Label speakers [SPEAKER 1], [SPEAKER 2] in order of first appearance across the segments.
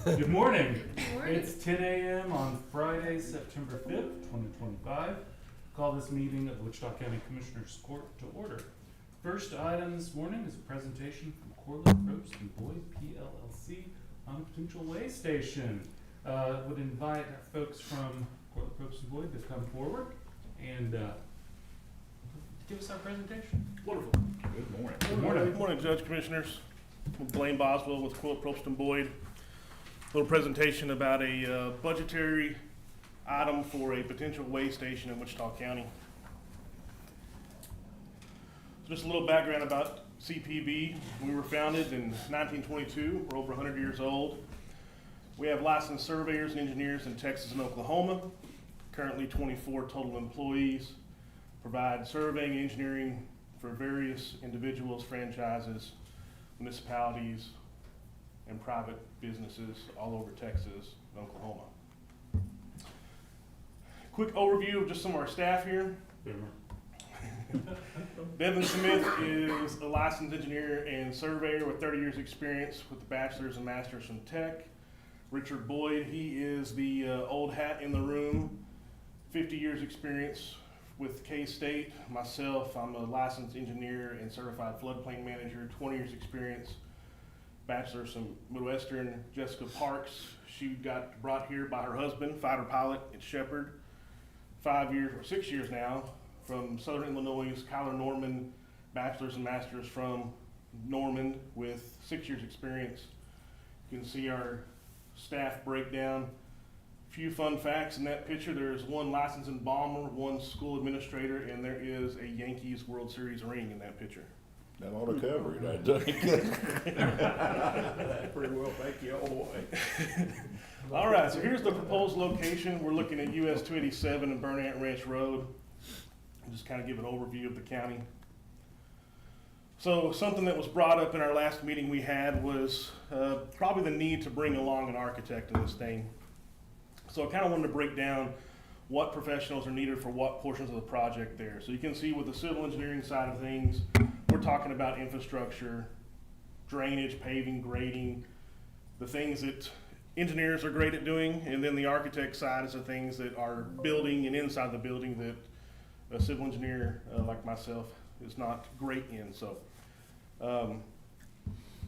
[SPEAKER 1] Good morning. It's 10 a.m. on Friday, September 5th, 2025. Call this meeting of Wichita County Commissioners Court to order. First item this morning is a presentation from Corliss, Probst and Boyd PLLC on a potential way station. Would invite our folks from Corliss, Probst and Boyd to come forward and give us our presentation.
[SPEAKER 2] Wonderful.
[SPEAKER 3] Good morning.
[SPEAKER 1] Good morning.
[SPEAKER 2] Good morning, Judge Commissioners. I'm Blaine Boswell with Corliss, Probst and Boyd. A little presentation about a budgetary item for a potential way station in Wichita County. Just a little background about CPB. We were founded in 1922. We're over 100 years old. We have licensed surveyors and engineers in Texas and Oklahoma. Currently 24 total employees. Provide surveying, engineering for various individuals, franchises, municipalities, and private businesses all over Texas and Oklahoma. Quick overview of just some of our staff here. Devin Smith is a licensed engineer and surveyor with 30 years experience with a bachelor's and master's from Tech. Richard Boyd, he is the old hat in the room, 50 years experience with K-State. Myself, I'm a licensed engineer and certified floodplain manager, 20 years experience, bachelor's from Midwestern. Jessica Parks, she got brought here by her husband, fighter pilot at Shepherd, 6 years now, from Southern Illinois. Kyler Norman, bachelor's and master's from Norman with 6 years experience. You can see our staff breakdown. Few fun facts in that picture. There's one licensed embalmer, one school administrator, and there is a Yankees World Series ring in that picture.
[SPEAKER 3] That ought to cover it, I think.
[SPEAKER 4] Pretty well, thank you all the way.
[SPEAKER 2] All right, so here's the proposed location. We're looking at US 287 and Burnett Ranch Road. I'll just kind of give an overview of the county. So something that was brought up in our last meeting we had was probably the need to bring along an architect in this thing. So I kind of wanted to break down what professionals are needed for what portions of the project there. So you can see with the civil engineering side of things, we're talking about infrastructure, drainage, paving, grading, the things that engineers are great at doing, and then the architect side is the things that are building and inside the building that a civil engineer like myself is not great in. So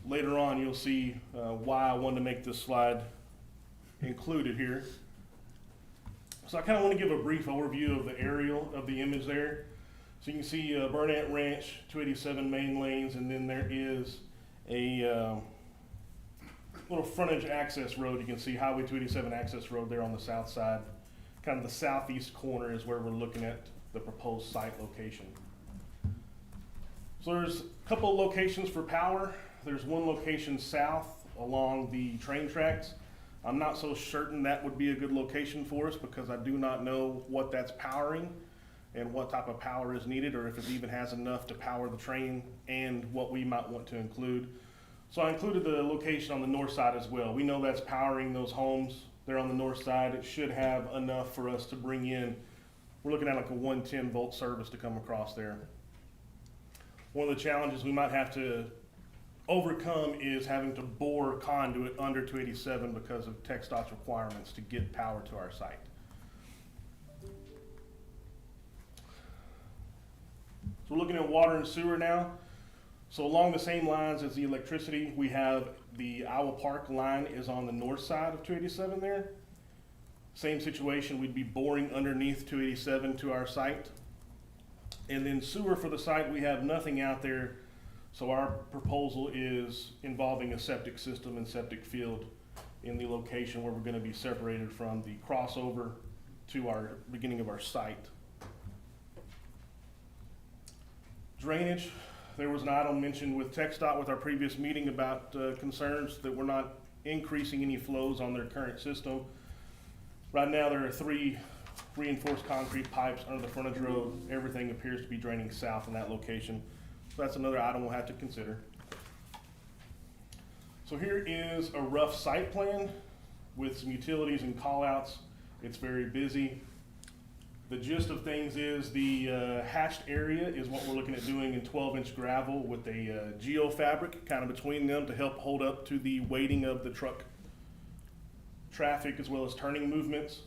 [SPEAKER 2] later on you'll see why I wanted to make this slide included here. So I kind of want to give a brief overview of the aerial of the image there. So you can see Burnett Ranch, 287 main lanes, and then there is a little frontage access road. You can see Highway 287 access road there on the south side. Kind of the southeast corner is where we're looking at the proposed site location. So there's a couple of locations for power. There's one location south along the train tracks. I'm not so certain that would be a good location for us because I do not know what that's powering and what type of power is needed, or if it even has enough to power the train and what we might want to include. So I included the location on the north side as well. We know that's powering those homes there on the north side. It should have enough for us to bring in. We're looking at like a 110 volt service to come across there. One of the challenges we might have to overcome is having to bore conduit under 287 because of TxDOT's requirements to get power to our site. So we're looking at water and sewer now. So along the same lines as the electricity, we have the Iowa Park line is on the north side of 287 there. Same situation, we'd be boring underneath 287 to our site. And then sewer for the site, we have nothing out there. So our proposal is involving a septic system and septic field in the location where we're going to be separated from the crossover to our beginning of our site. Drainage, there was an item mentioned with TxDOT with our previous meeting about concerns that we're not increasing any flows on their current system. Right now there are 3 reinforced concrete pipes under the frontage road. Everything appears to be draining south in that location. So that's another item we'll have to consider. So here is a rough site plan with some utilities and call outs. It's very busy. The gist of things is the hatched area is what we're looking at doing in 12-inch gravel with a geofabric kind of between them to help hold up to the weighting of the truck traffic as well as turning movements.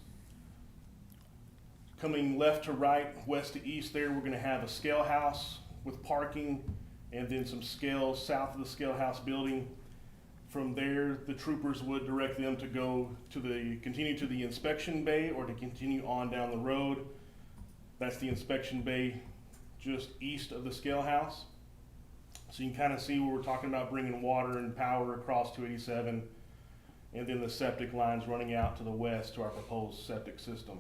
[SPEAKER 2] Coming left to right, west to east there, we're going to have a scale house with parking and then some scales south of the scale house building. From there, the troopers would direct them to continue to the inspection bay or to continue on down the road. That's the inspection bay just east of the scale house. So you can kind of see where we're talking about bringing water and power across 287 and then the septic lines running out to the west to our proposed septic system.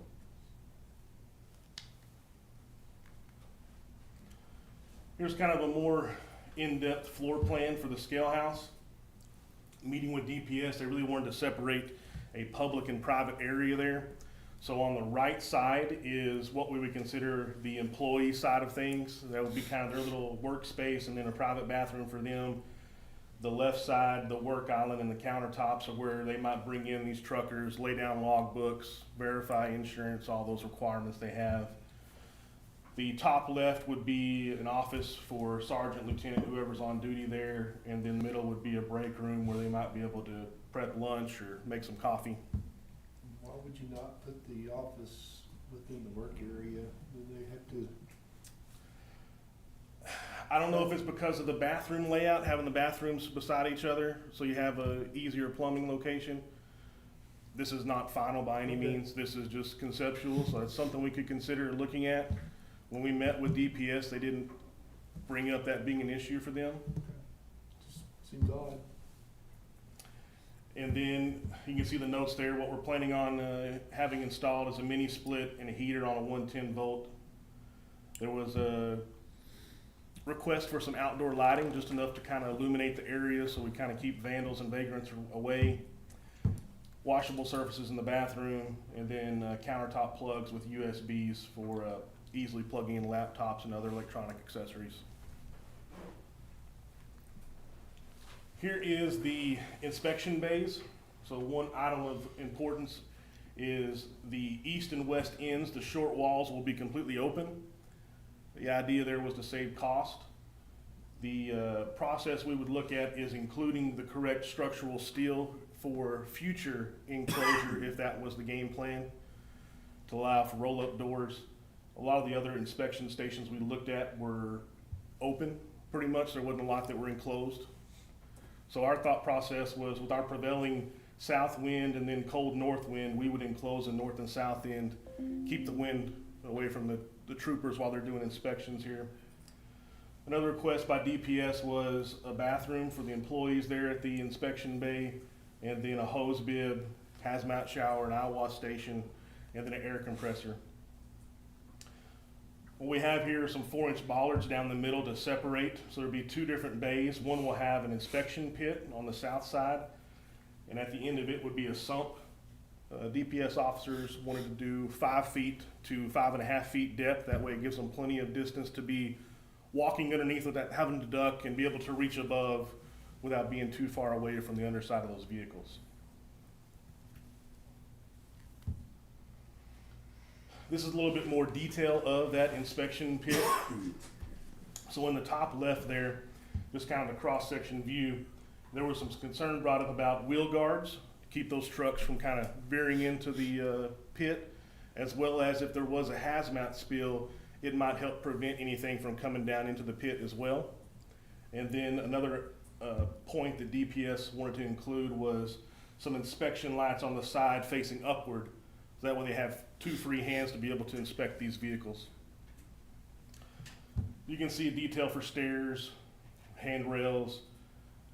[SPEAKER 2] Here's kind of a more in-depth floor plan for the scale house. Meeting with DPS, they really wanted to separate a public and private area there. So on the right side is what we would consider the employee side of things. That would be kind of their little workspace and then a private bathroom for them. The left side, the work island and the countertops are where they might bring in these truckers, lay down log books, verify insurance, all those requirements they have. The top left would be an office for sergeant, lieutenant, whoever's on duty there, and then the middle would be a break room where they might be able to prep lunch or make some coffee.
[SPEAKER 4] Why would you not put the office within the work area? Do they have to?
[SPEAKER 2] I don't know if it's because of the bathroom layout, having the bathrooms beside each other, so you have a easier plumbing location. This is not final by any means. This is just conceptual, so it's something we could consider looking at. When we met with DPS, they didn't bring up that being an issue for them.
[SPEAKER 4] Just seems odd.
[SPEAKER 2] And then you can see the notes there. What we're planning on having installed is a mini split and a heater on a 110 volt. There was a request for some outdoor lighting, just enough to kind of illuminate the area so we kind of keep vandals and vagrants away. Washable surfaces in the bathroom, and then countertop plugs with USBs for easily plugging in laptops and other electronic accessories. Here is the inspection bays. So one item of importance is the east and west ends, the short walls will be completely open. The idea there was to save cost. The process we would look at is including the correct structural steel for future enclosure if that was the game plan, to allow for roll-up doors. A lot of the other inspection stations we looked at were open, pretty much. There wasn't a lot that were enclosed. So our thought process was with our prevailing south wind and then cold north wind, we would enclose the north and south end, keep the wind away from the troopers while they're doing inspections here. Another request by DPS was a bathroom for the employees there at the inspection bay, and then a hose bib, hazmat shower, an eye wash station, and then an air compressor. What we have here are some 4-inch bollards down the middle to separate. So there'll be two different bays. One will have an inspection pit on the south side, and at the end of it would be a sump. DPS officers wanted to do 5 feet to 5.5 feet depth. That way it gives them plenty of distance to be walking underneath without having to duck and be able to reach above without being too far away from the underside of those vehicles. This is a little bit more detail of that inspection pit. So in the top left there, just kind of the cross-section view, there was some concern brought up about wheel guards to keep those trucks from kind of veering into the pit, as well as if there was a hazmat spill, it might help prevent anything from coming down into the pit as well. And then another point that DPS wanted to include was some inspection lights on the side facing upward. So that way they have 2 free hands to be able to inspect these vehicles. You can see a detail for stairs, handrails.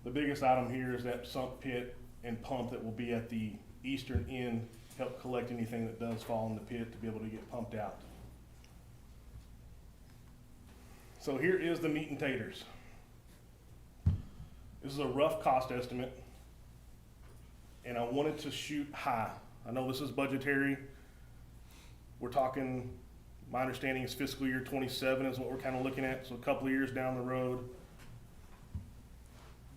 [SPEAKER 2] The biggest item here is that sump pit and pump that will be at the eastern end, help collect anything that does fall in the pit to be able to get pumped out. So here is the meat and taters. This is a rough cost estimate, and I wanted to shoot high. I know this is budgetary. We're talking, my understanding is fiscal year 27 is what we're kind of looking at, so a couple of years down the road.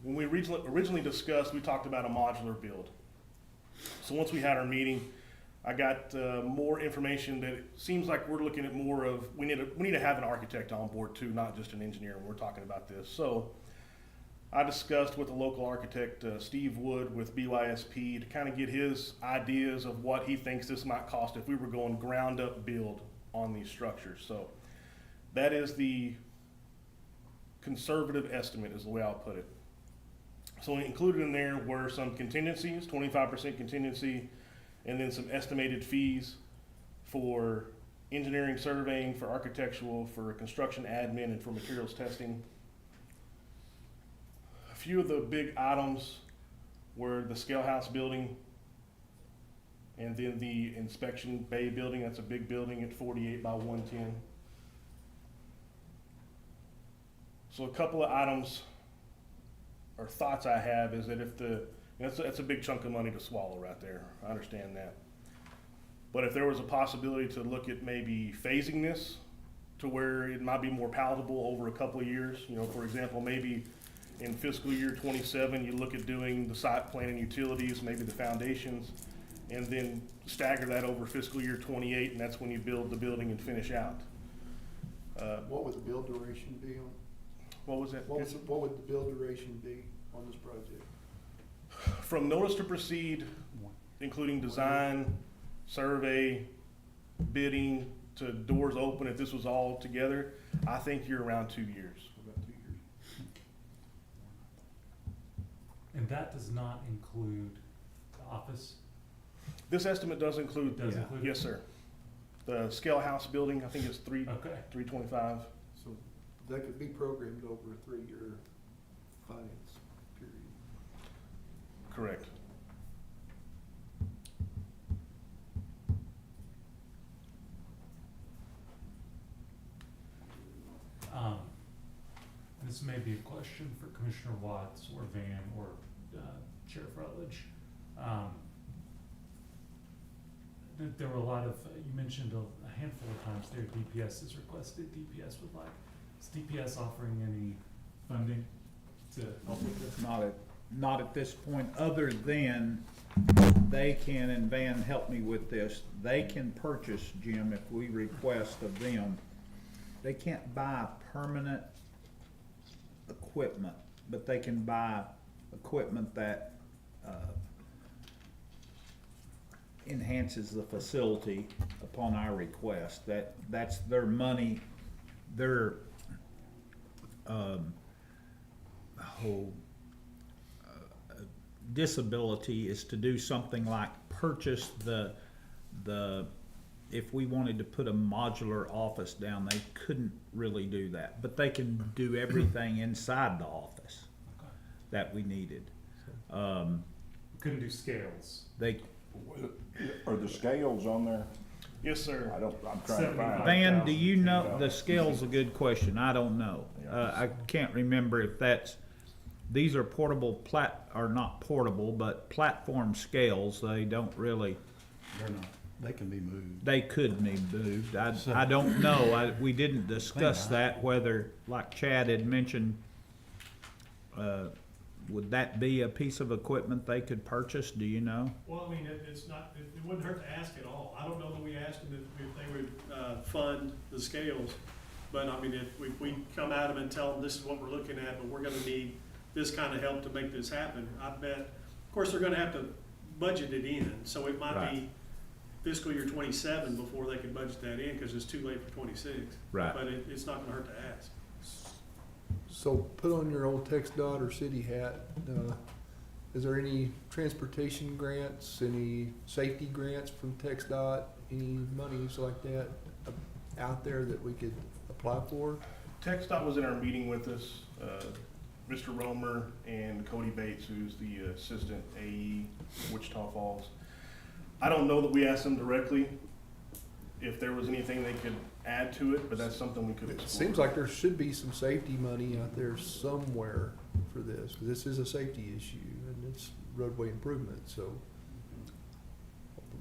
[SPEAKER 2] When we originally discussed, we talked about a modular build. So once we had our meeting, I got more information that it seems like we're looking at more of, we need to have an architect on board too, not just an engineer when we're talking about this. So I discussed with the local architect, Steve Wood with BYSP, to kind of get his ideas of what he thinks this might cost if we were going ground up build on these structures. So that is the conservative estimate is the way I'll put it. So included in there were some contingencies, 25% contingency, and then some estimated fees for engineering surveying, for architectural, for construction admin, and for materials testing. A few of the big items were the scale house building, and then the inspection bay building. That's a big building at 48 by 110. So a couple of items or thoughts I have is that if that's a big chunk of money to swallow right there. I understand that. But if there was a possibility to look at maybe phasing this to where it might be more palatable over a couple of years, for example, maybe in fiscal year 27, you look at doing the site plan and utilities, maybe the foundations, and then stagger that over fiscal year 28, and that's when you build the building and finish out.
[SPEAKER 4] What would the build duration be on?
[SPEAKER 2] What was that?
[SPEAKER 4] What would the build duration be on this project?
[SPEAKER 2] From notice to proceed, including design, survey, bidding, to doors open, if this was all together, I think you're around 2 years.
[SPEAKER 4] About 2 years.
[SPEAKER 1] And that does not include the office?
[SPEAKER 2] This estimate does include.
[SPEAKER 1] Does include it?
[SPEAKER 2] Yes, sir. The scale house building, I think it's
[SPEAKER 1] Okay.
[SPEAKER 2] 325.
[SPEAKER 4] So that could be programmed over a 3-year finance period.
[SPEAKER 2] Correct.
[SPEAKER 1] This may be a question for Commissioner Watts or Van or Sheriff Rutledge. There were a lot of, you mentioned a handful of times there, DPS has requested, DPS would like. Is DPS offering any funding to help with this?
[SPEAKER 5] Not at this point, other than they can, and Van help me with this, they can purchase, Jim, if we request of them. They can't buy permanent equipment, but they can buy equipment that enhances the facility upon our request. That's their money, their whole disability is to do something like purchase the if we wanted to put a modular office down, they couldn't really do that, but they can do everything inside the office
[SPEAKER 1] Okay.
[SPEAKER 5] that we needed.
[SPEAKER 1] Couldn't do scales.
[SPEAKER 5] They
[SPEAKER 3] Are the scales on there?
[SPEAKER 2] Yes, sir.
[SPEAKER 3] I'm trying to find.
[SPEAKER 5] Van, do you know, the scale's a good question, I don't know. I can't remember if these are portable or not portable, but platform scales, they don't really,
[SPEAKER 6] They're not, they can be moved.
[SPEAKER 5] they could be moved. I don't know, we didn't discuss that, whether, like Chad had mentioned, would that be a piece of equipment they could purchase, do you know?
[SPEAKER 7] Well, I mean, it's not, it wouldn't hurt to ask at all. I don't know that we asked them if they would, fund the scales. But I mean, if we come at them and tell them this is what we're looking at, but we're gonna need this kind of help to make this happen, I bet, of course, they're gonna have to budget it in. So it might
[SPEAKER 5] Right.
[SPEAKER 7] be fiscal year 27 before they can budget that in, cause it's too late for 26.
[SPEAKER 5] Right.
[SPEAKER 7] But it's not gonna hurt to ask.
[SPEAKER 4] So put on your old TxDOT or city hat, is there any transportation grants, any safety grants from TxDOT, any monies like that out there that we could apply for?
[SPEAKER 2] TxDOT was in our meeting with us, Mr. Romer and Cody Bates, who's the assistant AE, Wichita Falls. I don't know that we asked them directly if there was anything they could add to it, but that's something we could
[SPEAKER 4] It
[SPEAKER 2] explore.
[SPEAKER 4] seems like there should be some safety money out there somewhere for this, 'cause this is a safety issue and it's roadway improvement, so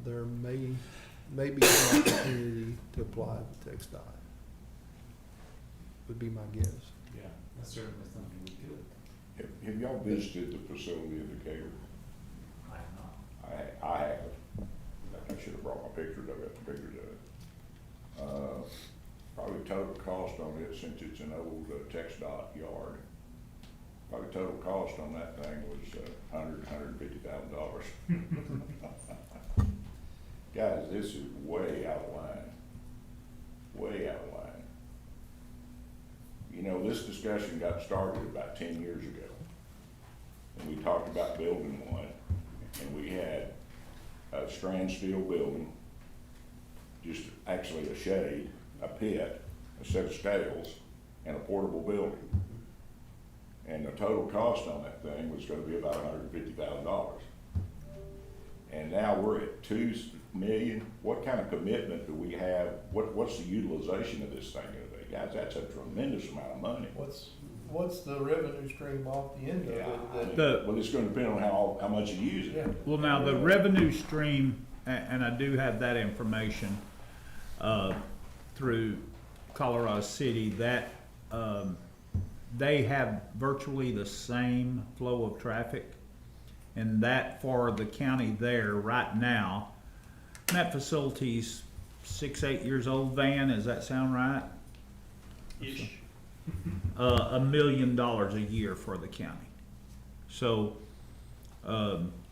[SPEAKER 4] there may be an opportunity to apply to TxDOT. Would be my guess.
[SPEAKER 1] Yeah, that's certainly something we could.
[SPEAKER 3] Have y'all visited the facility in Decatur?
[SPEAKER 1] I have not.
[SPEAKER 3] I have. I should should've brought my pictures, I've got the pictures of it. Probably total cost on it, since it's an old TxDOT yard, probably total cost on that thing was $150,000. Guys, this is way out of line, way out of line. You know, this discussion got started about 10 years ago. And we talked about building one, and we had a strand steel building, just actually a shade, a pit, a set of scales, and a portable building. And the total cost on that thing was gonna be about $150,000. And now we're at $2 million. What kind of commitment do we have? What's the utilization of this thing gonna be? Guys, that's a tremendous amount of money.
[SPEAKER 4] What's the revenue stream off the end of
[SPEAKER 3] Yeah, I
[SPEAKER 4] it?
[SPEAKER 3] mean, well, it's gonna depend on how much you use it.
[SPEAKER 5] Well, now, the revenue stream, and I do have that information, through Colorado City, that, they have virtually the same flow of traffic. And that for the county there right now, that facility's 6, 8 years old, Van, does that sound right?
[SPEAKER 7] Ish.
[SPEAKER 5] $1 million a year for the county. So,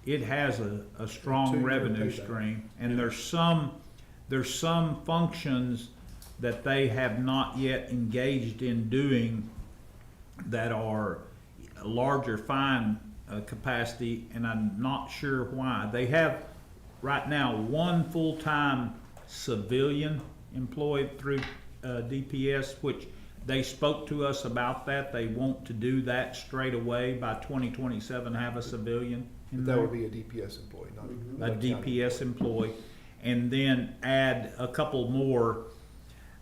[SPEAKER 5] it has a strong
[SPEAKER 4] Two-year
[SPEAKER 5] revenue
[SPEAKER 4] payback.
[SPEAKER 5] stream, and there's some functions that they have not yet engaged in doing that are larger fine capacity, and I'm not sure why. They have right now one full-time civilian employed through DPS, which they spoke to us about that. They want to do that straight away by 2027, have a civilian in
[SPEAKER 4] That
[SPEAKER 5] there,
[SPEAKER 4] would be a DPS employee, not
[SPEAKER 5] a
[SPEAKER 4] county.
[SPEAKER 5] DPS employee, and then add a couple more.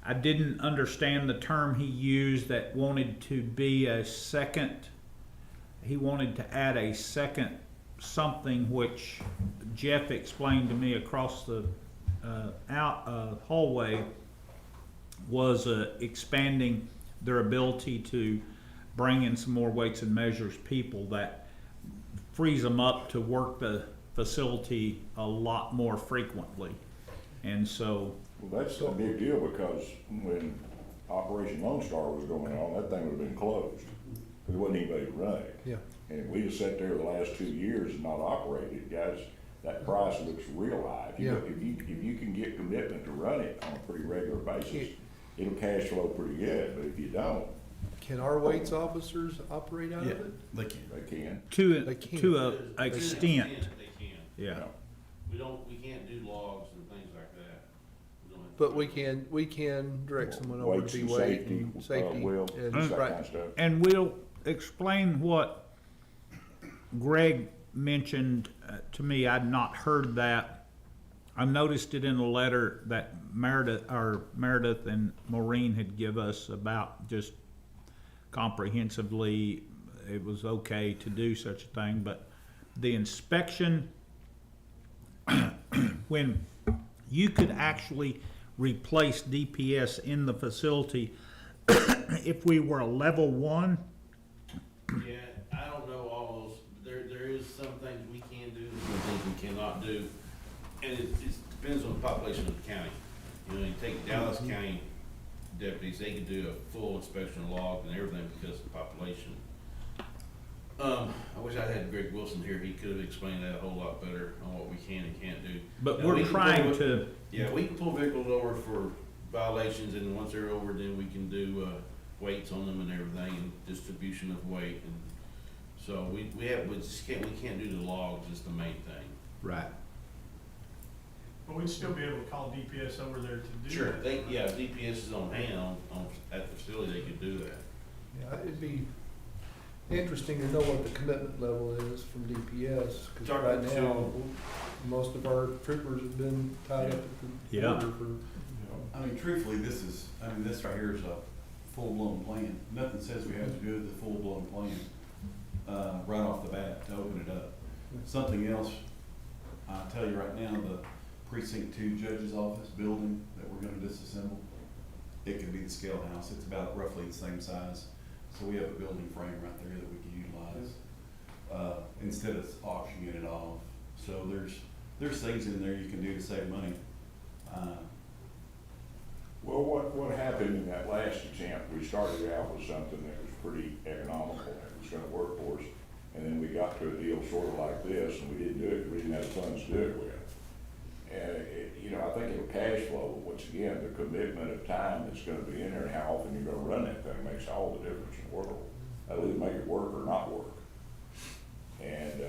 [SPEAKER 5] I didn't understand the term he used that wanted to be a second, he wanted to add a second something, which Jeff explained to me across the hallway, was expanding their ability to bring in some more weights and measures people, that frees them up to work the facility a lot more frequently. And so,
[SPEAKER 3] Well, that's a big deal, because when Operation Lone Star was going on, that thing would've been closed, because there wasn't anybody to run it.
[SPEAKER 4] Yeah.
[SPEAKER 3] And if we'd have sat there the last 2 years and not operated, guys, that price looks real high. If you can get commitment to run it on a pretty regular basis, it'll cash flow pretty good, but if you don't,
[SPEAKER 4] Can our weights officers operate out of
[SPEAKER 6] Yeah,
[SPEAKER 4] it?
[SPEAKER 6] they can.
[SPEAKER 3] they can.
[SPEAKER 4] They can't.
[SPEAKER 5] to a extent,
[SPEAKER 8] They can.
[SPEAKER 5] yeah.
[SPEAKER 8] We can't do logs and things like that. We don't have to
[SPEAKER 4] But
[SPEAKER 8] do
[SPEAKER 4] we can direct someone over
[SPEAKER 3] Weights
[SPEAKER 4] to be
[SPEAKER 3] and
[SPEAKER 4] weight
[SPEAKER 3] safety,
[SPEAKER 4] and safety.
[SPEAKER 3] will,
[SPEAKER 4] and-
[SPEAKER 3] just that
[SPEAKER 4] right.
[SPEAKER 3] kind of stuff.
[SPEAKER 5] And we'll explain what Greg mentioned to me. I'd not heard that. I noticed it in a letter that Meredith and Maureen had give us about just comprehensively, it was okay to do such a thing, but the inspection, when you could actually replace DPS in the facility, if we were a level 1,
[SPEAKER 8] Yeah, I don't know all those, there is some things we can do, some things we cannot do. And it depends on the population of the county. You know, you take Dallas County deputies, they can do a full inspection of logs and everything because of the population. I wish I had Greg Wilson here, he could have explained that a whole lot better on what we can and can't do.
[SPEAKER 5] but
[SPEAKER 8] Now, we
[SPEAKER 5] we're
[SPEAKER 8] can
[SPEAKER 5] trying
[SPEAKER 8] pull-
[SPEAKER 5] to,
[SPEAKER 8] Yeah, we can pull vehicles over for violations, and once they're over, then we can do, weights on them and everything, and distribution of weight, and so we can't do the logs, is the main thing.
[SPEAKER 5] right.
[SPEAKER 7] But we'd still be able to call DPS over there to do
[SPEAKER 8] Sure,
[SPEAKER 7] that.
[SPEAKER 8] yeah, if DPS is on hand at the facility, they could do that.
[SPEAKER 4] Yeah, it'd be interesting to know what the commitment level is from DPS, because
[SPEAKER 8] Talk
[SPEAKER 4] right
[SPEAKER 8] to-
[SPEAKER 4] now, most of our troopers have been tied up at the
[SPEAKER 5] Yeah.
[SPEAKER 4] border for,
[SPEAKER 6] I mean, truthfully, this right here is a full-blown plan. Nothing says we have to do the full-blown plan, right off the bat to open it up. Something else, I'll tell you right now, the precinct 2 judge's office building that we're gonna disassemble, it could be the scale house. It's about roughly the same size. So we have a building frame right there that we can utilize, instead of auctioning it off. So there's there's things in there you can do to save money.
[SPEAKER 3] Well, what happened in that last attempt, we started out with something that was pretty economical, that was gonna work for us. And then we got to a deal sort of like this, and we didn't do it, we didn't have the funds to do it with. And you know, I think it'll cash flow, but once again, the commitment of time that's gonna be in there and how often you're gonna run that thing makes all the difference in the world. That'll either make it work or not work. And,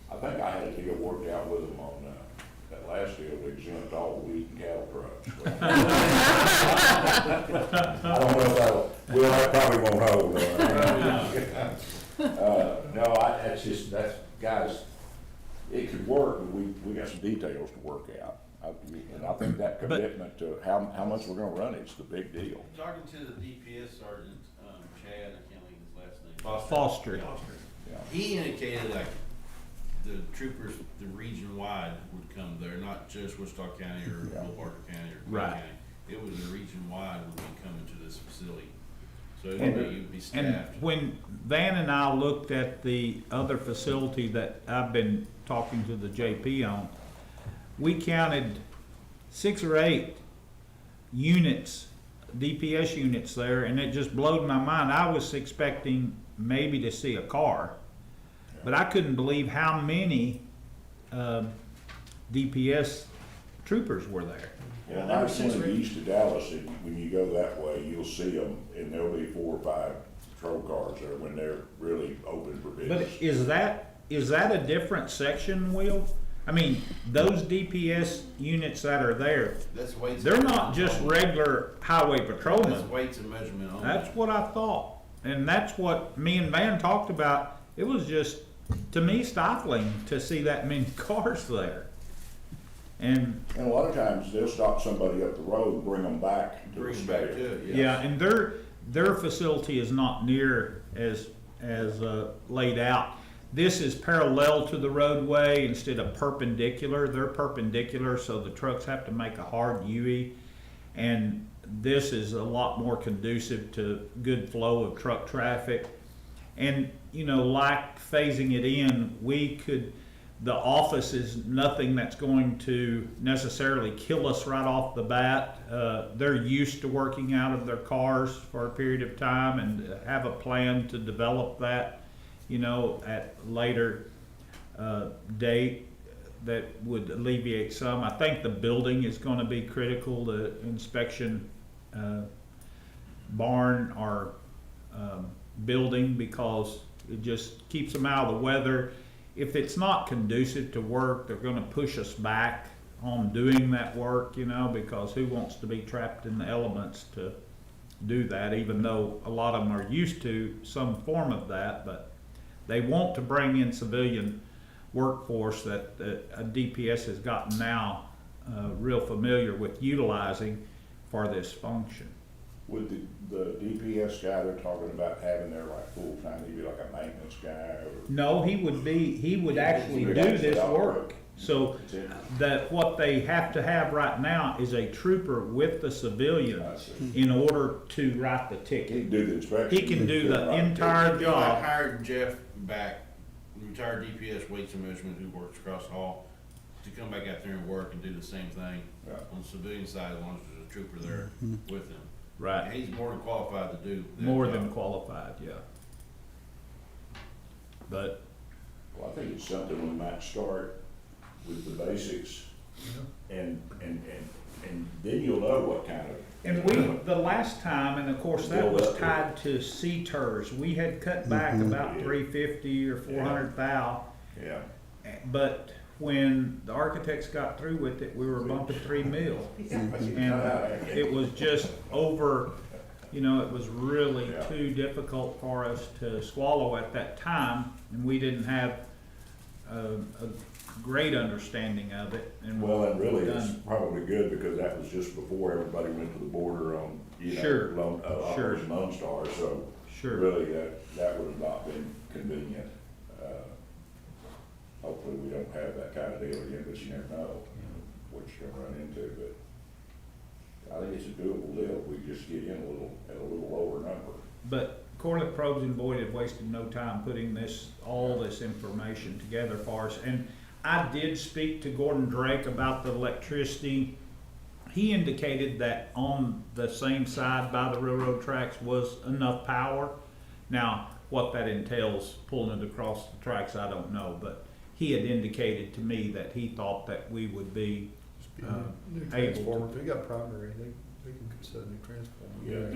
[SPEAKER 3] I think I had a deal worked out with them on, that last deal to exempt all wheat and cattle trucks. I don't know if that'll, well, that probably won't hold. No, that's, guys, it could work, but we got some details to work out. And I think that commitment to how much we're gonna run it's the big deal.
[SPEAKER 8] Talking to the DPS sergeant, Chad, I can't think of his last name.
[SPEAKER 5] Foster.
[SPEAKER 3] Yeah.
[SPEAKER 8] He indicated like the troopers, the region wide would come there, not just Wichita County or
[SPEAKER 3] Yeah.
[SPEAKER 8] Will Barker County or Clay
[SPEAKER 5] Right.
[SPEAKER 8] County. It was the region wide would be coming to this facility. So it
[SPEAKER 5] And-
[SPEAKER 8] would be
[SPEAKER 5] And
[SPEAKER 8] staffed.
[SPEAKER 5] when Van and I looked at the other facility that I've been talking to the JP on, we counted 6 or 8 units, DPS units there, and it just blowed my mind. I was expecting maybe to see a car, but I couldn't believe how many DPS troopers were there.
[SPEAKER 3] Well, I went east of Dallas, and when you go that way, you'll see them, and there'll be 4 or 5 patrol cars there when they're really open for
[SPEAKER 5] But
[SPEAKER 3] business.
[SPEAKER 5] is that a different section, Will? I mean, those DPS units that are there,
[SPEAKER 8] That's weights.
[SPEAKER 5] they're
[SPEAKER 8] and
[SPEAKER 5] not just
[SPEAKER 8] measurement
[SPEAKER 5] regular highway
[SPEAKER 8] only. That's
[SPEAKER 5] patrolmen.
[SPEAKER 8] weights and measurement only.
[SPEAKER 5] That's what I thought. And that's what me and Van talked about. It was just, to me, stifling to see that many cars there. And,
[SPEAKER 3] And a lot of times, they'll stop somebody up the road and bring them back to the
[SPEAKER 8] Bring it back
[SPEAKER 3] state.
[SPEAKER 8] to it, yes.
[SPEAKER 5] yeah, and their facility is not near as laid out. This is parallel to the roadway instead of perpendicular. They're perpendicular, so the trucks have to make a hard U-E. And this is a lot more conducive to good flow of truck traffic. And, you know, like phasing it in, the office is nothing that's going to necessarily kill us right off the bat. They're used to working out of their cars for a period of time and have a plan to develop that, you know, at later date that would alleviate some. I think the building is gonna be critical, the inspection barn or building, because it just keeps them out of the weather. If it's not conducive to work, they're gonna push us back on doing that work, you know, because who wants to be trapped in the elements to do that, even though a lot of them are used to some form of that, but they want to bring in civilian workforce that a DPS has gotten now real familiar with utilizing for this function.
[SPEAKER 3] Would the DPS guy they're talking about having there like full-time, he'd be like a maintenance guy or?
[SPEAKER 5] No, he would actually do this work. So what they have to have right now is a trooper with the civilian
[SPEAKER 3] I see.
[SPEAKER 5] in order to write the
[SPEAKER 3] He
[SPEAKER 5] ticket.
[SPEAKER 3] can do the inspection.
[SPEAKER 5] He can do the entire
[SPEAKER 8] I
[SPEAKER 5] job.
[SPEAKER 8] hired Jeff back, retired DPS weights and measurement who works across the hall, to come back out there and work and do the same thing
[SPEAKER 3] Yeah.
[SPEAKER 8] on the civilian side, as long as there's a trooper there with him. And
[SPEAKER 5] Right,
[SPEAKER 8] he's more than qualified to do that
[SPEAKER 5] more
[SPEAKER 8] job.
[SPEAKER 5] than qualified, yeah. But,
[SPEAKER 3] Well, I think it's something we might start with the basics and then you'll know what kind of.
[SPEAKER 5] and the last time, and of course that
[SPEAKER 3] Build
[SPEAKER 5] was
[SPEAKER 3] up to
[SPEAKER 5] tied to CTERS, we had cut back about 350 or 400 thou.
[SPEAKER 3] Yeah.
[SPEAKER 5] But when the architects got through with it, we were bumping 3 mil. And it was just over, you know, it was really
[SPEAKER 3] Yeah.
[SPEAKER 5] too difficult for us to swallow at that time, and we didn't have a great understanding of it. And
[SPEAKER 3] Well, and really, it's
[SPEAKER 5] done-
[SPEAKER 3] probably good because that was just before everybody went to the border on, you know,
[SPEAKER 5] Sure. Sure.
[SPEAKER 3] Operation Lone Star, so
[SPEAKER 5] Sure.
[SPEAKER 3] really that would have not been convenient. Hopefully, we don't have that kind of deal again, but you never know what you're gonna run into, but I think it's a doable deal. We just get in at a little lower number.
[SPEAKER 5] But Corliss Probes and Boyd have wasted no time putting all this information together for us. And I did speak to Gordon Drake about the electricity. He indicated that on the same side by the railroad tracks was enough power. Now, what that entails, pulling it across the tracks, I don't know, but he had indicated to me that he thought that we would be,
[SPEAKER 4] Just be
[SPEAKER 5] able
[SPEAKER 4] new
[SPEAKER 5] to-
[SPEAKER 4] transformer. If they got primary, they can set a new transformer.
[SPEAKER 2] Yeah,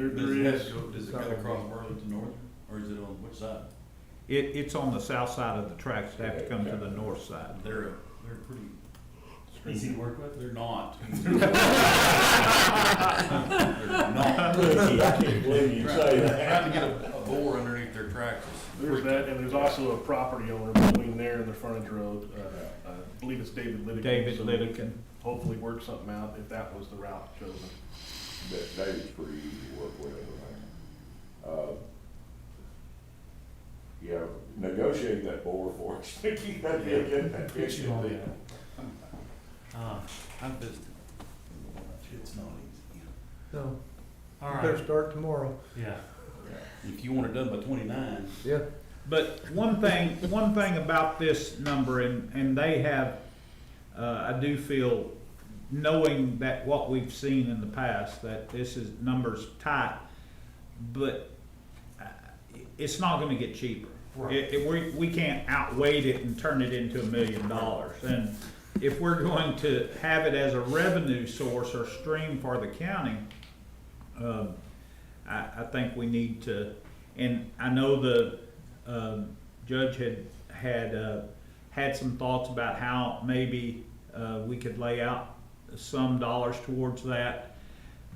[SPEAKER 6] Does it cut across Burlington North, or is it on which side?
[SPEAKER 5] it's on the south side of the tracks, they have to come to the north side.
[SPEAKER 6] They're pretty,
[SPEAKER 1] Easy to work with?
[SPEAKER 6] they're not.
[SPEAKER 3] I can't believe you say that.
[SPEAKER 6] Trying to get a bore underneath their tracks.
[SPEAKER 2] There's that, and there's also a property owner between there and the frontage road. I believe it's David Liddick.
[SPEAKER 5] David
[SPEAKER 2] so
[SPEAKER 5] Liddican.
[SPEAKER 2] Hopefully work something out if that was the route chosen.
[SPEAKER 3] David's pretty easy to work with. Yeah, negotiate that bore for us, Mickey. That'd be a good,
[SPEAKER 1] Get you on
[SPEAKER 3] deal.
[SPEAKER 1] that.
[SPEAKER 6] I've visited. It's not easy.
[SPEAKER 4] No,
[SPEAKER 1] All
[SPEAKER 4] you better
[SPEAKER 1] right,
[SPEAKER 4] start tomorrow.
[SPEAKER 1] yeah.
[SPEAKER 6] If you want it done by 29,
[SPEAKER 4] Yeah.
[SPEAKER 5] But one thing about this number, and they have, I do feel, knowing that what we've seen in the past, that this is numbers tight, but it's not gonna get cheaper.
[SPEAKER 1] Right.
[SPEAKER 5] We can't outweigh it and turn it into $1 million. And if we're going to have it as a revenue source or stream for the county, I think we need to, and I know the judge had some thoughts about how maybe we could lay out some dollars towards that,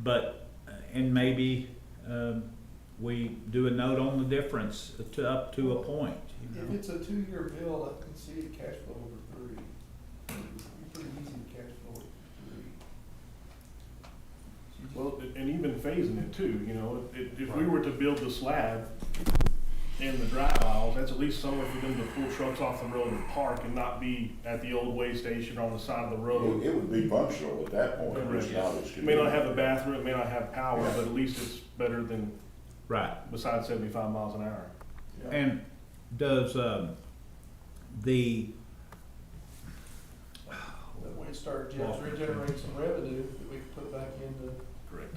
[SPEAKER 5] but, and maybe we do a note on the difference to up to a point. You
[SPEAKER 9] If
[SPEAKER 5] know?
[SPEAKER 9] it's a 2-year bill, I can see it cash flow over 3. It's pretty easy to cash flow over 3.
[SPEAKER 2] Well, and even phasing it too, you know, if we were to build the slab and the drive aisles, that's at least somewhere for them to pull trucks off the road and park and not be at the old way station or on the side of the road.
[SPEAKER 3] It would be functional at that point, but it's not as
[SPEAKER 2] It may not have a bathroom, it may not have power, but at least it's better than
[SPEAKER 5] Right.
[SPEAKER 2] besides 75 miles an hour.
[SPEAKER 5] And does the
[SPEAKER 9] But when it starts generating some revenue that we can put back into.
[SPEAKER 2] Correct.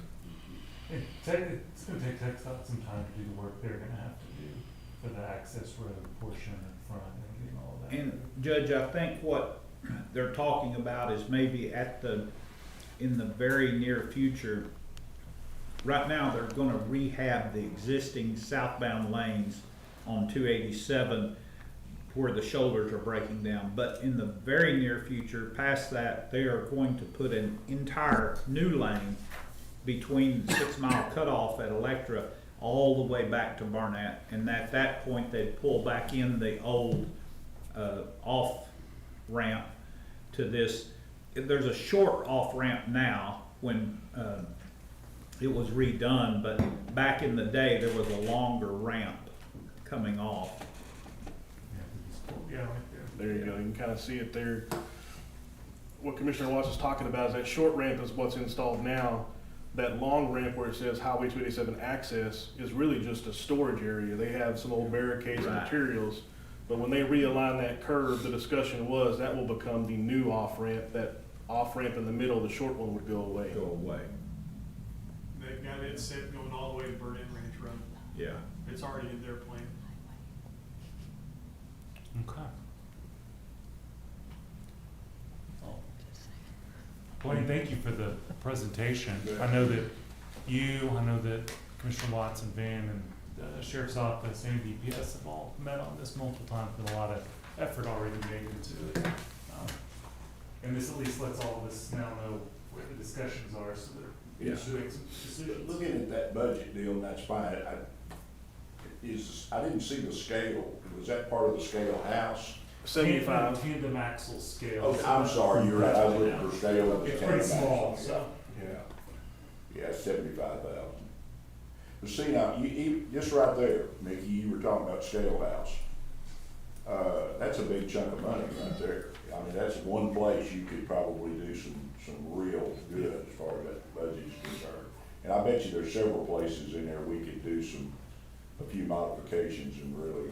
[SPEAKER 1] It's gonna take TxDOT some time to do the work they're gonna have to do for the access road portion in front and getting all of that.
[SPEAKER 5] And Judge, I think what they're talking about is maybe in the very near future, right now, they're gonna rehab the existing southbound lanes on 287 where the shoulders are breaking down. But in the very near future, past that, they are going to put an entire new lane between 6 Mile Cutoff at Electra all the way back to Barnett. And at that point, they'd pull back in the old off ramp to this. There's a short off ramp now when it was redone, but back in the day, there was a longer ramp coming off.
[SPEAKER 1] Yeah, right there.
[SPEAKER 2] There you go, you can kind of see it there. What Commissioner Watts is talking about is that short ramp is what's installed now. That long ramp where it says Highway 287 access is really just a storage area. They have some old barricades and
[SPEAKER 5] Right.
[SPEAKER 2] materials. But when they realign that curve, the discussion was that will become the new off-ramp. That off-ramp in the middle, the short one would go away.
[SPEAKER 5] Go away.
[SPEAKER 7] They've got it set going all the way to Burn In Ranch Road.
[SPEAKER 5] Yeah.
[SPEAKER 7] It's already in their plan.
[SPEAKER 1] Okay. Blaine, thank you for the presentation. I know that Commissioner Watts and Van and the Sheriff's Office and DPS have all met on this multiple times, with a lot of effort already made into it. And this at least lets all of us now know where the discussions are, so they're issuing some decisions.
[SPEAKER 3] Looking at that budget deal, and that's fine, I didn't see the scale. Was that part of the scale house?
[SPEAKER 2] 75.
[SPEAKER 1] Tandem axle scale.
[SPEAKER 3] Oh, I'm sorry, you're right, I was looking for scale. It was
[SPEAKER 1] It's pretty
[SPEAKER 3] 10
[SPEAKER 1] small,
[SPEAKER 3] axle.
[SPEAKER 1] so.
[SPEAKER 3] Yeah, 75,000. But see now, just right there, Mickey, you were talking about scale house. That's a big chunk of money right there. I mean, that's one place you could probably do some real good as far as that budget is concerned. And I bet you there's several places in there we could do some a few modifications and really,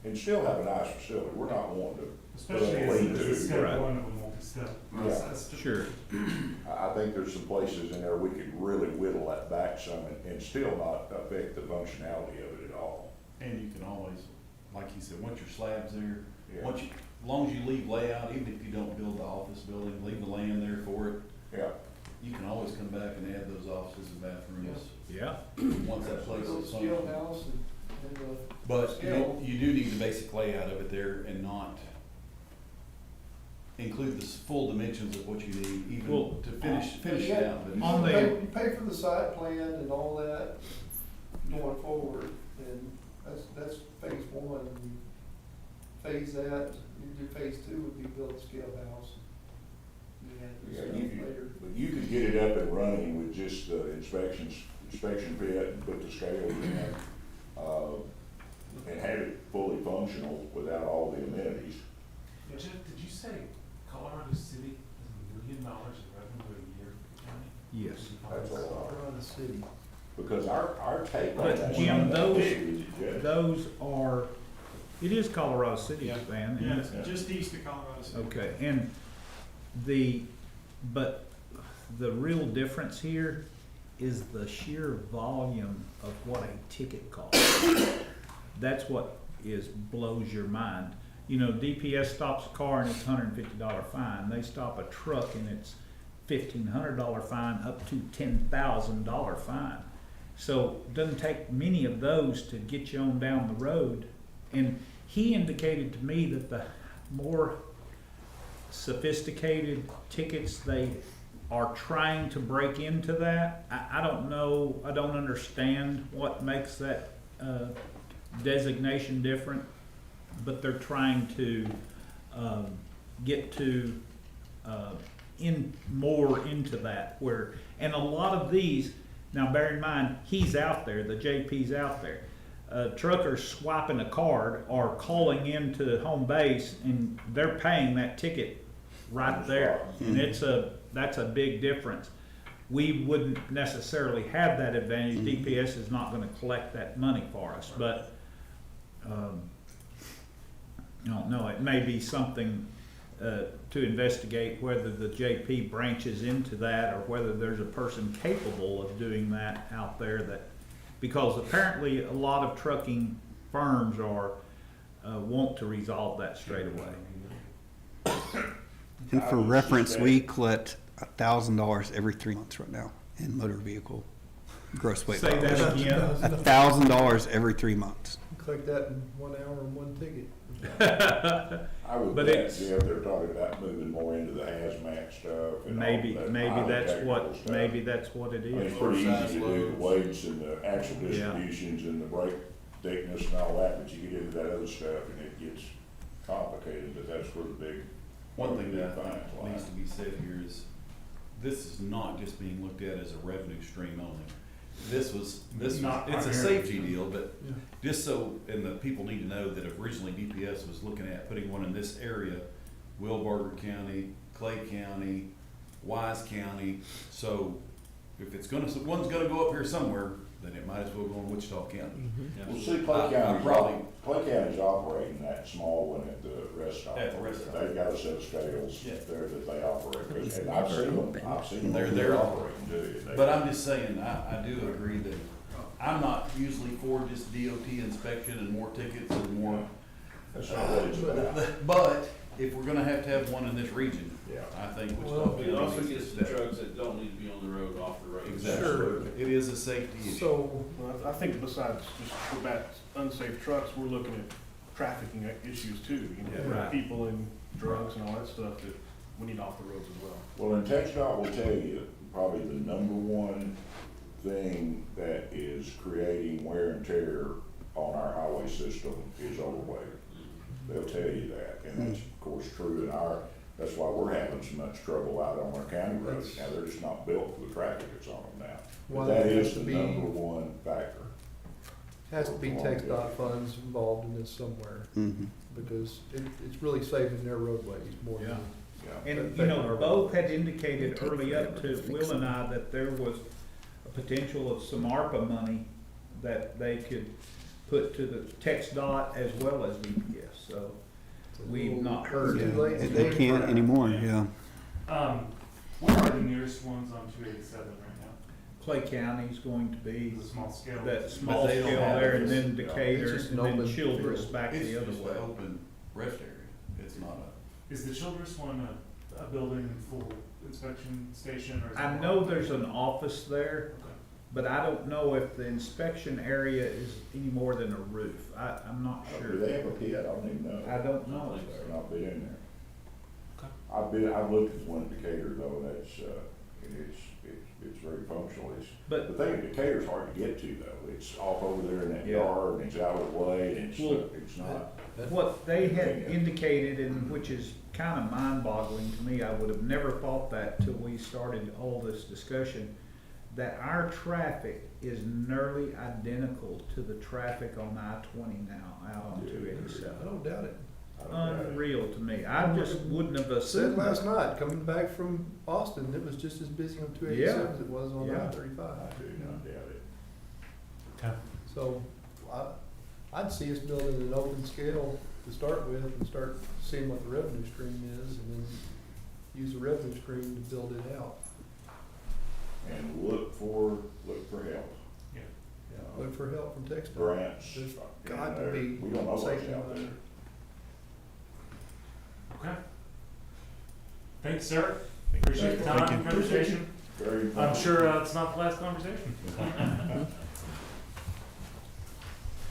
[SPEAKER 3] and still have a nice facility. We're not wanting to.
[SPEAKER 1] Especially as a step
[SPEAKER 5] Right.
[SPEAKER 1] one, we won't be step
[SPEAKER 3] Yeah.
[SPEAKER 1] process.
[SPEAKER 5] Sure.
[SPEAKER 3] I think there's some places in there we could really whittle that back some and still not affect the functionality of it at all.
[SPEAKER 6] And you can always, like you said, once your slab's there,
[SPEAKER 3] Yeah.
[SPEAKER 6] once you, as long as you leave layout, even if you don't build the office building, leave the land there for it,
[SPEAKER 3] Yeah,
[SPEAKER 6] you can always come back and add those offices and bathrooms,
[SPEAKER 5] Yeah.
[SPEAKER 6] once that place
[SPEAKER 9] Little
[SPEAKER 6] is
[SPEAKER 9] scale
[SPEAKER 6] functional.
[SPEAKER 9] house and
[SPEAKER 6] But
[SPEAKER 9] scale.
[SPEAKER 6] you do need the basic layout of it there and not include the full dimensions of what you need,
[SPEAKER 5] Well,
[SPEAKER 6] even to finish it out. but-
[SPEAKER 5] On the-
[SPEAKER 9] You pay for the site plan and all that going forward, and that's phase one. You phase that, you do phase two would be build a scale house. You
[SPEAKER 3] yeah,
[SPEAKER 9] add
[SPEAKER 3] you
[SPEAKER 9] stuff later.
[SPEAKER 3] could, but you could get it up and running with just the inspection pit and put the scales in, and have it fully functional without all the amenities.
[SPEAKER 1] Jeff, did you say Colorado City has $1 million in revenue a year for the county?
[SPEAKER 5] Yes.
[SPEAKER 3] That's a lot.
[SPEAKER 4] Around the city.
[SPEAKER 3] Because our take on
[SPEAKER 5] But
[SPEAKER 3] that.
[SPEAKER 5] Jim, those-
[SPEAKER 3] is it, Jeff?
[SPEAKER 5] Those are, it is Colorado City,
[SPEAKER 7] Yeah.
[SPEAKER 5] Van.
[SPEAKER 7] Yeah, it's just east of Colorado City.
[SPEAKER 5] Okay, and but the real difference here is the sheer volume of what a ticket costs. That's what blows your mind. You know, DPS stops a car and it's $150 fine. They stop a truck and it's $1,500 fine up to $10,000 fine. So it doesn't take many of those to get you on down the road. And he indicated to me that the more sophisticated tickets they are trying to break into that. I don't know, I don't understand what makes that designation different, but they're trying to get to more into that where, and a lot of these, now bear in mind, he's out there, the JP's out there. Truckers swiping a card or calling into home base and they're paying that ticket right there. And that's a big difference. We wouldn't necessarily have that advantage. DPS is not gonna collect that money for us, but, I don't know, it may be something, to investigate whether the JP branches into that or whether there's a person capable of doing that out there that, because apparently a lot of trucking firms want to resolve that straight away.
[SPEAKER 10] And for reference, we collect $1,000 every 3 months right now in motor vehicle gross weight.
[SPEAKER 5] Say that
[SPEAKER 10] violations.
[SPEAKER 5] again.
[SPEAKER 10] $1,000 every 3 months.
[SPEAKER 4] Collect that in 1 hour and 1 ticket.
[SPEAKER 3] I would
[SPEAKER 5] But
[SPEAKER 3] bet,
[SPEAKER 5] it's-
[SPEAKER 3] Jeff, they're talking about moving more into the hazmat stuff and all
[SPEAKER 5] Maybe,
[SPEAKER 3] that
[SPEAKER 5] maybe
[SPEAKER 3] highly
[SPEAKER 5] that's
[SPEAKER 3] technical
[SPEAKER 5] what,
[SPEAKER 3] stuff.
[SPEAKER 5] maybe that's what it
[SPEAKER 3] I mean,
[SPEAKER 5] is.
[SPEAKER 3] it's pretty easy to
[SPEAKER 8] Oversized
[SPEAKER 3] do the
[SPEAKER 8] loads.
[SPEAKER 3] weights and the actual
[SPEAKER 5] Yeah.
[SPEAKER 3] distributions and the brake thickness and all that, but you get into that other stuff and it gets complicated, but that's where the big.
[SPEAKER 6] One thing that I
[SPEAKER 3] fines
[SPEAKER 6] think
[SPEAKER 3] lie.
[SPEAKER 6] needs to be said here is, this is not just being looked at as a revenue stream only. It's
[SPEAKER 1] Not
[SPEAKER 6] a
[SPEAKER 1] primarily.
[SPEAKER 6] safety deal, but
[SPEAKER 4] Yeah.
[SPEAKER 6] just so, and the people need to know that originally DPS was looking at putting one in this area, Wilbarger County, Clay County, Wise County. So if it's one's gonna go up here somewhere, then it might as well go in Wichita County.
[SPEAKER 3] Well, see,
[SPEAKER 6] I
[SPEAKER 3] Clay County's operating that small one at the rest stop.
[SPEAKER 6] At the rest stop.
[SPEAKER 3] They've got a set of scales
[SPEAKER 6] Yeah.
[SPEAKER 3] there that they operate, and I've seen them,
[SPEAKER 6] They're
[SPEAKER 3] operating too.
[SPEAKER 6] But I'm just saying, I do agree that I'm not usually for just DOT inspection and more tickets and more.
[SPEAKER 3] That's not what it's about.
[SPEAKER 6] But if we're gonna have one in this region,
[SPEAKER 3] Yeah.
[SPEAKER 6] I think
[SPEAKER 9] Well,
[SPEAKER 6] Wichita
[SPEAKER 8] It also
[SPEAKER 6] County
[SPEAKER 8] gets
[SPEAKER 6] needs
[SPEAKER 8] the
[SPEAKER 6] to
[SPEAKER 8] trucks that don't need to be on the road off the road.
[SPEAKER 6] Exactly. It is a safety issue.
[SPEAKER 4] So,
[SPEAKER 2] Well, I think besides just for that unsafe trucks, we're looking at trafficking issues too. You know,
[SPEAKER 5] Yeah. Right.
[SPEAKER 2] people and drugs and all that stuff that we need off the roads as well.
[SPEAKER 3] Well, and TxDOT will tell you, probably the number one thing that is creating wear and tear on our highway system is overweight. They'll tell you that, and that's of course true that's why we're having so much trouble out on our county roads. Now, they're just not built for the traffic that's on them now.
[SPEAKER 4] Well,
[SPEAKER 3] But that
[SPEAKER 4] it has
[SPEAKER 3] is
[SPEAKER 4] to
[SPEAKER 3] the
[SPEAKER 4] be-
[SPEAKER 3] number one factor.
[SPEAKER 4] has to be TxDOT funds involved in this somewhere,
[SPEAKER 10] Mhm.
[SPEAKER 4] because it's really saving their roadways more than.
[SPEAKER 5] Yeah.
[SPEAKER 3] Yeah.
[SPEAKER 5] And, you know, both had indicated early up to Will and I that there was a potential of some ARPA money that they could put to the text dot as well as DPS, so we've not heard
[SPEAKER 4] Too
[SPEAKER 5] it.
[SPEAKER 4] late
[SPEAKER 10] They
[SPEAKER 4] today.
[SPEAKER 10] can't anymore, yeah.
[SPEAKER 1] What are the nearest ones on 287 right now?
[SPEAKER 5] Clay County's going to be
[SPEAKER 1] The small scale?
[SPEAKER 5] that small
[SPEAKER 6] But they
[SPEAKER 5] scale
[SPEAKER 6] don't have
[SPEAKER 5] there, and
[SPEAKER 6] this.
[SPEAKER 5] then
[SPEAKER 4] It's
[SPEAKER 5] Decatur,
[SPEAKER 4] just
[SPEAKER 5] and
[SPEAKER 4] an
[SPEAKER 5] then
[SPEAKER 4] open
[SPEAKER 5] Childress
[SPEAKER 4] field.
[SPEAKER 5] back
[SPEAKER 6] It's
[SPEAKER 5] the other
[SPEAKER 6] just
[SPEAKER 5] way.
[SPEAKER 6] an open rest area, it's not a.
[SPEAKER 1] Is the Childress one a building and full inspection station, or is it?
[SPEAKER 5] I know there's an office there,
[SPEAKER 1] Okay.
[SPEAKER 5] but I don't know if the inspection area is any more than a roof. I'm not
[SPEAKER 3] Do
[SPEAKER 5] sure.
[SPEAKER 3] they have a pit? I don't even know.
[SPEAKER 5] I don't know.
[SPEAKER 3] I've not been in there.
[SPEAKER 1] Okay.
[SPEAKER 3] I've looked at one in Decatur though, it's very functional.
[SPEAKER 5] But
[SPEAKER 3] The thing in Decatur's hard to get to though. It's off over there in that
[SPEAKER 5] Yeah.
[SPEAKER 3] yard and it's out of the way and
[SPEAKER 5] Well,
[SPEAKER 3] it's not.
[SPEAKER 5] what they had indicated, and which is kind of mind-boggling to me, I would have never thought that till we started all this discussion, that our traffic is nearly identical to the traffic on I-20 now, out on
[SPEAKER 3] Yeah,
[SPEAKER 4] I
[SPEAKER 5] 287.
[SPEAKER 4] don't doubt it.
[SPEAKER 3] I don't know.
[SPEAKER 5] Unreal to me. I just wouldn't have
[SPEAKER 4] Said
[SPEAKER 5] assumed
[SPEAKER 4] last
[SPEAKER 5] that.
[SPEAKER 4] night, coming back from Austin, it was just as busy on 287 as it was on
[SPEAKER 5] Yeah.
[SPEAKER 4] I-35.
[SPEAKER 3] I do not doubt it.
[SPEAKER 1] Okay.
[SPEAKER 4] So, I'd see us building an open scale to start with and start seeing what the revenue stream is and then use the revenue stream to build it out.
[SPEAKER 3] And look for help.
[SPEAKER 4] Look for help from TxDOT.
[SPEAKER 3] Grants.
[SPEAKER 4] There's
[SPEAKER 3] you
[SPEAKER 4] got to
[SPEAKER 3] know,
[SPEAKER 4] be
[SPEAKER 3] We don't know what's
[SPEAKER 4] safety
[SPEAKER 3] out
[SPEAKER 4] money.
[SPEAKER 3] there.
[SPEAKER 1] Okay. Thanks, sir. Appreciate the time and conversation.
[SPEAKER 3] Very
[SPEAKER 1] I'm
[SPEAKER 3] informative.
[SPEAKER 1] sure it's not the last conversation.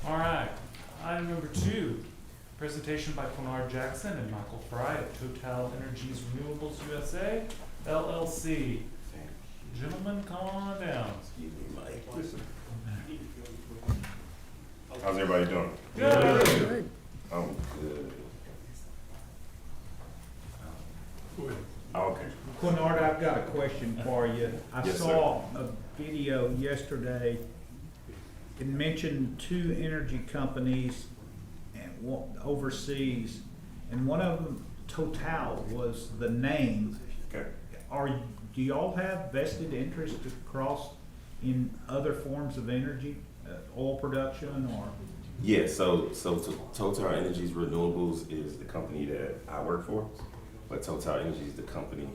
[SPEAKER 1] All right, item number 2, presentation by Quinard Jackson and Michael Fry of Total Energies Renewables USA, LLC. Gentlemen, come on down.
[SPEAKER 11] How's everybody doing?
[SPEAKER 1] Good.
[SPEAKER 11] Oh, good. Okay.
[SPEAKER 5] Quinard, I've got a question for you. I
[SPEAKER 11] Yes,
[SPEAKER 5] saw a video yesterday. It mentioned 2 energy companies and one overseas, and one of them, Total, was the name.
[SPEAKER 11] Okay.
[SPEAKER 5] Do y'all have vested interest across in other forms of energy, oil production or?
[SPEAKER 11] Yeah, so Total Energies Renewables is the company that I work for, but Total Energies is the company.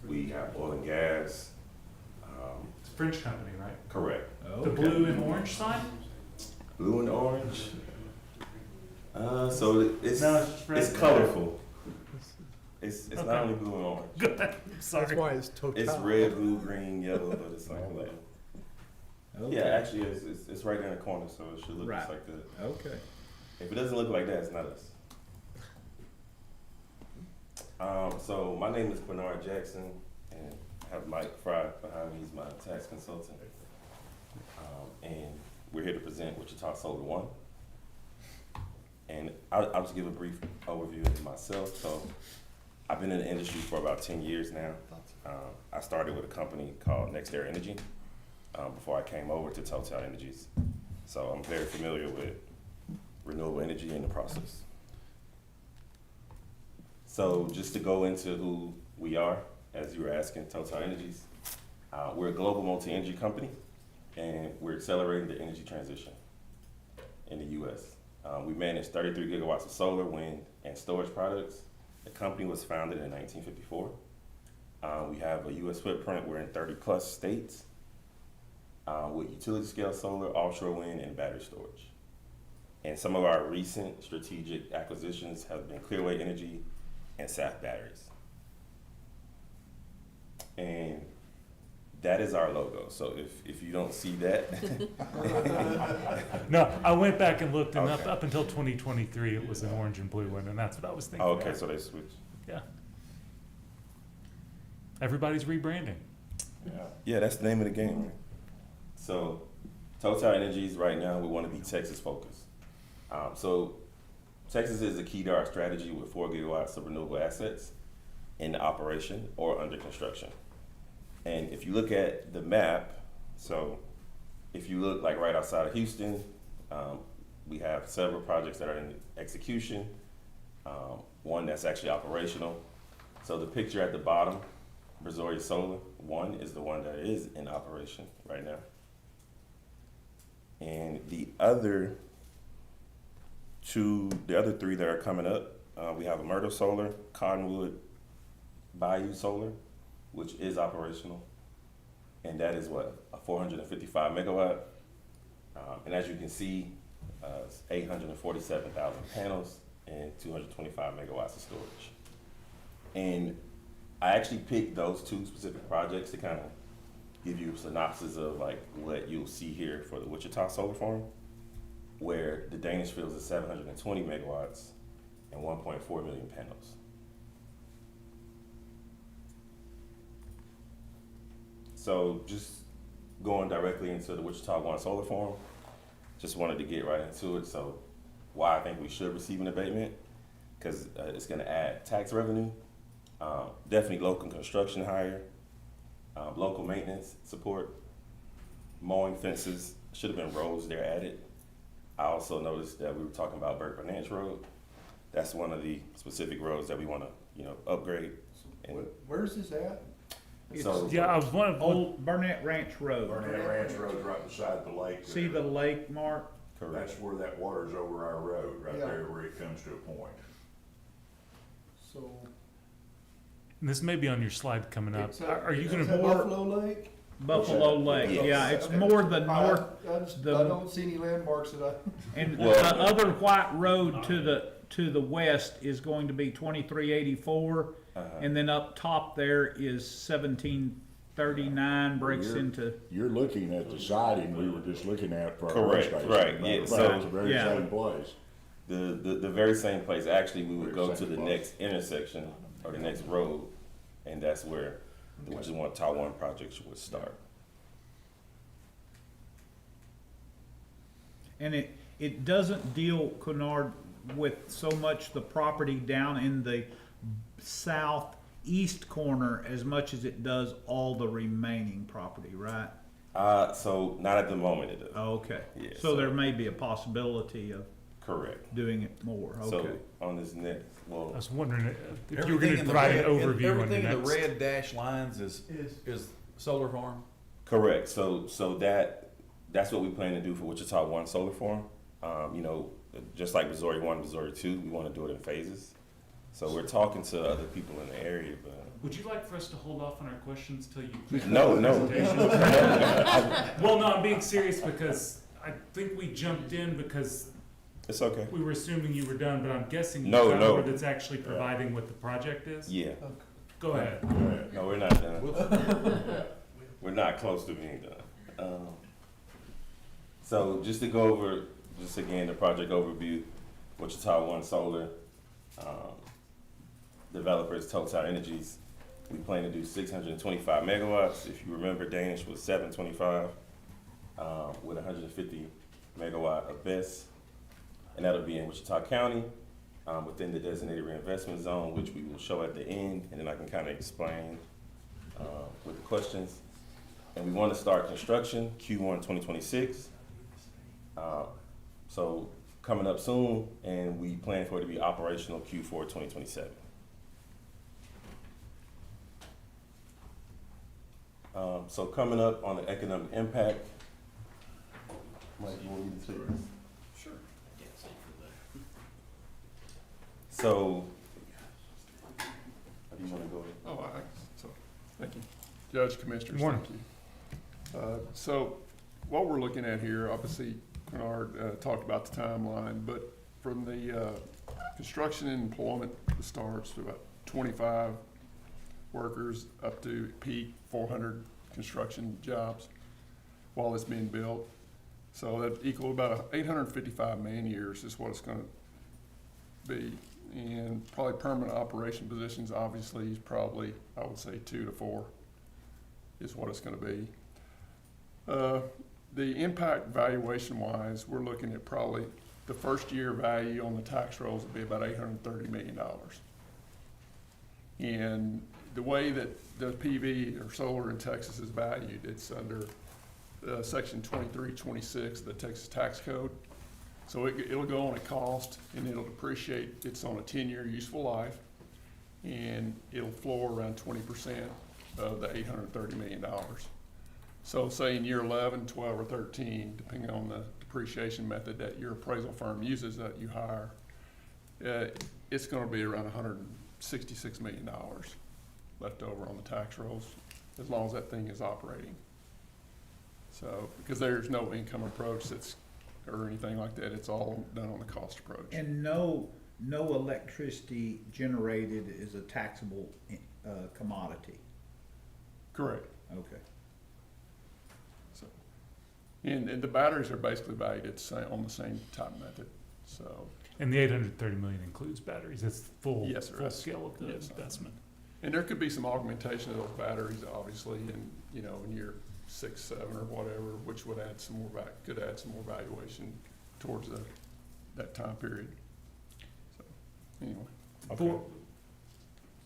[SPEAKER 11] We have oil and gas.
[SPEAKER 1] It's a French company, right?
[SPEAKER 11] Correct.
[SPEAKER 1] The blue and orange sign?
[SPEAKER 11] Blue and orange. So it's
[SPEAKER 1] No, it's just red.
[SPEAKER 11] it's colorful. It's not only blue and orange.
[SPEAKER 4] That's why it's Total.
[SPEAKER 11] It's red, blue, green, yellow, but it's like blue.
[SPEAKER 5] Okay.
[SPEAKER 11] Yeah, actually, it's right there in the corner, so it should look just
[SPEAKER 5] Right.
[SPEAKER 11] like that.
[SPEAKER 5] Okay.
[SPEAKER 11] If it doesn't look like that, it's not us. So my name is Quinard Jackson, and I have Mike Fry behind me. He's my tax consultant, and we're here to present Wichita Solar One. And I'll just give a brief overview of myself. So I've been in the industry for about 10 years now. I started with a company called Next Air Energy before I came over to Total Energies. So I'm very familiar with renewable energy and the process. So just to go into who we are, as you were asking, Total Energies, we're a global multi-energy company, and we're accelerating the energy transition in the U.S. We manage 33 gigawatts of solar, wind, and storage products. The company was founded in 1954. We have a U.S. footprint. We're in 30 plus states with utility scale solar, offshore wind, and battery storage. And some of our recent strategic acquisitions have been Clearway Energy and SAF batteries. And that is our logo. So if you don't see that,
[SPEAKER 1] No, I went back and looked, and
[SPEAKER 11] Okay.
[SPEAKER 1] up until 2023, it was an orange and blue one, and that's what I was thinking.
[SPEAKER 11] okay, so they switched.
[SPEAKER 1] Yeah. Everybody's rebranding.
[SPEAKER 11] Yeah, that's the name of the game, right? So, Total Energies right now, we want to be Texas focused. So, Texas is the key to our strategy with 4 gigawatts of renewable assets in operation or under construction. And if you look at the map, so if you look like right outside of Houston, we have several projects that are in execution, one that's actually operational. So the picture at the bottom, Brazoria Solar 1 is the one that is in operation right now. And the other three that are coming up, we have Myrtle Solar, Cottonwood, Bayou Solar, which is operational, and that is what, a 455 megawatt. And as you can see, it's 847,000 panels and 225 megawatts of storage. And I actually picked those two specific projects to kind of give you a synopsis of like what you'll see here for the Wichita Solar Farm, where the Danish Fields is 720 megawatts and 1.4 million panels. So just going directly into the Wichita 1 Solar Farm, just wanted to get right into it. So why I think we should receive an abatement, because it's gonna add tax revenue, definitely local construction hire, local maintenance support, mowing fences, should have been roads there added. I also noticed that we were talking about Burt Burnett Road. That's one of the specific roads that we wanna, upgrade. And
[SPEAKER 9] Where's this at?
[SPEAKER 11] so,
[SPEAKER 1] Yeah, I was one of,
[SPEAKER 5] Old Burnett Ranch Road.
[SPEAKER 3] Burnett Ranch Road's right beside the lake.
[SPEAKER 5] See the lake, Mark?
[SPEAKER 11] correct.
[SPEAKER 3] That's where that water's over our road, right
[SPEAKER 9] Yeah.
[SPEAKER 3] there where it comes to a point.
[SPEAKER 9] So.
[SPEAKER 1] this may be on your slide coming up.
[SPEAKER 9] It's
[SPEAKER 1] Are you
[SPEAKER 9] is
[SPEAKER 1] gonna,
[SPEAKER 9] that Buffalo Lake?
[SPEAKER 5] Buffalo Lake,
[SPEAKER 11] Yes.
[SPEAKER 5] yeah, it's
[SPEAKER 9] Okay.
[SPEAKER 5] more the north,
[SPEAKER 9] I
[SPEAKER 5] the-
[SPEAKER 9] don't see any landmarks that I.
[SPEAKER 5] and
[SPEAKER 11] Well-
[SPEAKER 5] the other white road to the west is going to be 2384, and then up top there is 1739 breaks
[SPEAKER 3] You're-
[SPEAKER 5] into,
[SPEAKER 3] You're looking at the siding we were just looking at for our
[SPEAKER 11] Correct,
[SPEAKER 3] station.
[SPEAKER 11] right,
[SPEAKER 3] Matter
[SPEAKER 11] yeah,
[SPEAKER 3] of
[SPEAKER 11] so-
[SPEAKER 3] fact, it's the very
[SPEAKER 5] Yeah.
[SPEAKER 3] same place.
[SPEAKER 11] The very same place, actually, we would go
[SPEAKER 3] Very
[SPEAKER 11] to the
[SPEAKER 3] same
[SPEAKER 11] next intersection or the next road, and that's where the Wichita 1 project would start.
[SPEAKER 5] and it doesn't deal, Kennard, with so much the property down in the southeast corner as much as it does all the remaining property, right?
[SPEAKER 11] So not at the moment it does.
[SPEAKER 5] Oh, okay.
[SPEAKER 11] Yeah,
[SPEAKER 5] So
[SPEAKER 11] so-
[SPEAKER 5] there may be a possibility of
[SPEAKER 11] Correct.
[SPEAKER 5] doing it more,
[SPEAKER 11] So
[SPEAKER 5] okay.
[SPEAKER 11] on this next,
[SPEAKER 1] I
[SPEAKER 11] well,
[SPEAKER 1] was wondering if you were
[SPEAKER 6] Everything
[SPEAKER 1] gonna
[SPEAKER 6] in the
[SPEAKER 1] provide an
[SPEAKER 6] red-
[SPEAKER 1] overview on your
[SPEAKER 6] Everything in the
[SPEAKER 1] next.
[SPEAKER 6] red dash lines is solar farm?
[SPEAKER 11] correct. So that's what we plan to do for Wichita 1 Solar Farm. Just like Missouri 1, Missouri 2, we want to do it in phases. So we're talking to other people in the area, but
[SPEAKER 1] Would you like for us to hold off on our questions till you?
[SPEAKER 11] no.
[SPEAKER 1] Well, no, I'm being serious because I think we jumped in because
[SPEAKER 11] It's okay.
[SPEAKER 1] we were assuming you were done, but I'm guessing
[SPEAKER 11] No,
[SPEAKER 1] you've got
[SPEAKER 11] no.
[SPEAKER 1] more that's actually providing what the project is?
[SPEAKER 11] Yeah.
[SPEAKER 1] Go ahead.
[SPEAKER 11] No, we're not done. We're not close to being done. So just to go over, just again, the project overview, Wichita 1 Solar, developers Total Energies, we plan to do 625 megawatts. If you remember, Danish was 725 with 150 megawatt of BESS. And that'll be in Wichita County within the designated reinvestment zone, which we will show at the end, and then I can kind of explain with the questions. And we want to start construction Q1 2026. So coming up soon, and we plan for it to be operational Q4 2027. So coming up on the economic impact. Mike, you want me to take this?
[SPEAKER 8] Sure. I can't see for that.
[SPEAKER 11] So, how do you want to go ahead?
[SPEAKER 12] Thank you. Judge, Commissioners,
[SPEAKER 1] Morning.
[SPEAKER 12] thank you. So what we're looking at here, obviously, Kennard talked about the timeline, but from the construction and employment starts to about 25 workers up to peak 400 construction jobs while it's being built. So that equal about 855 man years is what it's going to be. And probably permanent operation positions, obviously, is probably, I would say, 2 to 4 is what it's going to be. The impact valuation wise, we're looking at probably the first year value on the tax rolls would be about $830 million. And the way that the PV or solar in Texas is valued, it's under section 2326 of the Texas tax code. So it'll go on a cost and it'll depreciate. It's on a 10-year useful life, and it'll floor around 20% of the $830 million. So say in year 11, 12, or 13, depending on the depreciation method that your appraisal firm uses that you hire, it's gonna be around $166 million left over on the tax rolls, as long as that thing is operating. So, because there's no income approach or anything like that, it's all done on the cost approach.
[SPEAKER 5] And no electricity generated is a taxable, commodity.
[SPEAKER 12] Correct.
[SPEAKER 5] Okay.
[SPEAKER 12] So, and the batteries are basically valued on the same type method, so.
[SPEAKER 1] And the 830 million includes batteries. That's the full,
[SPEAKER 12] Yes, sir.
[SPEAKER 1] full scale of the
[SPEAKER 12] Yes, sir.
[SPEAKER 1] investment.
[SPEAKER 12] And there could be some augmentation of those batteries, obviously, in, in year 6, 7, or whatever, which would add some more could add some more valuation towards that time period. So, anyway.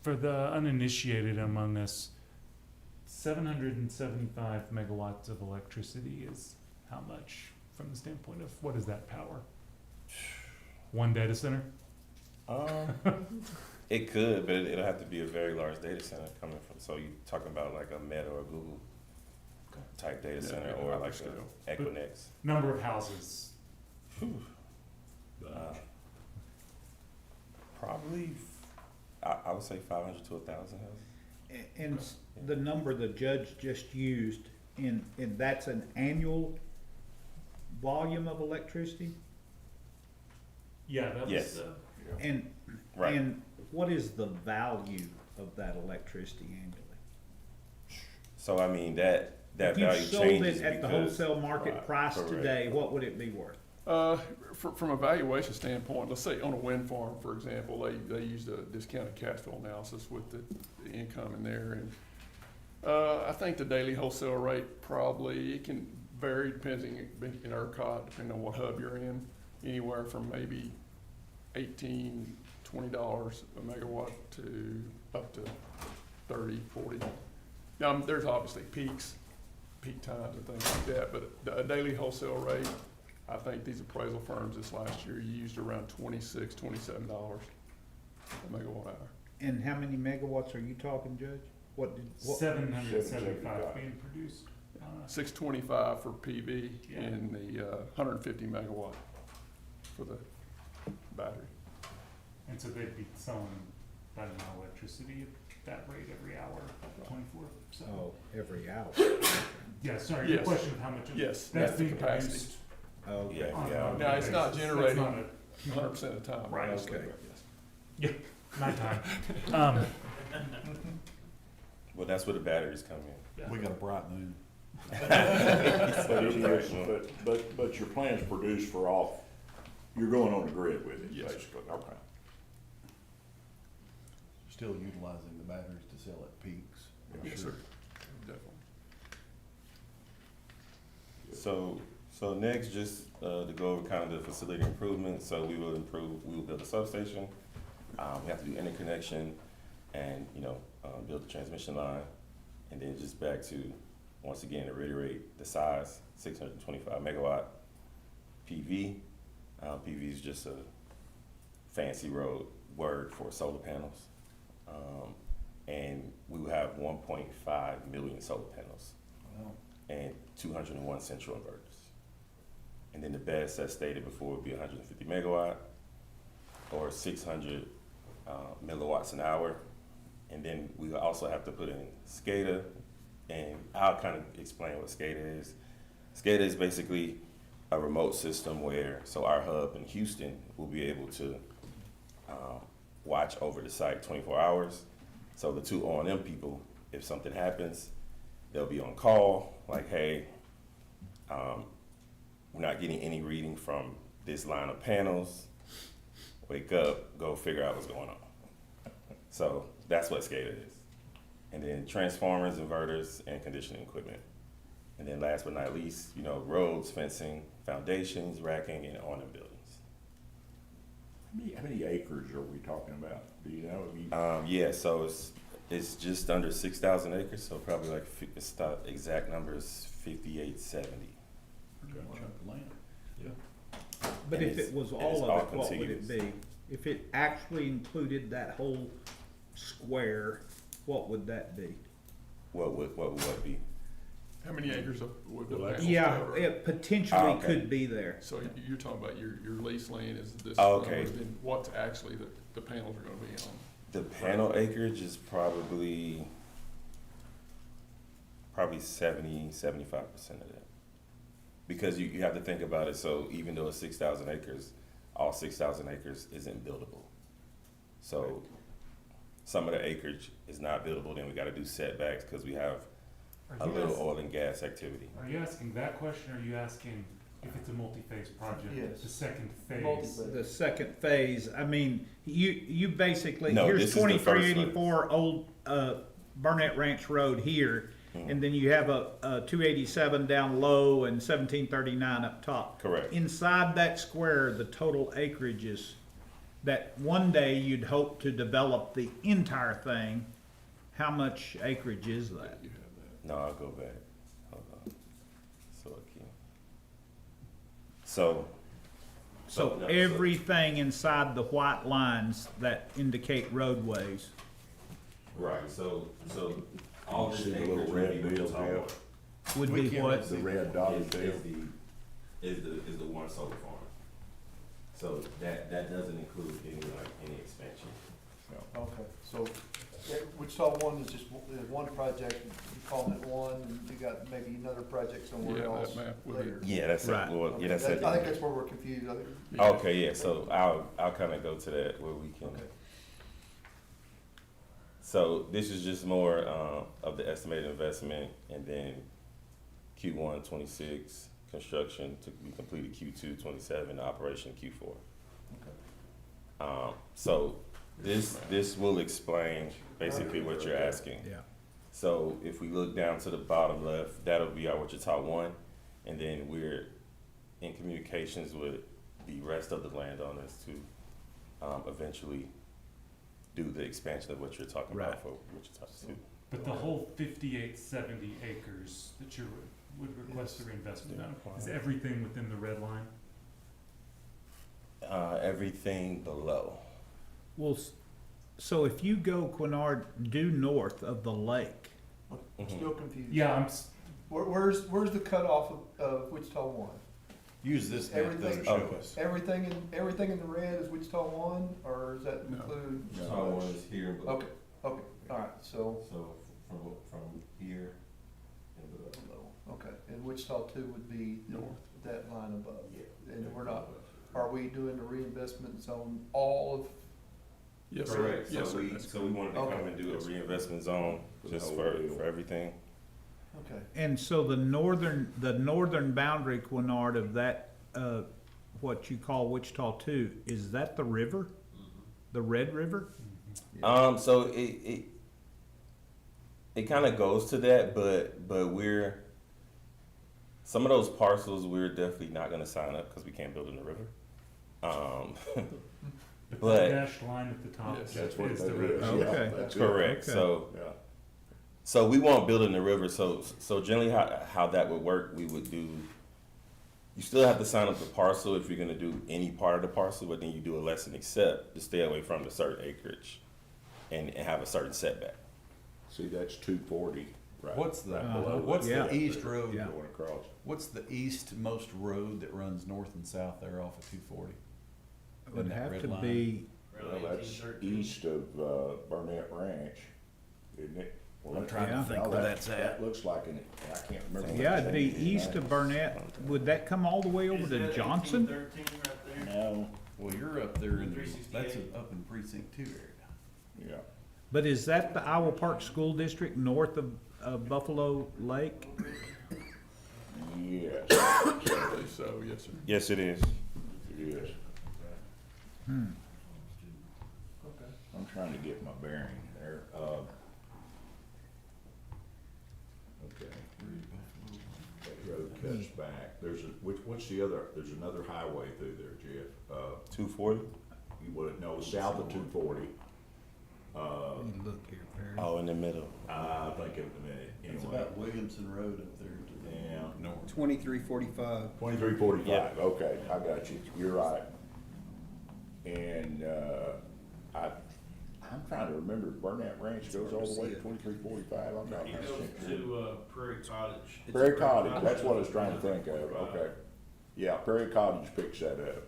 [SPEAKER 1] For the uninitiated among us, 775 megawatts of electricity is how much from the standpoint of what is that power? One data center?
[SPEAKER 11] It could, but it'll have to be a very large data center coming from, so you're talking about like a Meta or Google type data center, or like a Equinix.
[SPEAKER 1] Number of houses?
[SPEAKER 11] Probably, I would say 500 to 1,000 houses.
[SPEAKER 5] And the number the judge just used, and that's an annual volume of electricity?
[SPEAKER 1] Yeah, that
[SPEAKER 11] Yes.
[SPEAKER 1] was,
[SPEAKER 5] And,
[SPEAKER 11] Right.
[SPEAKER 5] and what is the value of that electricity annually?
[SPEAKER 11] So I mean, that
[SPEAKER 5] If you
[SPEAKER 11] value
[SPEAKER 5] sold
[SPEAKER 11] changes
[SPEAKER 5] it at the
[SPEAKER 11] because-
[SPEAKER 5] wholesale market
[SPEAKER 11] Right,
[SPEAKER 5] price
[SPEAKER 11] correct.
[SPEAKER 5] today, what would it be worth?
[SPEAKER 12] From a valuation standpoint, let's say on a wind farm, for example, they used a discounted cash flow analysis with the income in there, and I think the daily wholesale rate probably, it can vary depending in ERCOT, depending on what hub you're in, anywhere from maybe $18, $20 a megawatt to up to 30, 40. Now, there's obviously peak times and things like that, but a daily wholesale rate, I think these appraisal firms this last year used around $26, $27 a megawatt hour.
[SPEAKER 5] And how many megawatts are you talking, Judge? What
[SPEAKER 1] 775 being produced.
[SPEAKER 12] 625 for PV
[SPEAKER 1] Yeah.
[SPEAKER 12] and the 150 megawatt for the battery.
[SPEAKER 1] And so they'd be selling that amount of electricity at that rate every hour, 24/7.
[SPEAKER 5] Oh, every hour.
[SPEAKER 1] Yeah, sorry, your
[SPEAKER 12] Yes.
[SPEAKER 1] question of how much of
[SPEAKER 12] Yes,
[SPEAKER 1] that's
[SPEAKER 12] that's the
[SPEAKER 1] being
[SPEAKER 12] capacity.
[SPEAKER 1] produced
[SPEAKER 5] Okay.
[SPEAKER 11] Yeah,
[SPEAKER 1] on
[SPEAKER 11] yeah.
[SPEAKER 1] a monthly
[SPEAKER 12] Now, it's not
[SPEAKER 1] basis.
[SPEAKER 12] generating
[SPEAKER 1] That's not
[SPEAKER 12] 100% of the time.
[SPEAKER 1] Right.
[SPEAKER 12] obviously,
[SPEAKER 5] Okay.
[SPEAKER 12] but yes.
[SPEAKER 1] nighttime.
[SPEAKER 11] Well, that's where the batteries come in.
[SPEAKER 1] Yeah.
[SPEAKER 6] We got a bright moon.
[SPEAKER 3] But your plan's produced for all, you're going on the grid with it,
[SPEAKER 12] Yes.
[SPEAKER 3] basically, okay.
[SPEAKER 6] Still utilizing the batteries to sell at peaks.
[SPEAKER 12] Yes, sir, definitely.
[SPEAKER 11] So next, just to go over kind of the facility improvements. So we will build a substation. We have to do interconnection and, build the transmission line. And then just back to, once again, to reiterate the size, 625 megawatt PV. PV is just a fancy word for solar panels. And we will have 1.5 million solar panels
[SPEAKER 6] Wow.
[SPEAKER 11] and 201 central inverters. And then the best, as stated before, would be 150 megawatt or 600 milliwatts an hour. And then we also have to put in SCADA, and I'll kind of explain what SCADA is. SCADA is basically a remote system so our hub in Houston will be able to watch over the site 24 hours. So the two O&M people, if something happens, they'll be on call, like, hey, we're not getting any reading from this line of panels. Wake up, go figure out what's going on. So that's what SCADA is. And then transformers, inverters, and conditioning equipment. And then last but not least, roads, fencing, foundations, racking, and on the buildings.
[SPEAKER 3] How many acres are we talking about? Do you know?
[SPEAKER 11] Yeah, so it's just under 6,000 acres, so probably like, the exact number is 5870.
[SPEAKER 6] Chunk of land.
[SPEAKER 5] But
[SPEAKER 11] And
[SPEAKER 5] if
[SPEAKER 11] it's-
[SPEAKER 5] it was
[SPEAKER 11] and
[SPEAKER 5] all
[SPEAKER 11] it's
[SPEAKER 5] of
[SPEAKER 11] all
[SPEAKER 5] it, what would it
[SPEAKER 11] contiguous.
[SPEAKER 5] be? If it actually included that whole square, what would that be?
[SPEAKER 11] What would be?
[SPEAKER 12] How many acres of, would the panels
[SPEAKER 5] Yeah,
[SPEAKER 12] cover?
[SPEAKER 5] it potentially
[SPEAKER 11] Oh, okay.
[SPEAKER 5] could be there.
[SPEAKER 12] So you're talking about your lease land is this.
[SPEAKER 11] Oh, okay.
[SPEAKER 12] Then what's actually the panels are gonna be on?
[SPEAKER 11] The panel acreage is probably 70-75% of that. Because you have to think about it, so even though it's 6,000 acres, all 6,000 acres isn't buildable. So some of the acreage is not buildable, then we gotta do setbacks, cause we have a
[SPEAKER 1] Are you
[SPEAKER 11] little
[SPEAKER 1] ask-
[SPEAKER 11] oil and gas activity.
[SPEAKER 1] Are you asking that question, or are you asking if it's a multi-phase project?
[SPEAKER 9] Yes.
[SPEAKER 1] The second phase?
[SPEAKER 9] Multi-phase.
[SPEAKER 5] The second phase, I mean, you basically,
[SPEAKER 11] No,
[SPEAKER 5] here's
[SPEAKER 11] this is the first one.
[SPEAKER 5] 2384 Old Burnett Ranch Road here, and then you have a 287 down low and 1739 up top.
[SPEAKER 11] Correct.
[SPEAKER 5] Inside that square, the total acreage is, that one day you'd hope to develop the entire thing. How much acreage is that?
[SPEAKER 12] You have that.
[SPEAKER 11] No, I'll go back. Hold on. So again. So.
[SPEAKER 5] So
[SPEAKER 11] no,
[SPEAKER 5] everything inside the white lines that indicate roadways.
[SPEAKER 11] Right, so all this
[SPEAKER 3] See the
[SPEAKER 11] acreage
[SPEAKER 3] little
[SPEAKER 11] would be
[SPEAKER 3] red deal,
[SPEAKER 11] Wichita
[SPEAKER 3] Jeff?
[SPEAKER 11] County.
[SPEAKER 5] Would be what?
[SPEAKER 3] The red dotted
[SPEAKER 11] Is
[SPEAKER 3] deal.
[SPEAKER 11] the one solar farm. So that doesn't include any expansion.
[SPEAKER 9] Okay, so Wichita One is just one project, you call it one, and you got maybe another project somewhere
[SPEAKER 12] Yeah,
[SPEAKER 9] else
[SPEAKER 12] that map would be.
[SPEAKER 9] later.
[SPEAKER 11] Yeah, that's
[SPEAKER 5] Right.
[SPEAKER 11] it. Well, yeah, that's
[SPEAKER 9] I
[SPEAKER 11] it.
[SPEAKER 9] think that's where we're confused, I think.
[SPEAKER 11] Okay, yeah, so I'll kind of go to that where we can.
[SPEAKER 9] Okay.
[SPEAKER 11] So this is just more of the estimated investment, and then Q1 26 construction to be completed Q2 27, operation Q4. So this will explain basically what you're asking.
[SPEAKER 5] Yeah.
[SPEAKER 11] So if we look down to the bottom left, that'll be our Wichita One, and then we're in communications with the rest of the landowners to eventually do the expansion of what you're talking
[SPEAKER 5] Right.
[SPEAKER 11] about for Wichita Two.
[SPEAKER 1] But the whole 5870 acres that you would request a reinvestment on, is everything within the red line?
[SPEAKER 11] Everything below.
[SPEAKER 5] Well, so if you go, Quinard, due north of the lake,
[SPEAKER 9] I'm still confused.
[SPEAKER 1] Yeah,
[SPEAKER 9] Where's the cutoff of Wichita One?
[SPEAKER 6] Use this map,
[SPEAKER 9] Everything-
[SPEAKER 6] doesn't show us.
[SPEAKER 9] Everything in the red is Wichita One, or does that
[SPEAKER 12] No.
[SPEAKER 9] include?
[SPEAKER 11] Wichita One is here. But
[SPEAKER 9] Okay, all right, so,
[SPEAKER 11] So from here and below.
[SPEAKER 9] okay, and Wichita Two would be
[SPEAKER 12] North.
[SPEAKER 9] that line above.
[SPEAKER 11] Yeah.
[SPEAKER 9] And we're not, are we doing the reinvestments on all of,
[SPEAKER 12] Yes, sir.
[SPEAKER 11] Correct.
[SPEAKER 12] Yes, sir.
[SPEAKER 11] So we wanted to come and do a reinvestment zone
[SPEAKER 3] For the
[SPEAKER 11] just
[SPEAKER 3] whole
[SPEAKER 11] for
[SPEAKER 3] deal.
[SPEAKER 11] everything.
[SPEAKER 9] okay,
[SPEAKER 5] and so the northern boundary, Quinard, of that, what you call Wichita Two, is that the river? The Red River?
[SPEAKER 11] So it kind of goes to that, but we're some of those parcels we're definitely not going to sign up because we can't build in the river.
[SPEAKER 1] But
[SPEAKER 11] But-
[SPEAKER 1] the dashed line at the top
[SPEAKER 12] Yes,
[SPEAKER 3] That's what
[SPEAKER 1] is
[SPEAKER 3] that
[SPEAKER 1] the red.
[SPEAKER 3] is.
[SPEAKER 5] Okay.
[SPEAKER 3] Yeah, that's it.
[SPEAKER 11] Correct.
[SPEAKER 5] Okay.
[SPEAKER 3] Yeah.
[SPEAKER 11] So we won't build in the river. So generally how that would work, we would do. You still have to sign up the parcel if you're going to do any part of the parcel, but then you do a lesson except to stay away from the certain acreage, and have a certain setback.
[SPEAKER 3] See, that's 240, right?
[SPEAKER 6] What's the,
[SPEAKER 3] Right below
[SPEAKER 6] what's
[SPEAKER 5] Yeah.
[SPEAKER 6] the east road,
[SPEAKER 5] Yeah.
[SPEAKER 3] Going across.
[SPEAKER 6] what's the eastmost road that runs north and south there off of 240?
[SPEAKER 5] It would
[SPEAKER 6] In that
[SPEAKER 5] have
[SPEAKER 6] red
[SPEAKER 5] to
[SPEAKER 6] line.
[SPEAKER 5] be,
[SPEAKER 3] Well, that's east of Burnett Ranch, isn't it? Well,
[SPEAKER 6] I'm trying
[SPEAKER 5] Yeah.
[SPEAKER 6] to think
[SPEAKER 3] now
[SPEAKER 6] where
[SPEAKER 3] that-
[SPEAKER 6] that's at.
[SPEAKER 3] That looks like I can't remember. what
[SPEAKER 5] yeah,
[SPEAKER 3] the
[SPEAKER 5] it'd be
[SPEAKER 3] name is
[SPEAKER 5] east
[SPEAKER 3] now.
[SPEAKER 5] of Burnett. Would that come all the way over to Johnson?
[SPEAKER 8] 13 right there?
[SPEAKER 3] No,
[SPEAKER 6] Well, you're up there in,
[SPEAKER 8] 368.
[SPEAKER 6] that's up in precinct 2 area.
[SPEAKER 3] yeah.
[SPEAKER 5] But is that the Iowa Park School District north of Buffalo Lake?
[SPEAKER 3] Yes,
[SPEAKER 12] I believe so, yes, sir.
[SPEAKER 11] Yes, it is.
[SPEAKER 3] it is.
[SPEAKER 5] Hmm.
[SPEAKER 9] okay.
[SPEAKER 3] I'm trying to get my bearing there. Okay, that road cuts back. What's the other, there's another highway through there, Jeff.
[SPEAKER 11] 240.
[SPEAKER 3] You would know, south of 240.
[SPEAKER 5] You look here, Perry.
[SPEAKER 11] Oh, in the middle.
[SPEAKER 3] I'll think of it in a minute.
[SPEAKER 6] It's
[SPEAKER 3] Anyway.
[SPEAKER 6] about Williamson Road up there to
[SPEAKER 3] Yeah.
[SPEAKER 6] the north.
[SPEAKER 10] 2345.
[SPEAKER 3] 2345, okay, I got you, you're right. And, I'm trying to remember, Burnett Ranch goes all the way to 2345, I'm not
[SPEAKER 8] It goes
[SPEAKER 3] sure.
[SPEAKER 8] to, Prairie Cottage.
[SPEAKER 3] Prairie Cottage, that's what I was trying to think of, okay. Yeah, Prairie Cottage picks that up.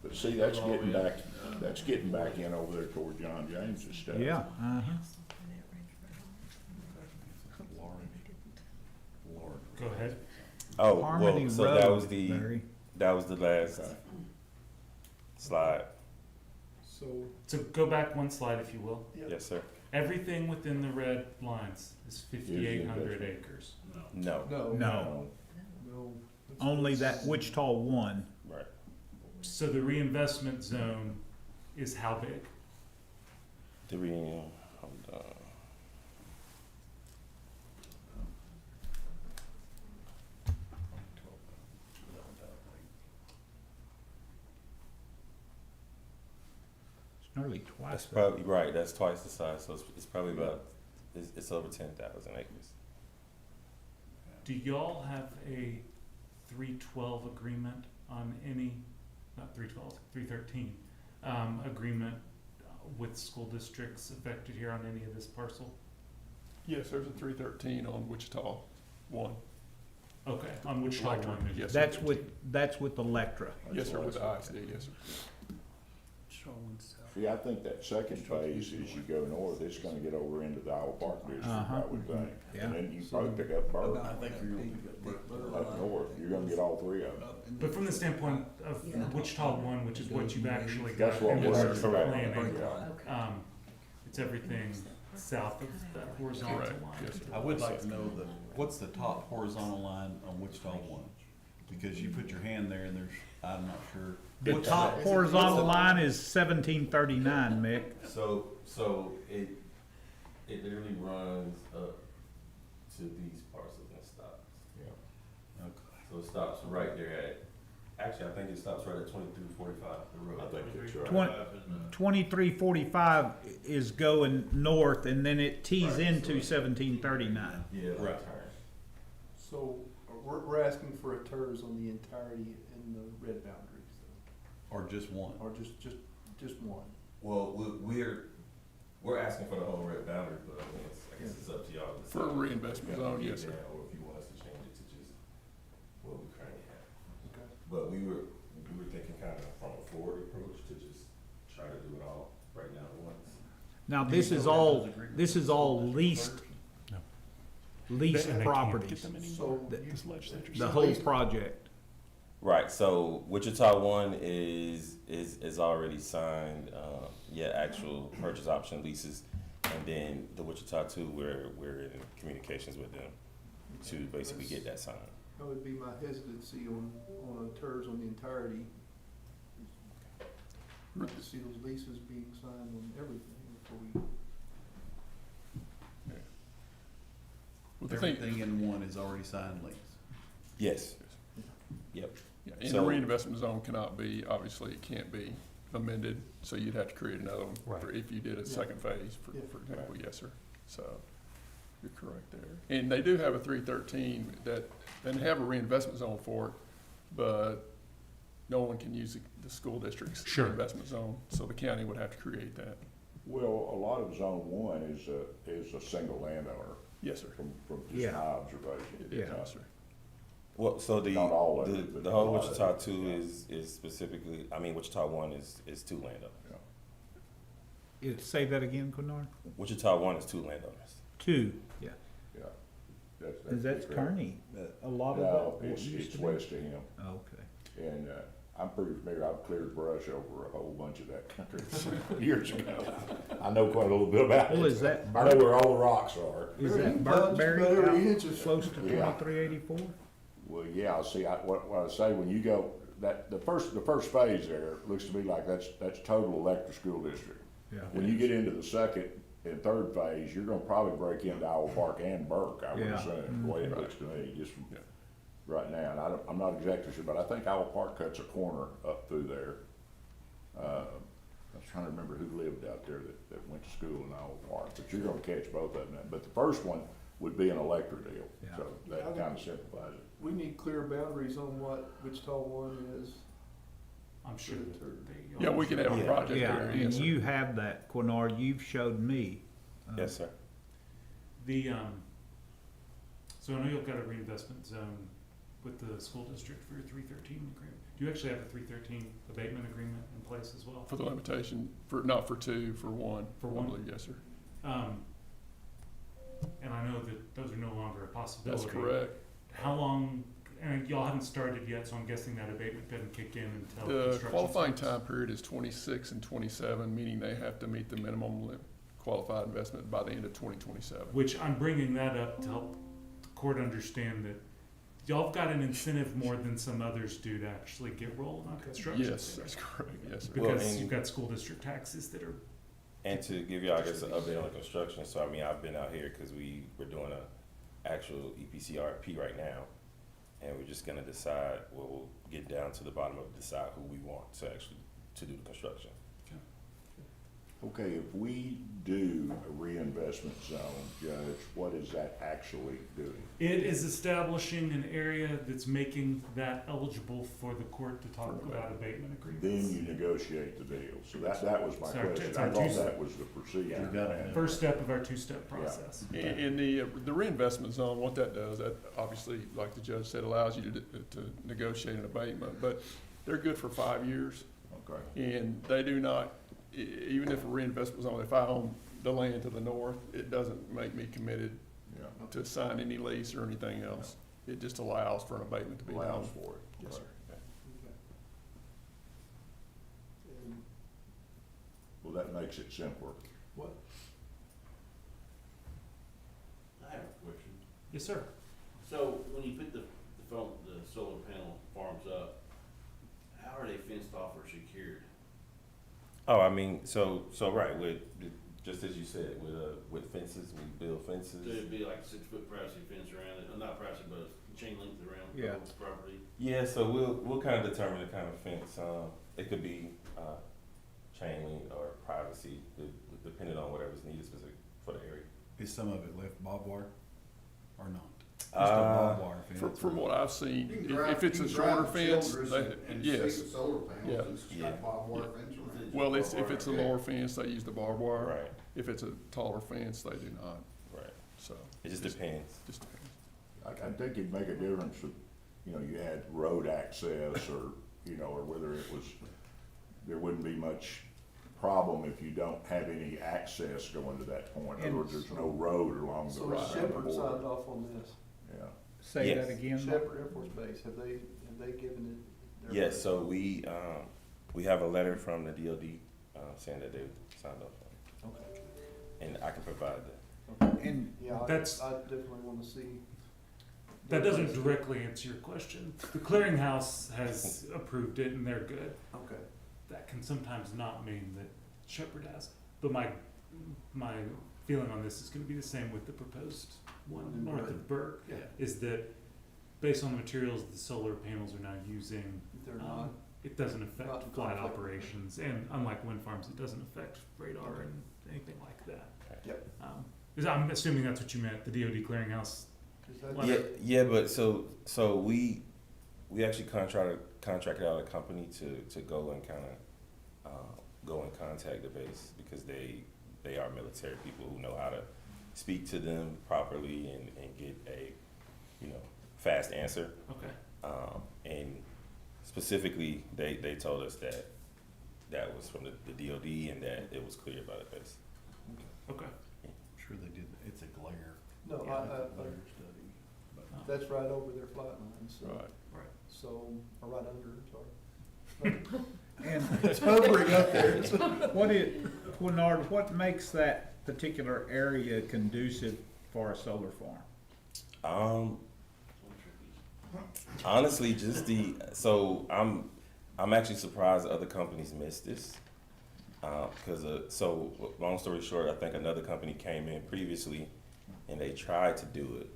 [SPEAKER 3] But see, that's getting back in over there toward John James's stuff.
[SPEAKER 5] Yeah,
[SPEAKER 1] Go ahead.
[SPEAKER 11] Oh,
[SPEAKER 5] Harmony
[SPEAKER 11] well, so
[SPEAKER 5] Road,
[SPEAKER 11] that was the,
[SPEAKER 5] Barry.
[SPEAKER 11] that was the last
[SPEAKER 3] Okay.
[SPEAKER 11] slide.
[SPEAKER 4] So,
[SPEAKER 1] So go back one slide if you will.
[SPEAKER 11] Yes, sir.
[SPEAKER 1] Everything within the red lines is 5,800
[SPEAKER 3] investment.
[SPEAKER 1] acres.
[SPEAKER 11] No,
[SPEAKER 4] no.
[SPEAKER 5] No,
[SPEAKER 4] No.
[SPEAKER 5] only that Wichita one.
[SPEAKER 11] right.
[SPEAKER 1] So the reinvestment zone is how big?
[SPEAKER 11] Hold on.
[SPEAKER 5] It's nearly twice
[SPEAKER 11] That's
[SPEAKER 5] that.
[SPEAKER 11] probably, right, that's twice the size, so it's probably about, it's over 10,000 acres.
[SPEAKER 1] Do y'all have a 312 agreement on any, not 312, 313, agreement with school districts affected here on any of this parcel?
[SPEAKER 12] Yes, there's a 313 on Wichita 1.
[SPEAKER 1] Okay, on which one?
[SPEAKER 12] Yes, sir.
[SPEAKER 5] That's with Electra.
[SPEAKER 12] Yes, sir, with the ISD, yes, sir.
[SPEAKER 3] See, I think that second phase, as you go north, it's gonna get over into the Iowa Park District, I would think.
[SPEAKER 5] Yeah.
[SPEAKER 3] And then you probably pick up Burke
[SPEAKER 6] I think you're gonna pick up
[SPEAKER 3] up north, you're gonna get all three of them.
[SPEAKER 1] But from the standpoint of Wichita One, which is what you've actually got
[SPEAKER 3] That's what
[SPEAKER 1] in
[SPEAKER 3] we're
[SPEAKER 1] this
[SPEAKER 3] correct.
[SPEAKER 1] planning,
[SPEAKER 3] Yeah.
[SPEAKER 1] it's everything south of that horizontal
[SPEAKER 12] Correct,
[SPEAKER 1] line.
[SPEAKER 12] yes, sir.
[SPEAKER 6] I would like to know what's the top horizontal line on Wichita One? Because you put your hand there and there's, I'm not sure.
[SPEAKER 5] The
[SPEAKER 6] What's
[SPEAKER 5] top
[SPEAKER 6] that?
[SPEAKER 5] horizontal line is 1739, Mick.
[SPEAKER 11] So it literally runs up to these parcels and stops.
[SPEAKER 6] Okay.
[SPEAKER 11] So it stops right there at, actually, I think it stops right at 2345, the road.
[SPEAKER 3] I think that's right.
[SPEAKER 5] 2345 is going north, and then it tees into 1739.
[SPEAKER 11] Yeah,
[SPEAKER 6] Right.
[SPEAKER 11] right.
[SPEAKER 9] So we're asking for a TERS on the entirety in the red boundaries,
[SPEAKER 6] Or just one?
[SPEAKER 9] or just one?
[SPEAKER 11] Well, we're asking for the whole red boundary, but I mean, I guess it's up to y'all. to
[SPEAKER 12] For a
[SPEAKER 11] decide.
[SPEAKER 12] reinvestment zone, yes, sir.
[SPEAKER 11] Yeah, or if you want us to change it to just what we currently have.
[SPEAKER 9] Okay.
[SPEAKER 11] But we were thinking kind of from a forward approach to just try to do it all right now at once.
[SPEAKER 5] Now, this is all leased
[SPEAKER 1] And they can't
[SPEAKER 5] properties,
[SPEAKER 1] get them
[SPEAKER 9] So
[SPEAKER 12] This legislature.
[SPEAKER 5] the whole project.
[SPEAKER 11] Right, so Wichita One is already signed, actual purchase option leases. And then the Wichita Two, we're in communications with them to basically get that signed.
[SPEAKER 9] that would be my hesitancy on a TERS on the entirety. I'd like to see those leases being signed on everything before we.
[SPEAKER 12] Well, the thing,
[SPEAKER 6] Everything in one is already signed lease.
[SPEAKER 11] Yes. Yep.
[SPEAKER 12] yeah, and the
[SPEAKER 11] So-
[SPEAKER 12] reinvestment zone cannot be, obviously, it can't be amended, so you'd have to create another one for
[SPEAKER 1] Right.
[SPEAKER 12] if you did a second phase, for
[SPEAKER 9] Yeah.
[SPEAKER 12] example, yes, sir. So, you're correct there. And they do have a 313 that, they have a reinvestment zone for it, but no one can use the school district's
[SPEAKER 1] Sure.
[SPEAKER 12] reinvestment zone, so the county would have to create that.
[SPEAKER 3] Well, a lot of zone one is a single landowner
[SPEAKER 12] Yes, sir.
[SPEAKER 3] from just
[SPEAKER 5] Yeah.
[SPEAKER 3] my observation.
[SPEAKER 12] It is,
[SPEAKER 5] Yeah.
[SPEAKER 12] yes, sir.
[SPEAKER 11] Well, so
[SPEAKER 3] Not all of it, but
[SPEAKER 11] the
[SPEAKER 3] a
[SPEAKER 11] whole
[SPEAKER 3] lot of
[SPEAKER 11] Wichita
[SPEAKER 3] it,
[SPEAKER 11] Two
[SPEAKER 3] yeah.
[SPEAKER 11] is specifically, I mean, Wichita One is two landowners.
[SPEAKER 5] Say that again, Bernard?
[SPEAKER 11] Wichita One is two landowners.
[SPEAKER 5] 2, yeah.
[SPEAKER 3] Yeah.
[SPEAKER 5] Is that
[SPEAKER 3] correct.
[SPEAKER 5] Kearney? A lot of
[SPEAKER 3] No,
[SPEAKER 5] that?
[SPEAKER 3] it's
[SPEAKER 5] used to be?
[SPEAKER 3] west of him,
[SPEAKER 5] Okay.
[SPEAKER 3] and, I'm pretty familiar, I've cleared brush over a whole bunch of that country years ago. I know quite a little bit about it.
[SPEAKER 5] Well, is that
[SPEAKER 3] I know where all the rocks are.
[SPEAKER 5] Is that
[SPEAKER 9] Bugs,
[SPEAKER 5] Burtberry
[SPEAKER 9] but every
[SPEAKER 5] out
[SPEAKER 9] inch is-
[SPEAKER 5] close to
[SPEAKER 3] Yeah.
[SPEAKER 5] 2384?
[SPEAKER 3] Well, yeah, see, what I say, when you go, the first phase there, looks to me like that's total electric school district.
[SPEAKER 5] Yeah.
[SPEAKER 3] When you get into the second and third phase, you're gonna probably break into Iowa Park and Burke, I would
[SPEAKER 5] Yeah.
[SPEAKER 3] assume, the way it looks to me, just from
[SPEAKER 12] Yeah.
[SPEAKER 3] right now. And I'm not exactly sure, but I think Iowa Park cuts a corner up through there. I was trying to remember who lived out there that went to school in Iowa Park, but you're gonna catch both of them. But the first one would be an electric deal,
[SPEAKER 5] Yeah.
[SPEAKER 3] so that kinda simplifies it.
[SPEAKER 9] We need clear boundaries on what Wichita One is.
[SPEAKER 1] I'm sure that they.
[SPEAKER 12] Yeah, we can have a
[SPEAKER 11] Yeah.
[SPEAKER 12] project
[SPEAKER 5] Yeah,
[SPEAKER 12] there,
[SPEAKER 5] and
[SPEAKER 12] yes, sir.
[SPEAKER 5] you have that, Quinard, you've showed me.
[SPEAKER 11] Yes, sir.
[SPEAKER 1] The, so I know you've got a reinvestment zone with the school district for your 313 agreement. Do you actually have a 313 abatement agreement in place as well?
[SPEAKER 12] For the limitation, for, not for two, for one.
[SPEAKER 1] For one?
[SPEAKER 12] I believe, yes, sir.
[SPEAKER 1] And I know that those are no longer a possibility.
[SPEAKER 12] That's correct.
[SPEAKER 1] How long, and y'all haven't started yet, so I'm guessing that abatement doesn't kick in until
[SPEAKER 12] The
[SPEAKER 1] construction
[SPEAKER 12] qualifying
[SPEAKER 1] starts.
[SPEAKER 12] time period is 26 and 27, meaning they have to meet the minimum qualified investment by the end of 2027.
[SPEAKER 1] Which I'm bringing that up to help the court understand that y'all have got an incentive more than some others do to actually get rolling on construction.
[SPEAKER 12] Yes, that's correct, yes, sir.
[SPEAKER 11] Well,
[SPEAKER 1] Because
[SPEAKER 11] and-
[SPEAKER 1] you've got school district taxes that are,
[SPEAKER 11] And to give y'all, I guess, an update on the construction, so I mean, I've been out here because we're doing a actual EPC RFP right now. And we're just gonna decide, well, we'll get down to the bottom of decide who we want to actually, to do the construction.
[SPEAKER 3] Okay, if we do a reinvestment zone, Judge, what is that actually doing?
[SPEAKER 1] it is establishing an area that's making that eligible for the court to talk about abatement agreements.
[SPEAKER 3] Then you negotiate the deal. So that was my
[SPEAKER 1] Sorry,
[SPEAKER 3] question.
[SPEAKER 1] it's
[SPEAKER 3] I
[SPEAKER 1] our
[SPEAKER 3] thought
[SPEAKER 1] two-
[SPEAKER 3] that was the procedure.
[SPEAKER 1] Yeah. First step of our two-step process.
[SPEAKER 12] In the reinvestment zone, what that does, that obviously, like the judge said, allows you to negotiate an abatement, but they're good for 5 years.
[SPEAKER 3] Okay.
[SPEAKER 12] And they do not, even if a reinvestment zone, if I own the land to the north, it doesn't make me committed
[SPEAKER 3] Yeah.
[SPEAKER 12] to sign any lease or anything else. It just allows for an abatement to be done.
[SPEAKER 3] Allows for it.
[SPEAKER 12] Yes, sir.
[SPEAKER 9] And
[SPEAKER 3] Well, that makes it simpler.
[SPEAKER 9] what,
[SPEAKER 8] I have a question.
[SPEAKER 1] Yes, sir.
[SPEAKER 8] So when you put the solar panel farms up, how are they fenced off or secured?
[SPEAKER 11] Oh, I mean, so right, just as you said, with fences, we build
[SPEAKER 8] So
[SPEAKER 11] fences.
[SPEAKER 8] it'd be like 6 foot privacy fence around it, not privacy, but chain link around
[SPEAKER 5] Yeah.
[SPEAKER 8] the property?
[SPEAKER 11] Yeah, so we'll kind of determine the kind of fence, it could be, chain link or privacy, depending on whatever's needed specific for the area.
[SPEAKER 6] Is some of it left barbed wire or not? Just a
[SPEAKER 11] Uh,
[SPEAKER 6] barbed wire fence?
[SPEAKER 12] From what I've seen,
[SPEAKER 13] You can
[SPEAKER 12] if
[SPEAKER 13] drive-
[SPEAKER 12] if it's
[SPEAKER 13] you
[SPEAKER 12] a
[SPEAKER 13] can drive
[SPEAKER 12] shorter
[SPEAKER 13] to
[SPEAKER 12] fence,
[SPEAKER 13] Childress and
[SPEAKER 12] yes.
[SPEAKER 13] see the solar panels,
[SPEAKER 12] Yeah.
[SPEAKER 13] it's
[SPEAKER 11] Yeah.
[SPEAKER 13] got barbed wire fence around it.
[SPEAKER 12] Well, if it's a lower fence, they use the barbed wire.
[SPEAKER 11] Right,
[SPEAKER 12] If it's a taller fence, they do not,
[SPEAKER 11] right.
[SPEAKER 12] so.
[SPEAKER 11] It just depends.
[SPEAKER 12] Just depends.
[SPEAKER 3] I think it'd make a difference if, you had road access or, or whether it was, there wouldn't be much problem if you don't have any access going to that point. In other words, there's no road along the
[SPEAKER 9] so
[SPEAKER 3] right
[SPEAKER 9] Shepherd
[SPEAKER 3] border.
[SPEAKER 9] signed off on this,
[SPEAKER 3] Yeah.
[SPEAKER 5] Say that
[SPEAKER 11] Yes.
[SPEAKER 5] again.
[SPEAKER 9] Shepherd Air Force Base, have they given it? their-
[SPEAKER 11] Yes, so we have a letter from the DOD, saying that they signed up on
[SPEAKER 9] Okay.
[SPEAKER 11] it, and I can provide that.
[SPEAKER 5] And
[SPEAKER 9] Yeah,
[SPEAKER 1] That's-
[SPEAKER 9] I definitely wanna see.
[SPEAKER 1] That doesn't directly answer your question. The clearinghouse has approved it and they're good.
[SPEAKER 9] Okay.
[SPEAKER 1] That can sometimes not mean that Shepherd has. But my feeling on this is gonna be the same with the proposed one north of Burke,
[SPEAKER 9] Yeah.
[SPEAKER 1] is that based on the materials the solar panels are now using,
[SPEAKER 9] They're not,
[SPEAKER 1] it doesn't
[SPEAKER 9] Not
[SPEAKER 1] affect
[SPEAKER 9] in
[SPEAKER 1] flight
[SPEAKER 9] conflict.
[SPEAKER 1] operations, and unlike wind farms, it doesn't affect radar and anything like that.
[SPEAKER 9] Yep.
[SPEAKER 1] 'Cause I'm assuming that's what you meant, the DoD clearinghouse.
[SPEAKER 9] is that?
[SPEAKER 11] Yeah, but so we actually contracted out a company to go and kind of go and contact the base because they are military people who know how to speak to them properly and get a fast answer.
[SPEAKER 1] Okay.
[SPEAKER 11] And specifically, they told us that was from the DOD and that it was cleared by the base.
[SPEAKER 1] Okay.
[SPEAKER 6] I'm sure they did, it's a glare.
[SPEAKER 9] No,
[SPEAKER 6] Glare study. but-
[SPEAKER 9] that's right over their flight lines, so,
[SPEAKER 12] Right.
[SPEAKER 9] so, or right under, sorry.
[SPEAKER 5] and
[SPEAKER 9] It's hovering up there.
[SPEAKER 5] Quinard, what makes that particular area conducive for a solar farm?
[SPEAKER 11] Honestly, so I'm actually surprised other companies missed this. So long story short, I think another company came in previously and they tried to do it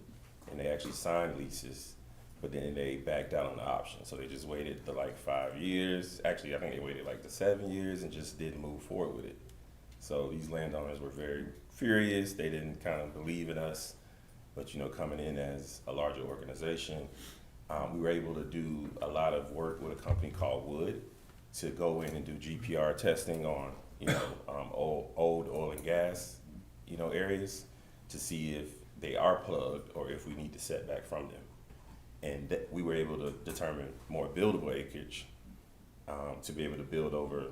[SPEAKER 11] and they actually signed leases, but then they backed out on the option. So they just waited the 5 years. Actually, I think they waited the 7 years and just didn't move forward with it. So these landowners were very furious. They didn't kind of believe in us, but coming in as a larger organization, we were able to do a lot of work with a company called Wood. to go in and do GPR testing on, old oil and gas, areas to see if they are plugged or if we need to set back from them. And that we were able to determine more buildable acreage to be able to build over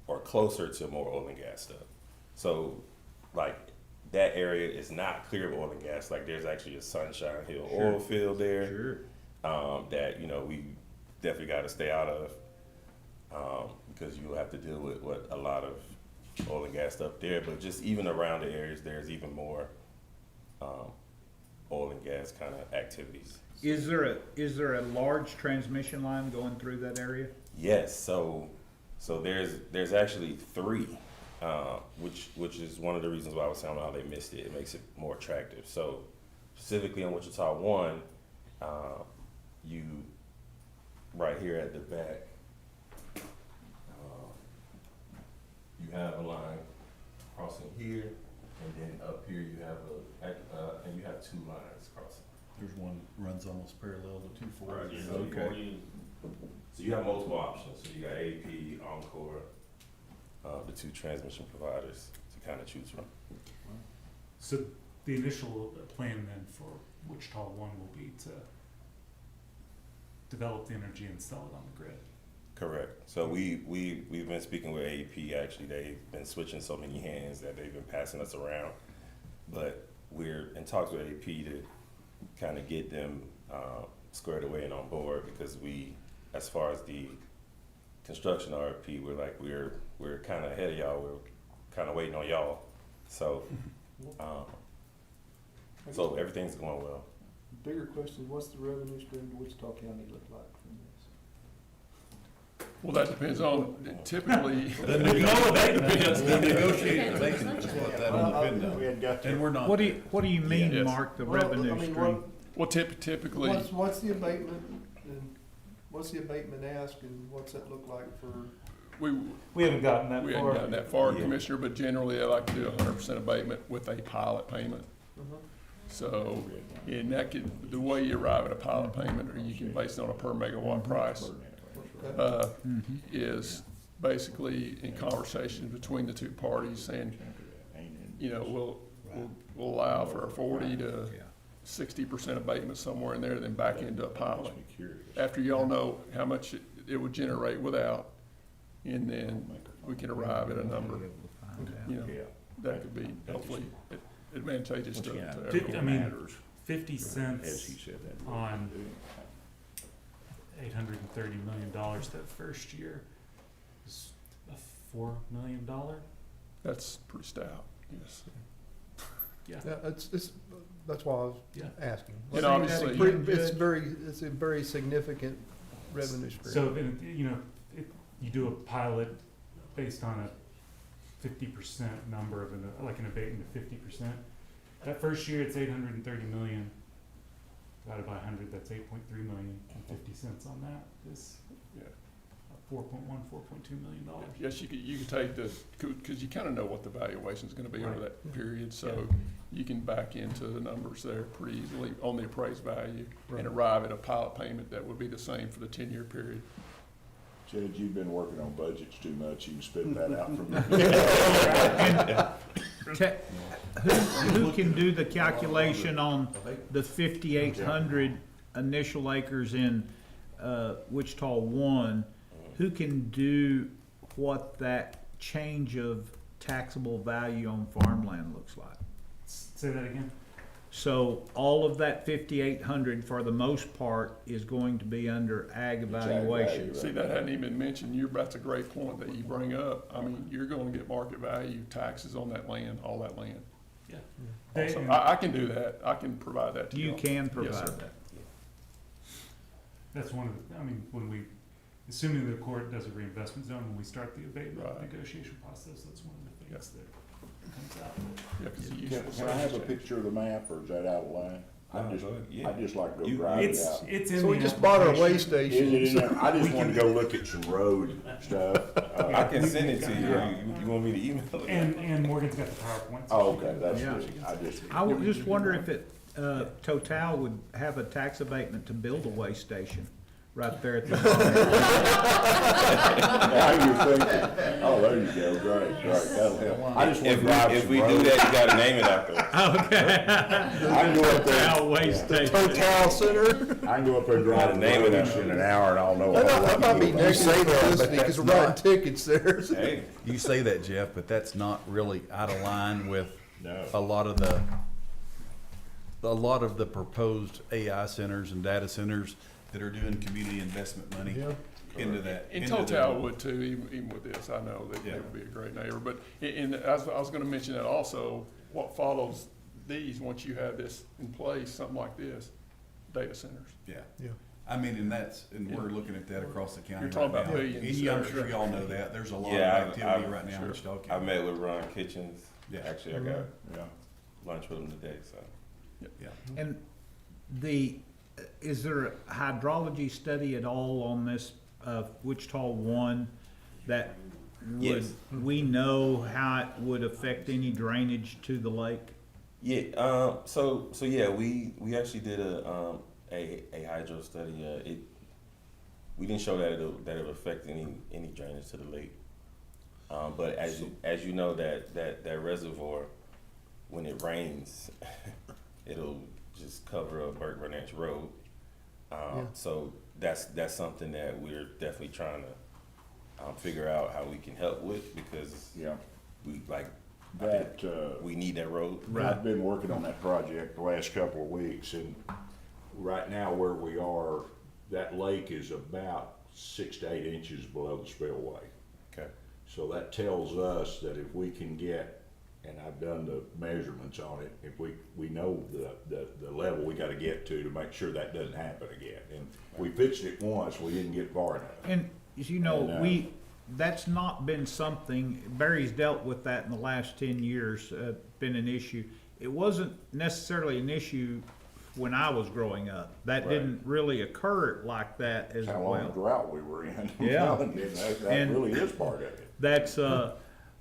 [SPEAKER 11] or closer to more oil and gas stuff. So, like, that area is not clear of oil and gas. Like, there's actually a Sunshine Hill oil field there.
[SPEAKER 5] Sure.
[SPEAKER 11] That, we definitely got to stay out of because you'll have to deal with a lot of oil and gas stuff there. But just even around the areas, there's even more oil and gas kind of activities.
[SPEAKER 5] Is there a large transmission line going through that area?
[SPEAKER 11] Yes, so there's actually 3, which is one of the reasons why I was telling them how they missed it. It makes it more attractive. So specifically on Wichita 1, you right here at the back, you have a line crossing here, and then up here you have and you have 2 lines crossing.
[SPEAKER 6] There's one that runs almost parallel to 240.
[SPEAKER 11] Right, so you have multiple options. So you got AP, Encore, the 2 transmission providers to kind of choose from.
[SPEAKER 1] So the initial plan then for Wichita 1 will be to develop the energy and sell it on the grid.
[SPEAKER 11] Correct. So we've been speaking with AEP. Actually, they've been switching so many hands that they've been passing us around. But we're in talks with AEP to kind of get them squared away and on board, because as far as the construction RFP, we're kind of ahead of y'all. We're kind of waiting on y'all. So so everything's going well.
[SPEAKER 9] Bigger question, what's the revenue stream to Wichita County look like from this?
[SPEAKER 12] Well, that depends on, typically,
[SPEAKER 6] The negotiating, that's what that'll depend on. And we're not.
[SPEAKER 5] What do you mean,
[SPEAKER 12] Yes.
[SPEAKER 5] Mark, the
[SPEAKER 9] Well, I
[SPEAKER 5] revenue
[SPEAKER 9] mean,
[SPEAKER 5] stream?
[SPEAKER 12] well, typically,
[SPEAKER 9] What's the abatement, and what's the abatement ask, and what's that look like for?
[SPEAKER 1] We haven't gotten that
[SPEAKER 12] we
[SPEAKER 1] far.
[SPEAKER 12] hadn't gotten that far,
[SPEAKER 11] Yeah.
[SPEAKER 12] Commissioner, but generally, I like to do 100% abatement with a pilot payment. So, and that could, the way you arrive at a pilot payment, or you can base it on a per megawatt price, is basically in conversations between the 2 parties saying, we'll allow for a 40 to 60% abatement somewhere in there, then back into a pilot. After y'all know how much it would generate without, and then we can arrive at a number, that could be hopefully advantageous to everyone.
[SPEAKER 1] 50 cents on $830 million that first year is a $4 million.
[SPEAKER 12] That's pretty stout, yes.
[SPEAKER 1] Yeah.
[SPEAKER 4] Yeah, that's why I was
[SPEAKER 1] Yeah.
[SPEAKER 4] asking.
[SPEAKER 12] And obviously-
[SPEAKER 4] It's a very significant revenue stream.
[SPEAKER 1] So, if you do a pilot based on a 50% number of like an abatement of 50%, that first year it's $830 million. Divided by 100, that's 8.3 million, and 50 cents on that is
[SPEAKER 12] Yeah.
[SPEAKER 1] $4.2 million.
[SPEAKER 12] Yes, you could take because you kind of know what the valuation is going to be over that period, so
[SPEAKER 1] Yeah.
[SPEAKER 12] you can back into the numbers there pretty easily on the appraised value
[SPEAKER 4] Right.
[SPEAKER 12] and arrive at a pilot payment that would be the same for the 10-year period.
[SPEAKER 3] Judge, you've been working on budgets too much, you can spit that out from
[SPEAKER 5] Who can do the calculation on the 5,800 initial acres in Wichita 1? Who can do what that change of taxable value on farmland looks like?
[SPEAKER 1] Say that again?
[SPEAKER 5] So all of that 5,800 for the most part is going to be under ag evaluation.
[SPEAKER 12] See, that hadn't even been mentioned. That's a great point that you bring up. I mean, you're going to get market value taxes on that land, all that land.
[SPEAKER 1] Yeah.
[SPEAKER 12] So I can do that. I can provide that to you.
[SPEAKER 5] You can
[SPEAKER 12] Yes,
[SPEAKER 5] provide
[SPEAKER 12] sir.
[SPEAKER 5] that.
[SPEAKER 1] That's one of the, assuming the court does a reinvestment zone, when we start the abatement
[SPEAKER 12] Right.
[SPEAKER 1] negotiation process, that's one of the things that comes out.
[SPEAKER 12] Yeah, 'cause it usually
[SPEAKER 3] Can I have a picture of the map, or is that out of line? I'd just like to go drive it out.
[SPEAKER 1] It's in
[SPEAKER 4] So we
[SPEAKER 1] the
[SPEAKER 4] just bought our way
[SPEAKER 1] application.
[SPEAKER 4] station.
[SPEAKER 3] Is it in there? I just wanna go look at some road stuff.
[SPEAKER 11] I can send it to you. You want me to email it?
[SPEAKER 1] And Morgan's got the PowerPoint.
[SPEAKER 3] Oh, okay, that's
[SPEAKER 5] Yeah.
[SPEAKER 3] good.
[SPEAKER 5] I would just wonder if Total would have a tax abatement to build a way station right there at the bottom.
[SPEAKER 3] Now you're thinking, oh, there you go, great, that'll help. I just want
[SPEAKER 11] If
[SPEAKER 3] to drive
[SPEAKER 11] if
[SPEAKER 3] some
[SPEAKER 11] we do
[SPEAKER 3] roads.
[SPEAKER 11] that, you gotta name it after us.
[SPEAKER 5] Okay.
[SPEAKER 3] I can go up there,
[SPEAKER 5] Railway station.
[SPEAKER 4] Total Center.
[SPEAKER 3] I can go up there and drive the
[SPEAKER 11] Name it
[SPEAKER 3] roads
[SPEAKER 11] after
[SPEAKER 3] in an hour and I'll know.
[SPEAKER 4] That might be negative
[SPEAKER 13] say that, but
[SPEAKER 4] publicity because
[SPEAKER 13] that's
[SPEAKER 4] we're writing
[SPEAKER 13] not-
[SPEAKER 4] tickets there.
[SPEAKER 11] Hey,
[SPEAKER 13] You say that, Jeff, but that's not really out of line with
[SPEAKER 3] No.
[SPEAKER 13] a lot of the proposed AI centers and data centers that are doing community investment money
[SPEAKER 4] Yeah.
[SPEAKER 13] into that.
[SPEAKER 12] In
[SPEAKER 13] into
[SPEAKER 12] Total
[SPEAKER 13] the-
[SPEAKER 12] would too, even with this, I know that they
[SPEAKER 13] Yeah.
[SPEAKER 12] would be a great neighbor, but I was gonna mention that also, what follows these, once you have this in place, something like this, data centers.
[SPEAKER 13] Yeah.
[SPEAKER 4] Yeah.
[SPEAKER 13] I mean, and we're looking at that across the county
[SPEAKER 12] You're talking
[SPEAKER 13] right
[SPEAKER 12] about
[SPEAKER 13] now.
[SPEAKER 12] billions
[SPEAKER 13] And I'm
[SPEAKER 12] there.
[SPEAKER 13] sure y'all know that. There's a lot
[SPEAKER 11] Yeah,
[SPEAKER 13] of activity
[SPEAKER 11] I've-
[SPEAKER 13] right now in
[SPEAKER 12] sure.
[SPEAKER 13] Wichita
[SPEAKER 11] I
[SPEAKER 13] County.
[SPEAKER 11] met with Ron Kitchens.
[SPEAKER 13] Yeah.
[SPEAKER 11] Actually, I got
[SPEAKER 3] Yeah.
[SPEAKER 11] lunch with him today, so.
[SPEAKER 13] Yeah.
[SPEAKER 5] And is there a hydrology study at all on this, Wichita One, that would,
[SPEAKER 11] Yes.
[SPEAKER 5] we know how it would affect any drainage to the lake?
[SPEAKER 11] Yeah, so yeah, we actually did a hydro study. We didn't show that it'll affect any drainage to the lake. But as you know, that reservoir, when it rains, it'll just cover up Burke Ranch Road. So that's something that we're definitely trying to figure out how we can help with, because
[SPEAKER 3] Yeah,
[SPEAKER 11] we like
[SPEAKER 3] that,
[SPEAKER 11] we need that road.
[SPEAKER 3] I've been working on that project the last couple of weeks, and right now where we are, that lake is about 6 to 8 inches below the spillway.
[SPEAKER 11] Okay.
[SPEAKER 3] So that tells us that if we can get, and I've done the measurements on it, if we know the level we gotta get to make sure that doesn't happen again. And we fixed it once, we didn't get far enough.
[SPEAKER 5] And, as you know,
[SPEAKER 3] And,
[SPEAKER 5] that's not been something, Barry's dealt with that in the last 10 years, been an issue. It wasn't necessarily an issue when I was growing up. That
[SPEAKER 3] Right.
[SPEAKER 5] didn't really occur like that as
[SPEAKER 3] How long a
[SPEAKER 5] well.
[SPEAKER 3] drought we were in.
[SPEAKER 5] Yeah.
[SPEAKER 3] That
[SPEAKER 5] And-
[SPEAKER 3] really is part of it.
[SPEAKER 5] That's,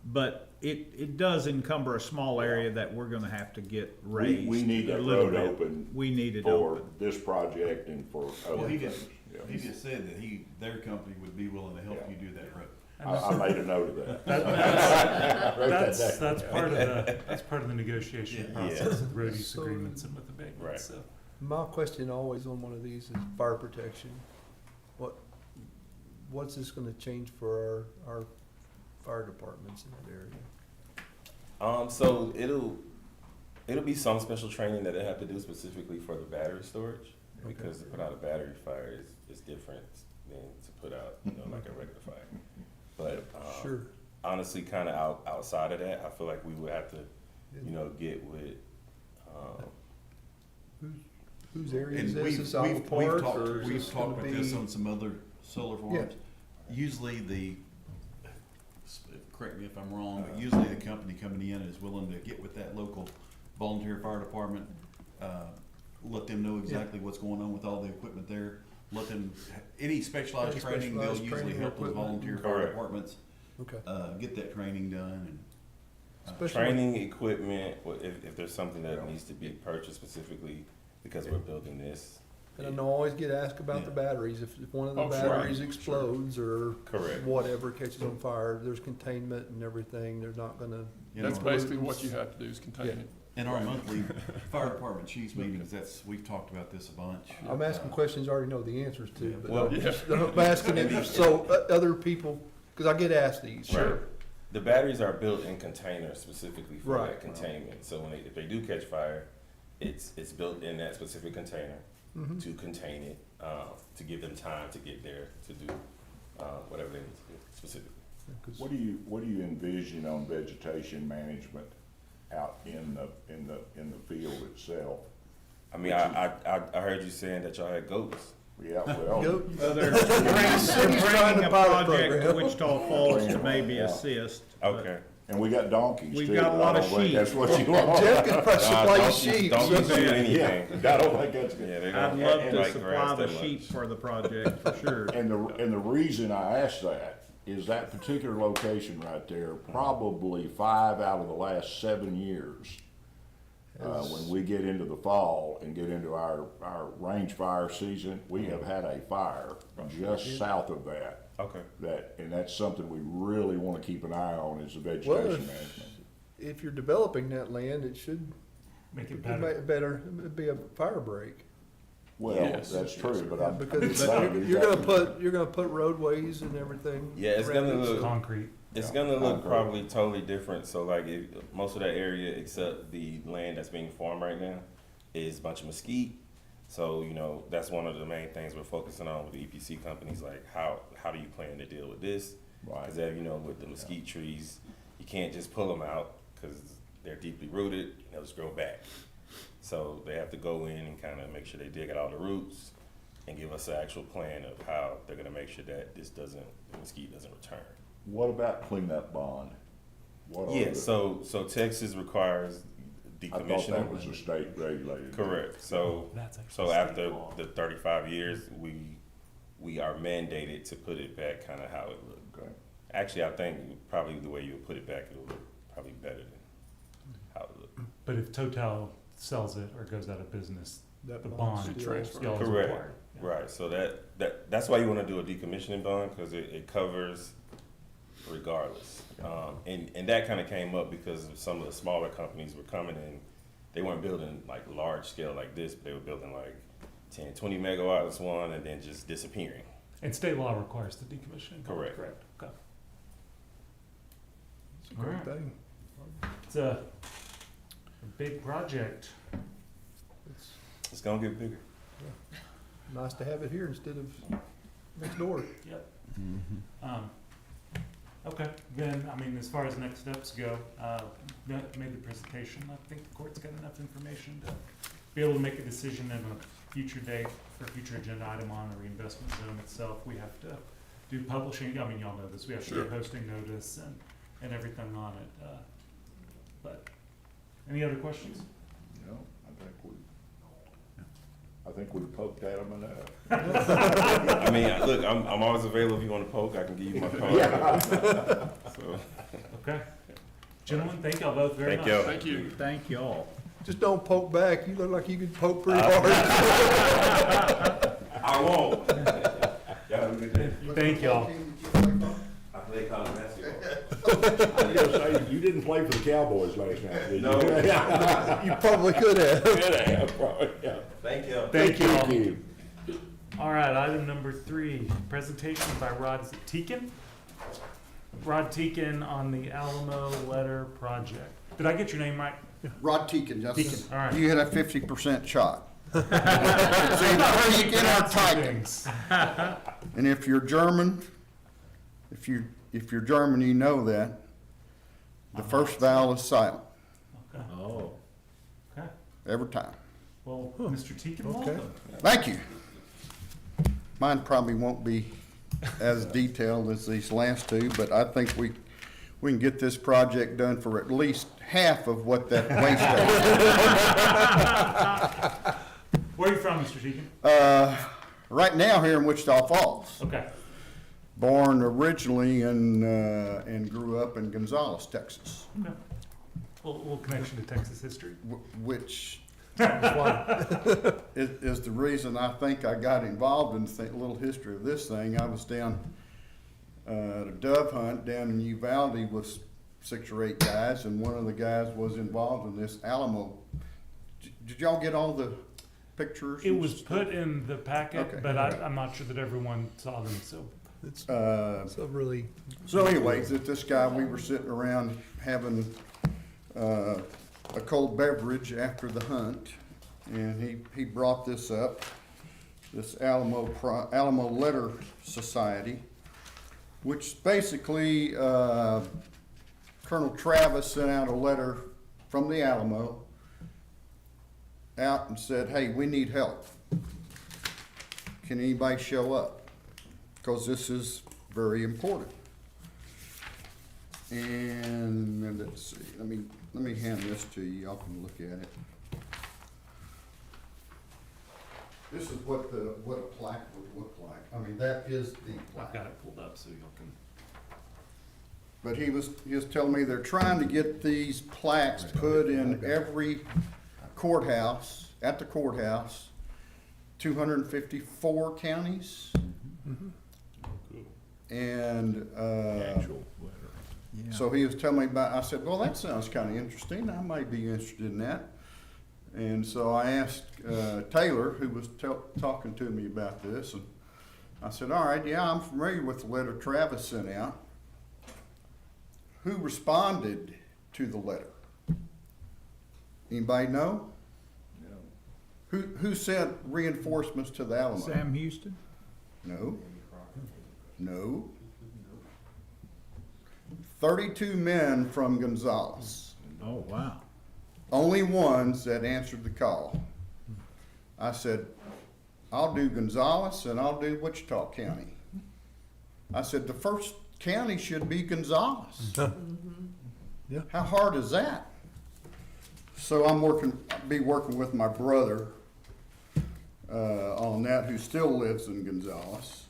[SPEAKER 5] but it does encumber a small area that we're gonna have to get raised.
[SPEAKER 3] We need
[SPEAKER 5] a
[SPEAKER 3] that
[SPEAKER 5] little
[SPEAKER 3] road
[SPEAKER 5] bit.
[SPEAKER 3] open
[SPEAKER 5] We need it
[SPEAKER 3] for
[SPEAKER 5] open.
[SPEAKER 3] this project and for
[SPEAKER 13] Well,
[SPEAKER 3] other
[SPEAKER 13] he
[SPEAKER 3] things.
[SPEAKER 13] just,
[SPEAKER 3] Yeah.
[SPEAKER 13] he just said that their company would be willing to help
[SPEAKER 3] Yeah.
[SPEAKER 13] you do that road.
[SPEAKER 3] I made a note of that.
[SPEAKER 1] That's part of the negotiation
[SPEAKER 11] Yeah.
[SPEAKER 1] process, with road use
[SPEAKER 4] So-
[SPEAKER 1] agreements and with the big
[SPEAKER 3] Right.
[SPEAKER 1] ones, so.
[SPEAKER 4] My question always on one of these is fire protection. What's this gonna change for our fire departments in that area?
[SPEAKER 11] So it'll be some special training that they have to do specifically for the battery storage, because to put out a battery fire is different than to put out, like a regular fire. But
[SPEAKER 4] Sure.
[SPEAKER 11] honestly, kind of outside of that, I feel like we would have to, get with.
[SPEAKER 4] Whose area
[SPEAKER 13] And
[SPEAKER 4] is this?
[SPEAKER 13] we've
[SPEAKER 4] Is Olive
[SPEAKER 13] talked,
[SPEAKER 4] Park, or is
[SPEAKER 13] we've
[SPEAKER 4] this
[SPEAKER 13] talked
[SPEAKER 4] gonna
[SPEAKER 13] about this
[SPEAKER 4] be?
[SPEAKER 13] on some other solar farms. Usually correct me if I'm wrong, but usually the company coming in is willing to get with that local volunteer fire department, let them know exactly what's going on with all the equipment there. Let them, any specialized
[SPEAKER 4] Any
[SPEAKER 13] training, they'll
[SPEAKER 4] specialized
[SPEAKER 13] usually
[SPEAKER 4] training or
[SPEAKER 13] help those
[SPEAKER 4] equipment.
[SPEAKER 13] volunteer fire
[SPEAKER 11] Correct.
[SPEAKER 13] departments,
[SPEAKER 4] Okay.
[SPEAKER 13] get that training done and.
[SPEAKER 4] Especially-
[SPEAKER 11] Training equipment, if there's something that needs to be purchased specifically because we're building this.
[SPEAKER 4] And I know I always get asked about the batteries. If one of the
[SPEAKER 12] Oh, sure.
[SPEAKER 4] batteries explodes or
[SPEAKER 11] Correct.
[SPEAKER 4] whatever catches on fire, there's containment and everything. They're not gonna.
[SPEAKER 12] That's basically what you have to do is contain it.
[SPEAKER 13] In our monthly fire department chiefs meetings, we've talked about this a bunch.
[SPEAKER 4] I'm asking questions I already know the answers to, but
[SPEAKER 11] Well,
[SPEAKER 4] I'm asking it so other people, because I get asked these.
[SPEAKER 11] Right. The batteries are built in containers specifically for
[SPEAKER 4] Right.
[SPEAKER 11] that containment. So if they do catch fire, it's built in that specific container
[SPEAKER 4] Mhm.
[SPEAKER 11] to contain it, to give them time to get there to do whatever they need to do specifically.
[SPEAKER 3] What do you envision on vegetation management out in the field itself?
[SPEAKER 11] I mean, I heard you saying that y'all had goats.
[SPEAKER 3] Yeah, well.
[SPEAKER 5] They're
[SPEAKER 4] City's trying
[SPEAKER 5] bringing
[SPEAKER 4] to
[SPEAKER 5] a
[SPEAKER 4] pilot
[SPEAKER 5] project to
[SPEAKER 4] program.
[SPEAKER 5] Wichita Falls to maybe
[SPEAKER 3] Yeah.
[SPEAKER 5] assist. but-
[SPEAKER 11] Okay.
[SPEAKER 3] And we got donkeys
[SPEAKER 5] We've
[SPEAKER 3] too.
[SPEAKER 5] got a lot
[SPEAKER 3] I
[SPEAKER 5] of
[SPEAKER 3] don't think
[SPEAKER 5] sheep.
[SPEAKER 3] That's what you want.
[SPEAKER 4] Jeff can probably supply
[SPEAKER 11] Don't-
[SPEAKER 4] sheep.
[SPEAKER 11] Don't
[SPEAKER 4] so-
[SPEAKER 11] use anything.
[SPEAKER 3] Yeah, I don't think that's good.
[SPEAKER 11] Yeah, they
[SPEAKER 5] I'd
[SPEAKER 11] don't
[SPEAKER 5] love
[SPEAKER 11] like
[SPEAKER 5] to
[SPEAKER 11] grass
[SPEAKER 5] supply the
[SPEAKER 11] that much.
[SPEAKER 5] sheep for the project, for sure.
[SPEAKER 3] And the reason I asked that is that particular location right there, probably 5 out of the last 7 years When we get into the fall and get into our range fire season, we have had a fire just south of that.
[SPEAKER 11] Okay.
[SPEAKER 3] And that's something we really wanna keep an eye on is the
[SPEAKER 4] Well,
[SPEAKER 3] vegetation management.
[SPEAKER 4] if you're developing that land, it should
[SPEAKER 1] Make it
[SPEAKER 4] better, it'd be a fire break.
[SPEAKER 3] Well,
[SPEAKER 2] Yes.
[SPEAKER 3] that's true, but I'm.
[SPEAKER 4] Because
[SPEAKER 3] saying
[SPEAKER 4] you're gonna put roadways and everything.
[SPEAKER 11] Yeah, it's gonna
[SPEAKER 4] around it,
[SPEAKER 11] look-
[SPEAKER 4] so-
[SPEAKER 1] Concrete.
[SPEAKER 11] It's
[SPEAKER 3] Yeah,
[SPEAKER 11] gonna look
[SPEAKER 3] concrete.
[SPEAKER 11] probably totally different. So like most of that area, except the land that's being farmed right now, is a bunch of mesquite. So that's one of the main things we're focusing on with the EPC companies. Like how do you plan to deal with this?
[SPEAKER 3] Right.
[SPEAKER 11] Because with the mesquite trees, you can't just pull them out because they're deeply rooted. They'll just grow back. So they have to go in and kind of make sure they dig out all the roots and give us an actual plan of how they're gonna make sure that the mesquite doesn't return.
[SPEAKER 3] What about cleanup bond? What are
[SPEAKER 11] Yeah,
[SPEAKER 3] the-
[SPEAKER 11] so Texas requires
[SPEAKER 3] I thought that was
[SPEAKER 11] decommissioning.
[SPEAKER 3] a state regulated.
[SPEAKER 11] Correct. So
[SPEAKER 1] That's actually
[SPEAKER 11] so
[SPEAKER 1] state
[SPEAKER 11] after
[SPEAKER 1] law.
[SPEAKER 11] the 35 years, we are mandated to put it back kind of how it looked.
[SPEAKER 3] Okay.
[SPEAKER 11] Actually, I think probably the way you would put it back, it'll look probably better than how it looked.
[SPEAKER 1] But if Total sells it or goes out of business,
[SPEAKER 4] That
[SPEAKER 1] the
[SPEAKER 4] bond's
[SPEAKER 1] bond
[SPEAKER 4] still-
[SPEAKER 12] transfer.
[SPEAKER 1] still is
[SPEAKER 11] Correct.
[SPEAKER 1] required. Yeah.
[SPEAKER 11] Right. So that's why you want to do a decommissioning bond because it covers regardless. And that kind of came up because some of the smaller companies were coming in. They weren't building like large scale like this, but they were building like 10, 20 megawatts one and then just disappearing.
[SPEAKER 1] And state law requires the decommissioning. bond,
[SPEAKER 11] Correct.
[SPEAKER 1] Correct. Okay.
[SPEAKER 4] It's a great
[SPEAKER 1] Alright.
[SPEAKER 4] thing.
[SPEAKER 1] It's a big project.
[SPEAKER 4] It's
[SPEAKER 11] It's gonna get bigger.
[SPEAKER 4] nice to have it here instead of next door.
[SPEAKER 1] Yep. Okay, then, as far as next steps go, made the presentation. I think the court's got enough information to be able to make a decision at a future date for a future agenda item on the reinvestment zone itself. We have to do publishing, y'all know this, we have to do
[SPEAKER 12] Sure.
[SPEAKER 1] posting notice and everything on it. But, any other questions?
[SPEAKER 3] No, I think we poked at them enough.
[SPEAKER 11] I mean, look, I'm always available if you want to poke. I can give you my card. So,
[SPEAKER 1] Okay. Gentlemen, thank y'all both very much.
[SPEAKER 11] thank y'all.
[SPEAKER 12] Thank you.
[SPEAKER 5] Thank y'all.
[SPEAKER 4] Just don't poke back. You look like you could poke pretty hard.
[SPEAKER 11] I won't. Y'all have a good day.
[SPEAKER 1] Thank y'all.
[SPEAKER 11] I play college basketball.
[SPEAKER 3] I was gonna say, you didn't play for the Cowboys last night, did you?
[SPEAKER 11] No.
[SPEAKER 4] You probably could have.
[SPEAKER 11] Thank you.
[SPEAKER 1] Thank y'all.
[SPEAKER 3] Thank you.
[SPEAKER 1] All right, item number 3, presentation by Rod Teakin. Rod Teakin on the Alamo Letter Project. Did I get your name right?
[SPEAKER 14] Rod Teakin, Justice.
[SPEAKER 1] Teakin, all right.
[SPEAKER 14] You had a 50% shot. See, now you get our Titan.
[SPEAKER 1] Things.
[SPEAKER 14] And if you're German, if you're German, you know that. The first vowel is silent,
[SPEAKER 1] Okay.
[SPEAKER 5] Oh.
[SPEAKER 1] Okay.
[SPEAKER 14] every time.
[SPEAKER 1] Well, Mr. Teakin,
[SPEAKER 4] Okay.
[SPEAKER 1] welcome.
[SPEAKER 14] Thank you. Mine probably won't be as detailed as these last two, but I think we can get this project done for at least half of what that waste is.
[SPEAKER 1] Where are you from, Mr. Teakin?
[SPEAKER 14] Right now here in Wichita Falls.
[SPEAKER 1] Okay.
[SPEAKER 14] Born originally and grew up in Gonzales, Texas,
[SPEAKER 1] Okay. Little connection to Texas history.
[SPEAKER 14] which
[SPEAKER 4] Why?
[SPEAKER 14] is the reason I think I got involved in the little history of this thing. I was down at a dove hunt down in Uvalde with 6 or 8 guys, and one of the guys was involved in this Alamo. Did y'all get all the pictures?
[SPEAKER 1] It was put in the packet,
[SPEAKER 14] Okay.
[SPEAKER 1] but I'm not sure that everyone saw them, so.
[SPEAKER 4] It's
[SPEAKER 14] So
[SPEAKER 4] really,
[SPEAKER 14] anyways, this guy, we were sitting around having a cold beverage after the hunt, and he brought this up, this Alamo Letter Society, which basically Colonel Travis sent out a letter from the Alamo out and said, hey, we need help. Can anybody show up? Because this is very important. And let's see, let me hand this to you, y'all can look at it. This is what a plaque would look like. I mean, that is the
[SPEAKER 1] I've
[SPEAKER 14] plaque.
[SPEAKER 1] got it pulled up so y'all can.
[SPEAKER 14] But he was telling me they're trying to get these plaques put in every courthouse, 254 counties. And,
[SPEAKER 5] Actual letter. Yeah.
[SPEAKER 14] so he was telling me about, I said, well, that sounds kind of interesting. I might be interested in that. And so I asked Taylor, who was talking to me about this, and I said, all right, yeah, I'm familiar with the letter Travis sent out. Who responded to the letter? Anybody know? Who sent reinforcements to the Alamo?
[SPEAKER 5] Sam Houston?
[SPEAKER 14] No. No. 32 men from Gonzales.
[SPEAKER 5] Oh, wow.
[SPEAKER 14] Only ones that answered the call. I said, I'll do Gonzales and I'll do Wichita County. I said, the first county should be Gonzales.
[SPEAKER 4] Yeah.
[SPEAKER 14] How hard is that? So I'll be working with my brother on that, who still lives in Gonzales.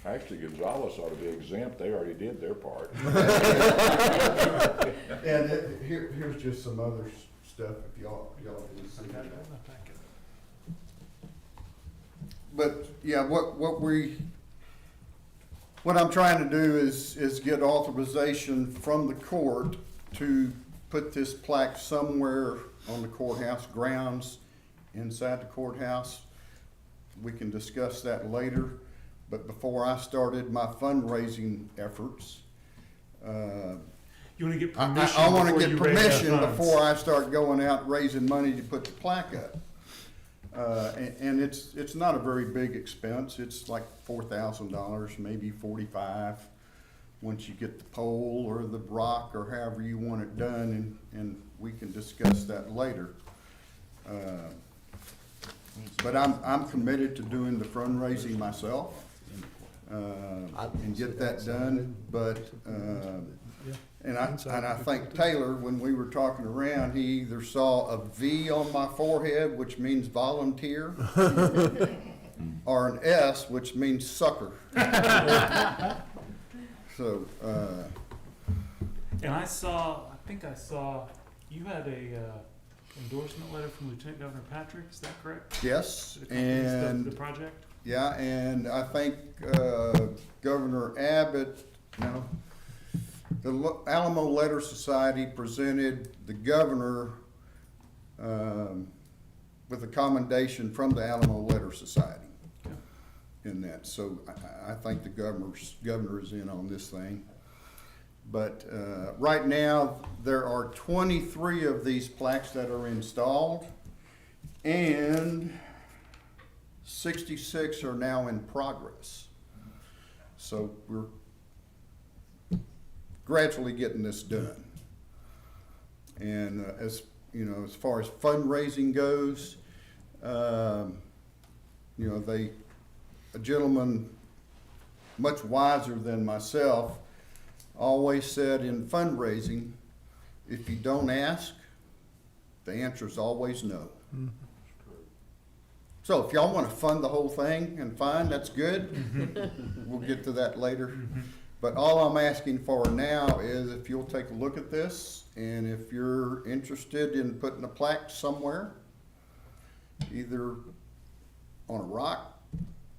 [SPEAKER 3] Actually, Gonzales ought to be exempt, they already did their part.
[SPEAKER 14] And here's just some other stuff if y'all didn't see that. But yeah, what I'm trying to do is get authorization from the court to put this plaque somewhere on the courthouse grounds, inside the courthouse. We can discuss that later, but before I started my fundraising efforts,
[SPEAKER 1] You wanna get permission
[SPEAKER 14] I want to
[SPEAKER 1] before
[SPEAKER 14] get
[SPEAKER 1] you raise
[SPEAKER 14] permission
[SPEAKER 1] the funds.
[SPEAKER 14] before I start going out raising money to put the plaque up. And it's not a very big expense. It's like $4,000, maybe 45, once you get the pole or the rock or however you want it done, and we can discuss that later. But I'm committed to doing the fundraising myself, and get that done, but, and I think Taylor, when we were talking around, he either saw a V on my forehead, which means volunteer, or an S, which means sucker. So,
[SPEAKER 1] And I think I saw, you had a endorsement letter from Lieutenant Governor Patrick, is that correct?
[SPEAKER 14] yes,
[SPEAKER 1] To the company's
[SPEAKER 14] and,
[SPEAKER 1] the project?
[SPEAKER 14] yeah, and I think, Governor Abbott, no, the Alamo Letter Society presented the governor, with a commendation from the Alamo Letter Society in that. So I think the governor is in on this thing. But right now, there are 23 of these plaques that are installed, and 66 are now in progress. So we're gradually getting this done. And as you know, as far as fundraising goes, you know, a gentleman much wiser than myself always said in fundraising, if you don't ask, the answer is always no. So if y'all want to fund the whole thing, and fine, that's good. We'll get to that later. But all I'm asking for now is if you'll take a look at this, and if you're interested in putting a plaque somewhere, either on a rock,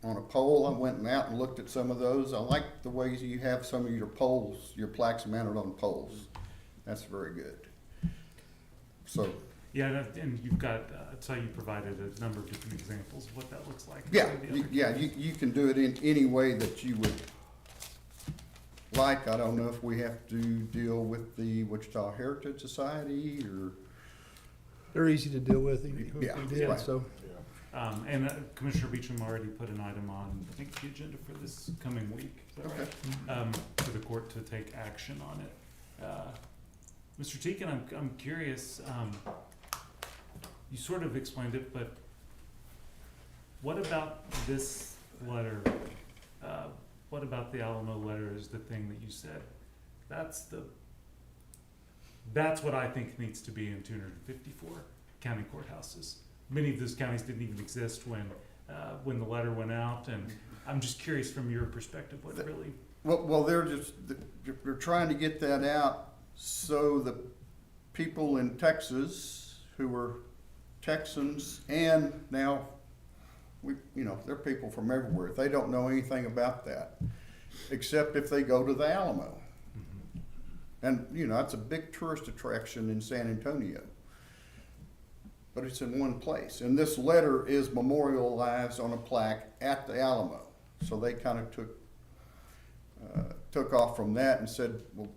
[SPEAKER 14] on a pole. I went out and looked at some of those. I like the ways you have some of your poles, your plaques mounted on poles. That's very good. So,
[SPEAKER 1] Yeah, and you've got, I saw you provided a number of different examples of what that looks like.
[SPEAKER 14] yeah, you can do it in any way that you would like. I don't know if we have to deal with the Wichita Heritage Society or.
[SPEAKER 4] They're easy to deal with,
[SPEAKER 14] Yeah,
[SPEAKER 4] we did,
[SPEAKER 14] right.
[SPEAKER 4] so.
[SPEAKER 1] And Commissioner Beecham already put an item on, I think, the agenda for this coming week, is that right? For the court to take action on it. Mr. Teakin, I'm curious, you sort of explained it, but what about this letter? What about the Alamo letter is the thing that you said? That's what I think needs to be in 254 county courthouses. Many of those counties didn't even exist when the letter went out, and I'm just curious from your perspective, what really.
[SPEAKER 14] Well, they're trying to get that out so the people in Texas who are Texans, and now there are people from everywhere. They don't know anything about that, except if they go to the Alamo. And, it's a big tourist attraction in San Antonio. But it's in one place. And this letter is memorialized on a plaque at the Alamo. So they kind of took off from that and said, well,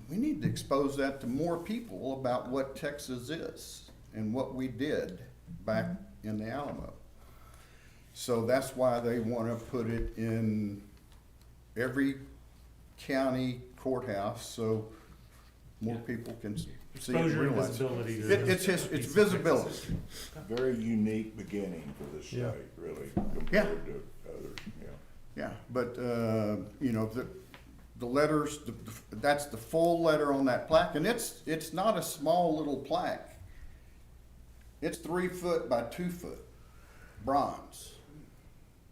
[SPEAKER 14] we need to expose that to more people about what Texas is and what we did back in the Alamo. So that's why they want to put it in every county courthouse, so more people can see it and
[SPEAKER 1] Exposure and
[SPEAKER 14] realize.
[SPEAKER 1] visibility.
[SPEAKER 14] It's visibility.
[SPEAKER 3] Very unique beginning for this
[SPEAKER 4] Yeah.
[SPEAKER 3] site, really, compared to others,
[SPEAKER 14] Yeah, but, the letters, that's the full letter on that plaque, and it's not a small little plaque. It's 3 foot by 2 foot, bronze.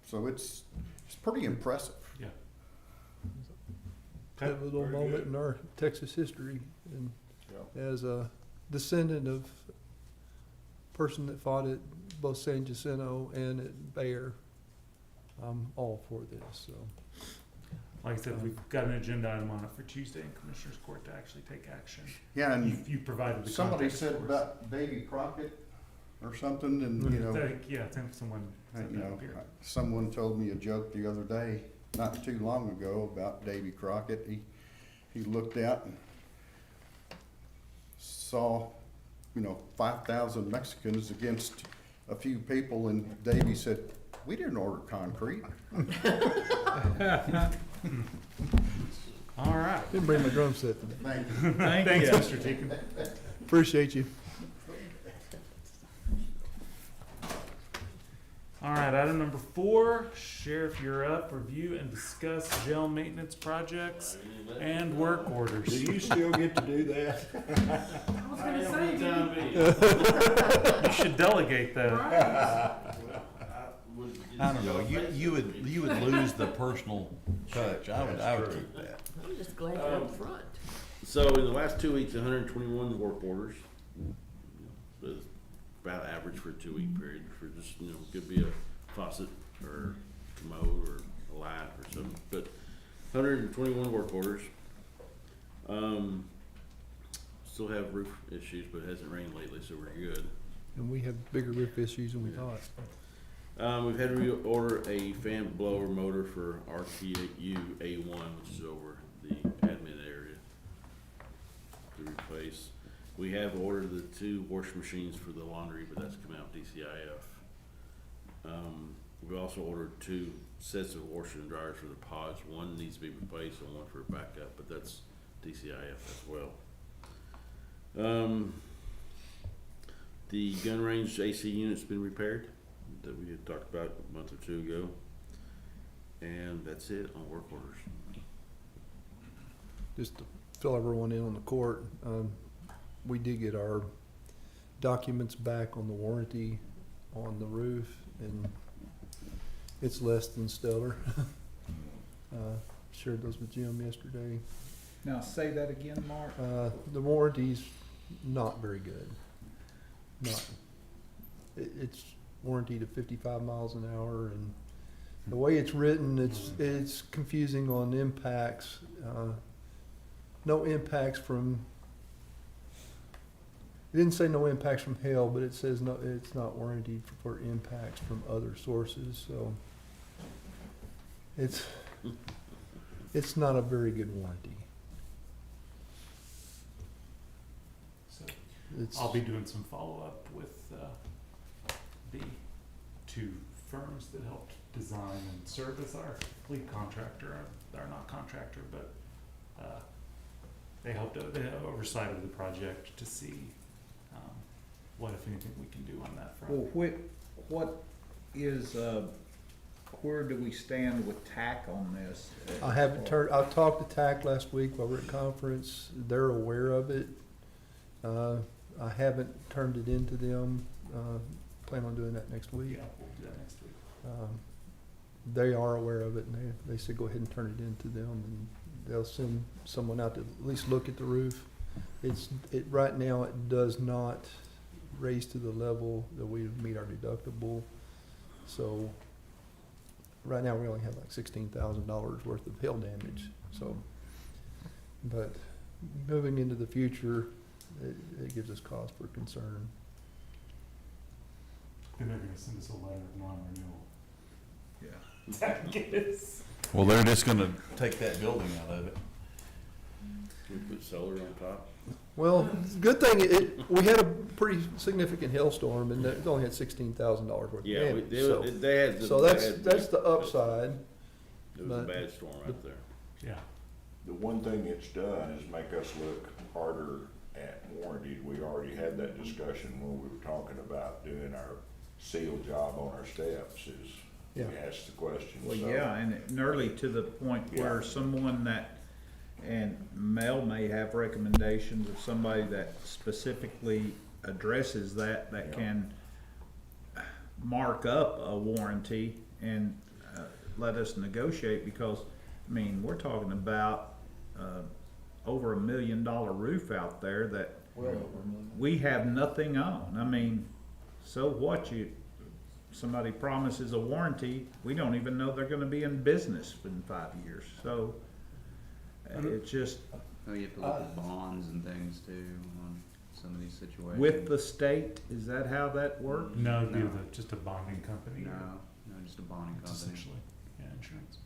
[SPEAKER 14] So it's pretty impressive.
[SPEAKER 1] Yeah.
[SPEAKER 4] Pivotal
[SPEAKER 3] very
[SPEAKER 4] moment
[SPEAKER 3] good.
[SPEAKER 4] in our Texas history, and
[SPEAKER 3] Yeah.
[SPEAKER 4] as a descendant of person that fought at both San Jacinto and at Bayer, I'm all for this, so.
[SPEAKER 1] Like I said, we've got an agenda item on it for Tuesday in Commissioners Court to actually take action.
[SPEAKER 14] Yeah, and
[SPEAKER 1] You provided the
[SPEAKER 14] somebody
[SPEAKER 1] context
[SPEAKER 14] said
[SPEAKER 1] for us.
[SPEAKER 14] about Davy Crockett or something, and,
[SPEAKER 1] Yeah, I think someone said that up here.
[SPEAKER 14] someone told me a joke the other day, not too long ago, about Davy Crockett. He looked out and saw, 5,000 Mexicans against a few people, and Davy said, "We didn't order concrete."
[SPEAKER 1] All right.
[SPEAKER 4] Didn't bring my drum set today.
[SPEAKER 14] Thank you.
[SPEAKER 1] Thanks, Mr. Deacon.
[SPEAKER 4] Appreciate you.
[SPEAKER 1] All right, item number 4, Sheriff, you're up. Review and discuss jail maintenance projects and work orders.
[SPEAKER 3] Do you still get to do that?
[SPEAKER 1] You should delegate that.
[SPEAKER 13] I don't know, you would lose the personal touch. I would keep that.
[SPEAKER 15] I'm just glad you're up front.
[SPEAKER 8] So in the last 2 weeks, 121 work orders. It's about average for a 2-week period for just, could be a faucet or commode or a light or something, but 121 work orders. Still have roof issues, but it hasn't rained lately, so we're good.
[SPEAKER 4] And we have bigger roof issues than we thought.
[SPEAKER 8] We've had to reorder a fan blower motor for RTU A1, which is over the admin area, to replace. We have ordered the 2 wash machines for the laundry, but that's coming out DCIF. We've also ordered 2 sets of washer and dryers for the pods. One needs to be replaced and one for backup, but that's DCIF as well. The gun range AC unit's been repaired that we had talked about a month or 2 ago. And that's it on work orders.
[SPEAKER 4] Just to fill everyone in on the court, we did get our documents back on the warranty on the roof, and it's less than stellar. Shared those with Jim yesterday.
[SPEAKER 5] Now, say that again, Mark.
[SPEAKER 4] The warranty's not very good. It's warranty to 55 miles an hour, and the way it's written, it's confusing on impacts. No impacts from. It didn't say no impacts from hail, but it says no. It's not warranted for impacts from other sources. So it's not a very good warranty.
[SPEAKER 1] So
[SPEAKER 4] It's,
[SPEAKER 1] I'll be doing some follow-up with the 2 firms that helped design and service our fleet contractor. They're not contractor, but they helped they had oversight of the project to see what, if anything, we can do on that front.
[SPEAKER 5] Well, what is, where do we stand with TAC on this?
[SPEAKER 4] I talked to TAC last week while we were at conference. They're aware of it. I haven't turned it into them. Plan on doing that next week.
[SPEAKER 1] Yeah, we'll do that next week.
[SPEAKER 4] They are aware of it, and they said go ahead and turn it into them, and they'll send someone out to at least look at the roof. Right now, it does not raised to the level that we would meet our deductible. So right now, we only have like $16,000 worth of hail damage, so. But moving into the future, it gives us cause for concern.
[SPEAKER 1] Then they're gonna send us a letter of non-renewal.
[SPEAKER 5] Yeah.
[SPEAKER 1] I guess.
[SPEAKER 13] Well, they're just gonna take that building out of it.
[SPEAKER 8] We put solar on top.
[SPEAKER 4] Well, good thing, we had a pretty significant hailstorm, and it only had $16,000 worth of
[SPEAKER 8] Yeah,
[SPEAKER 4] damage,
[SPEAKER 8] they,
[SPEAKER 4] so.
[SPEAKER 8] they had.
[SPEAKER 4] So that's the upside.
[SPEAKER 8] It was a
[SPEAKER 4] but-
[SPEAKER 8] bad storm out there.
[SPEAKER 1] Yeah.
[SPEAKER 3] The one thing it's done is make us look harder at warranties. We already had that discussion when we were talking about doing our seal job on our steps is, we
[SPEAKER 4] Yeah.
[SPEAKER 3] asked the question,
[SPEAKER 5] Well,
[SPEAKER 3] so.
[SPEAKER 5] yeah, and early to the point where
[SPEAKER 3] Yeah.
[SPEAKER 5] someone that, and Mel may have recommendations of somebody that specifically addresses that
[SPEAKER 3] Yeah.
[SPEAKER 5] can mark up a warranty and let us negotiate, because, I mean, we're talking about over $1 million roof out there that
[SPEAKER 9] Well over a million.
[SPEAKER 5] we have nothing on. I mean, so what, somebody promises a warranty, we don't even know they're gonna be in business in 5 years, so it's just,
[SPEAKER 16] Oh, you have to look at bonds and things too on some of these situations.
[SPEAKER 5] with the state, is that how that works?
[SPEAKER 1] No, it'd be
[SPEAKER 16] No.
[SPEAKER 1] just a bonding company.
[SPEAKER 16] No, no, just a bonding
[SPEAKER 1] It's
[SPEAKER 16] company.
[SPEAKER 1] essentially, yeah, insurance.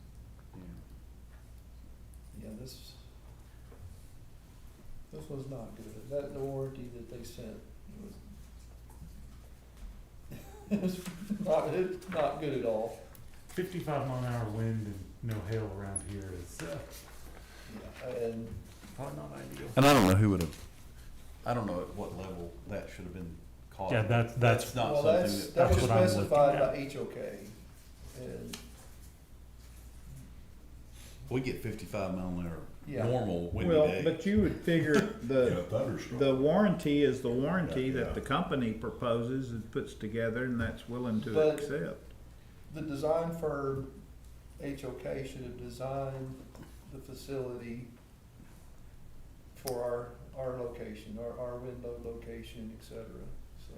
[SPEAKER 16] Yeah.
[SPEAKER 9] Yeah, this was not good. That, the warranty that they sent was, it's not good at all.
[SPEAKER 1] 55-mile-an-hour wind and no hail around here is,
[SPEAKER 9] Yeah, and
[SPEAKER 1] probably not ideal.
[SPEAKER 13] And I don't know who would have, I don't know at what level that should have been caught.
[SPEAKER 1] Yeah, that's
[SPEAKER 13] not
[SPEAKER 9] well,
[SPEAKER 13] something
[SPEAKER 9] that's,
[SPEAKER 13] that.
[SPEAKER 9] that was
[SPEAKER 1] that's what I'm
[SPEAKER 9] specified by
[SPEAKER 1] looking
[SPEAKER 9] HOK. And,
[SPEAKER 13] We get 55-mile-an-hour
[SPEAKER 9] Yeah.
[SPEAKER 13] normal windy
[SPEAKER 5] Well,
[SPEAKER 13] day.
[SPEAKER 5] but you would figure
[SPEAKER 3] Thunderstorm.
[SPEAKER 5] the warranty is the warranty
[SPEAKER 3] Yeah,
[SPEAKER 5] that
[SPEAKER 3] yeah.
[SPEAKER 5] the company proposes and puts together, and that's willing to
[SPEAKER 9] But-
[SPEAKER 5] accept.
[SPEAKER 9] the design firm, HOK, should have designed the facility for our location, our window location, et cetera. So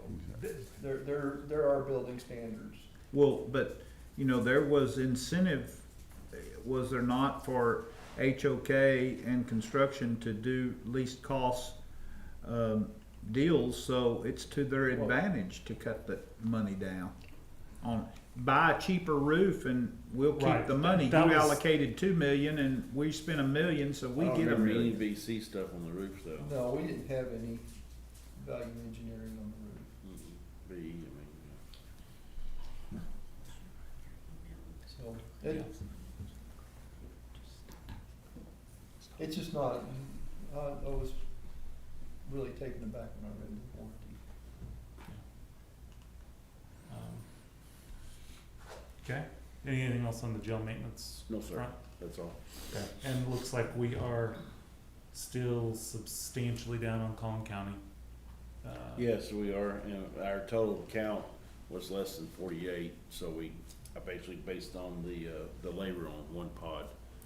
[SPEAKER 9] there are building standards.
[SPEAKER 5] Well, but, you know, there was incentive, was there not, for HOK and construction to do least cost, deals, so it's to their
[SPEAKER 9] Well-
[SPEAKER 5] advantage to cut the money down on, buy a cheaper roof and we'll keep
[SPEAKER 1] Right,
[SPEAKER 5] the money.
[SPEAKER 1] that
[SPEAKER 5] You
[SPEAKER 1] was-
[SPEAKER 5] allocated $2 million and we spent $1 million, so we
[SPEAKER 8] I don't
[SPEAKER 5] get $1
[SPEAKER 8] remember any
[SPEAKER 5] million.
[SPEAKER 8] VC stuff on the roofs though.
[SPEAKER 9] No, we didn't have any value engineering on the roof.
[SPEAKER 8] B, I mean,
[SPEAKER 9] So it's just not, I was really taken aback when I read the warranty.
[SPEAKER 1] Okay, anything else on the jail maintenance
[SPEAKER 8] no, sir,
[SPEAKER 1] front?
[SPEAKER 8] that's all.
[SPEAKER 1] Okay, and it looks like we are still substantially down on Collin County.
[SPEAKER 8] Yes, we are, and our total count was less than 48, so I basically based on the labor on one pod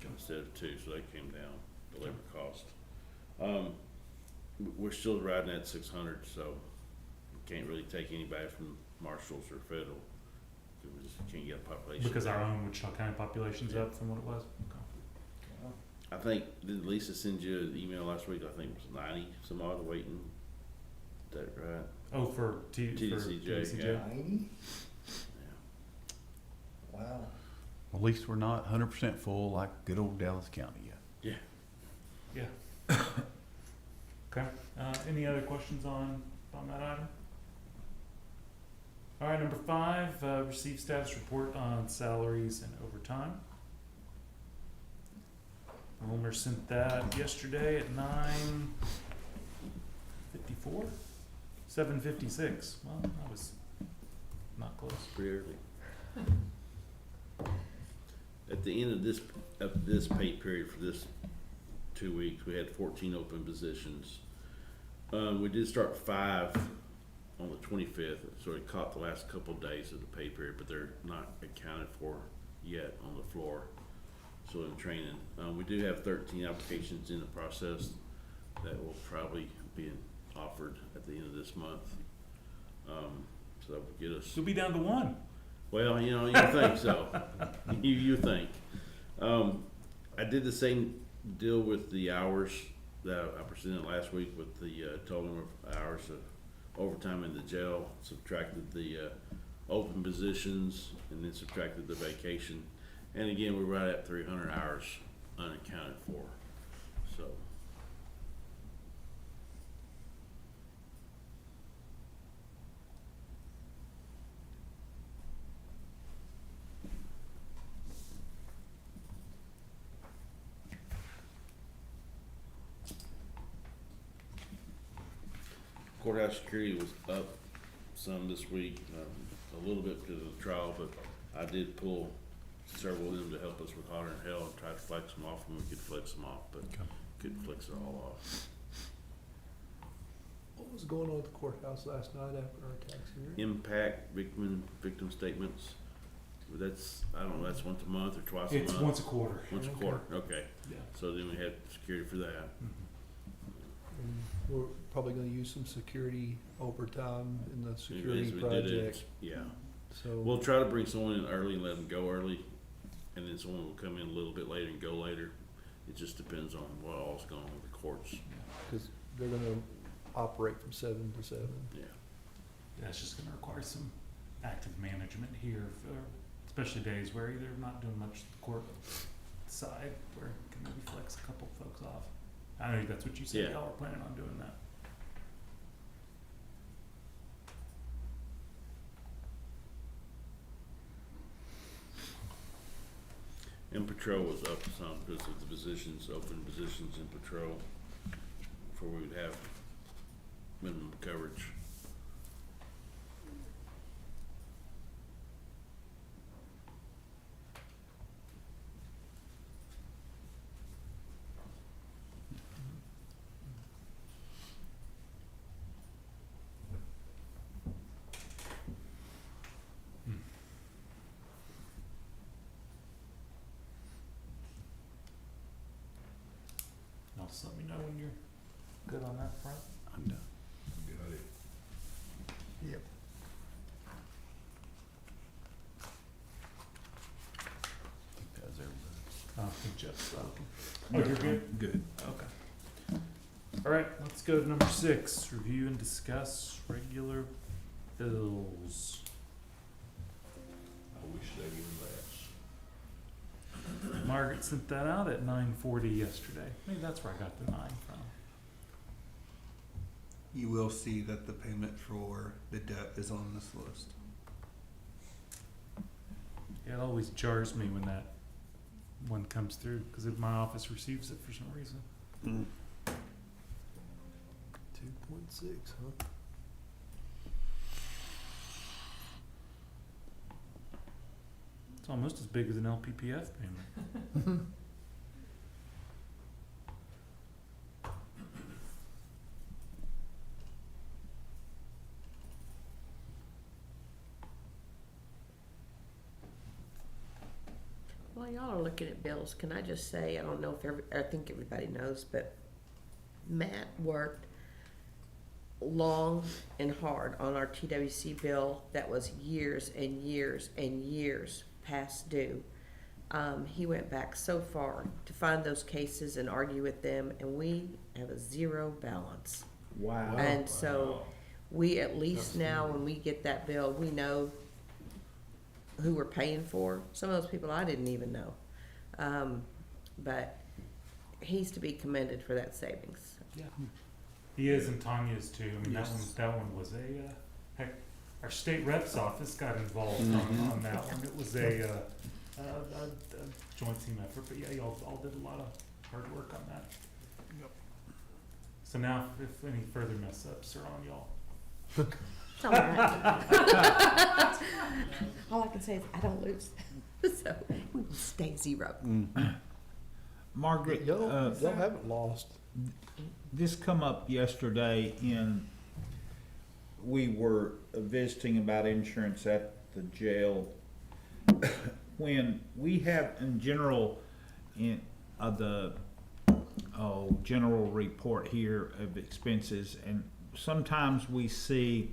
[SPEAKER 8] instead of two, so that came down, the labor cost. We're still riding at 600, so we can't really take anybody from marshals or federal. We just can't get a population.
[SPEAKER 1] Because our own Wichita County population's up from what it was? Okay.
[SPEAKER 8] I think, did Lisa send you an email last week? I think it was 90 some odd waiting. Is that right?
[SPEAKER 1] Oh, for
[SPEAKER 8] TDCJ,
[SPEAKER 1] TDCJ?
[SPEAKER 8] yeah.
[SPEAKER 9] 90?
[SPEAKER 8] Yeah.
[SPEAKER 9] Wow.
[SPEAKER 13] At least we're not 100% full like good old Dallas County yet.
[SPEAKER 1] Yeah. Okay, any other questions on that item? All right, number 5, receive status report on salaries and overtime. Wilmer sent that yesterday at 9:54, 7:56. Well, that was not close.
[SPEAKER 8] Pretty early. At the end of this pay period for this 2 weeks, we had 14 open positions. We did start 5 on the 25th, so it caught the last couple of days of the pay period, but they're not accounted for yet on the floor. So in training, we do have 13 applications in the process that will probably be offered at the end of this month. So get us,
[SPEAKER 1] You'll be down to one.
[SPEAKER 8] well, you know, you think so. You think. I did the same deal with the hours that I presented last week with the total number of hours of overtime in the jail, subtracted the open positions, and then subtracted the vacation. And again, we're right at 300 hours unaccounted for, so. Courthouse security was up some this week, a little bit because of the trial, but I did pull several of them to help us with hotter than hell and try to flex them off when we could flex them off, but couldn't flex it all off.
[SPEAKER 4] What was going on at the courthouse last night after our tax hearing?
[SPEAKER 8] Impact victim statements. That's, I don't know, that's once a month or twice a month?
[SPEAKER 1] It's once a quarter.
[SPEAKER 8] Once a quarter, okay.
[SPEAKER 1] Yeah.
[SPEAKER 8] So then we had security for that.
[SPEAKER 4] And we're probably gonna use some security overtime in the security
[SPEAKER 8] As we did it,
[SPEAKER 4] project,
[SPEAKER 8] yeah.
[SPEAKER 4] so.
[SPEAKER 8] We'll try to bring someone in early and let them go early, and then someone will come in a little bit later and go later. It just depends on what all's going on with the courts.
[SPEAKER 4] Cause they're gonna operate from 7 to 7.
[SPEAKER 8] Yeah.
[SPEAKER 1] That's just gonna require some active management here, for, especially days where either not doing much court side, where you can maybe flex a couple folks off. I think that's what you said,
[SPEAKER 8] Yeah.
[SPEAKER 1] y'all are planning on doing that.
[SPEAKER 8] And patrol was up some because of the positions, open positions in patrol, before we would have minimum coverage.
[SPEAKER 1] Now just let me know when you're good on that front.
[SPEAKER 13] I'm done. Got it.
[SPEAKER 4] Yep.
[SPEAKER 13] That was everybody.
[SPEAKER 1] I think Jeff's spoken. Oh, you're good?
[SPEAKER 13] Good.
[SPEAKER 1] Okay. All right, let's go to number 6, review and discuss regular bills.
[SPEAKER 2] I wish they would last.
[SPEAKER 1] Margaret sent that out at 9:40 yesterday. Maybe that's where I got the 9 from.
[SPEAKER 10] You will see that the payment for the debt is on this list.
[SPEAKER 1] Yeah, it always jars me when that one comes through, because my office receives it for some reason.
[SPEAKER 4] 2.6, huh?
[SPEAKER 1] It's almost as big as an LPPF payment.
[SPEAKER 15] While y'all are looking at bills, can I just say, I don't know if I think everybody knows, but Matt worked long and hard on our TWC bill that was years and years and years past due. He went back so far to find those cases and argue with them, and we have a 0 balance.
[SPEAKER 5] Wow.
[SPEAKER 15] And so we at least now, when we get that bill, we know who we're paying for. Some of those people I didn't even know. But he's to be commended for that savings.
[SPEAKER 1] Yeah. He is, and Tanya's too. I mean,
[SPEAKER 5] Yes.
[SPEAKER 1] that one was a, heck, our state rep's office got involved on that one. It was a joint team effort, but yeah, y'all all did a lot of hard work on that.
[SPEAKER 5] Yep.
[SPEAKER 1] So now, if any further mess ups are on y'all.
[SPEAKER 15] It's all right. All I can say is I don't lose. So we will stay 0.
[SPEAKER 5] Margaret,
[SPEAKER 4] Y'all haven't lost.
[SPEAKER 5] this come up yesterday we were visiting about insurance at the jail. When we have in general, general report here of expenses, and sometimes we see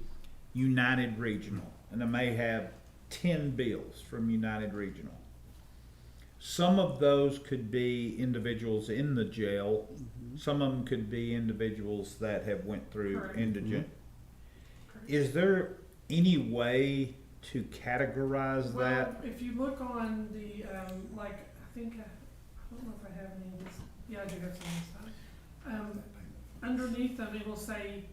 [SPEAKER 5] United Regional, and I may have 10 bills from United Regional. Some of those could be individuals in the jail. Some of them could be individuals that have went through
[SPEAKER 17] Correct.
[SPEAKER 5] indigent. Is there any way to categorize that?
[SPEAKER 17] Well, if you look on the, like, I think, I don't know if I have any of this, yeah, I do have some this time. Underneath them, it will say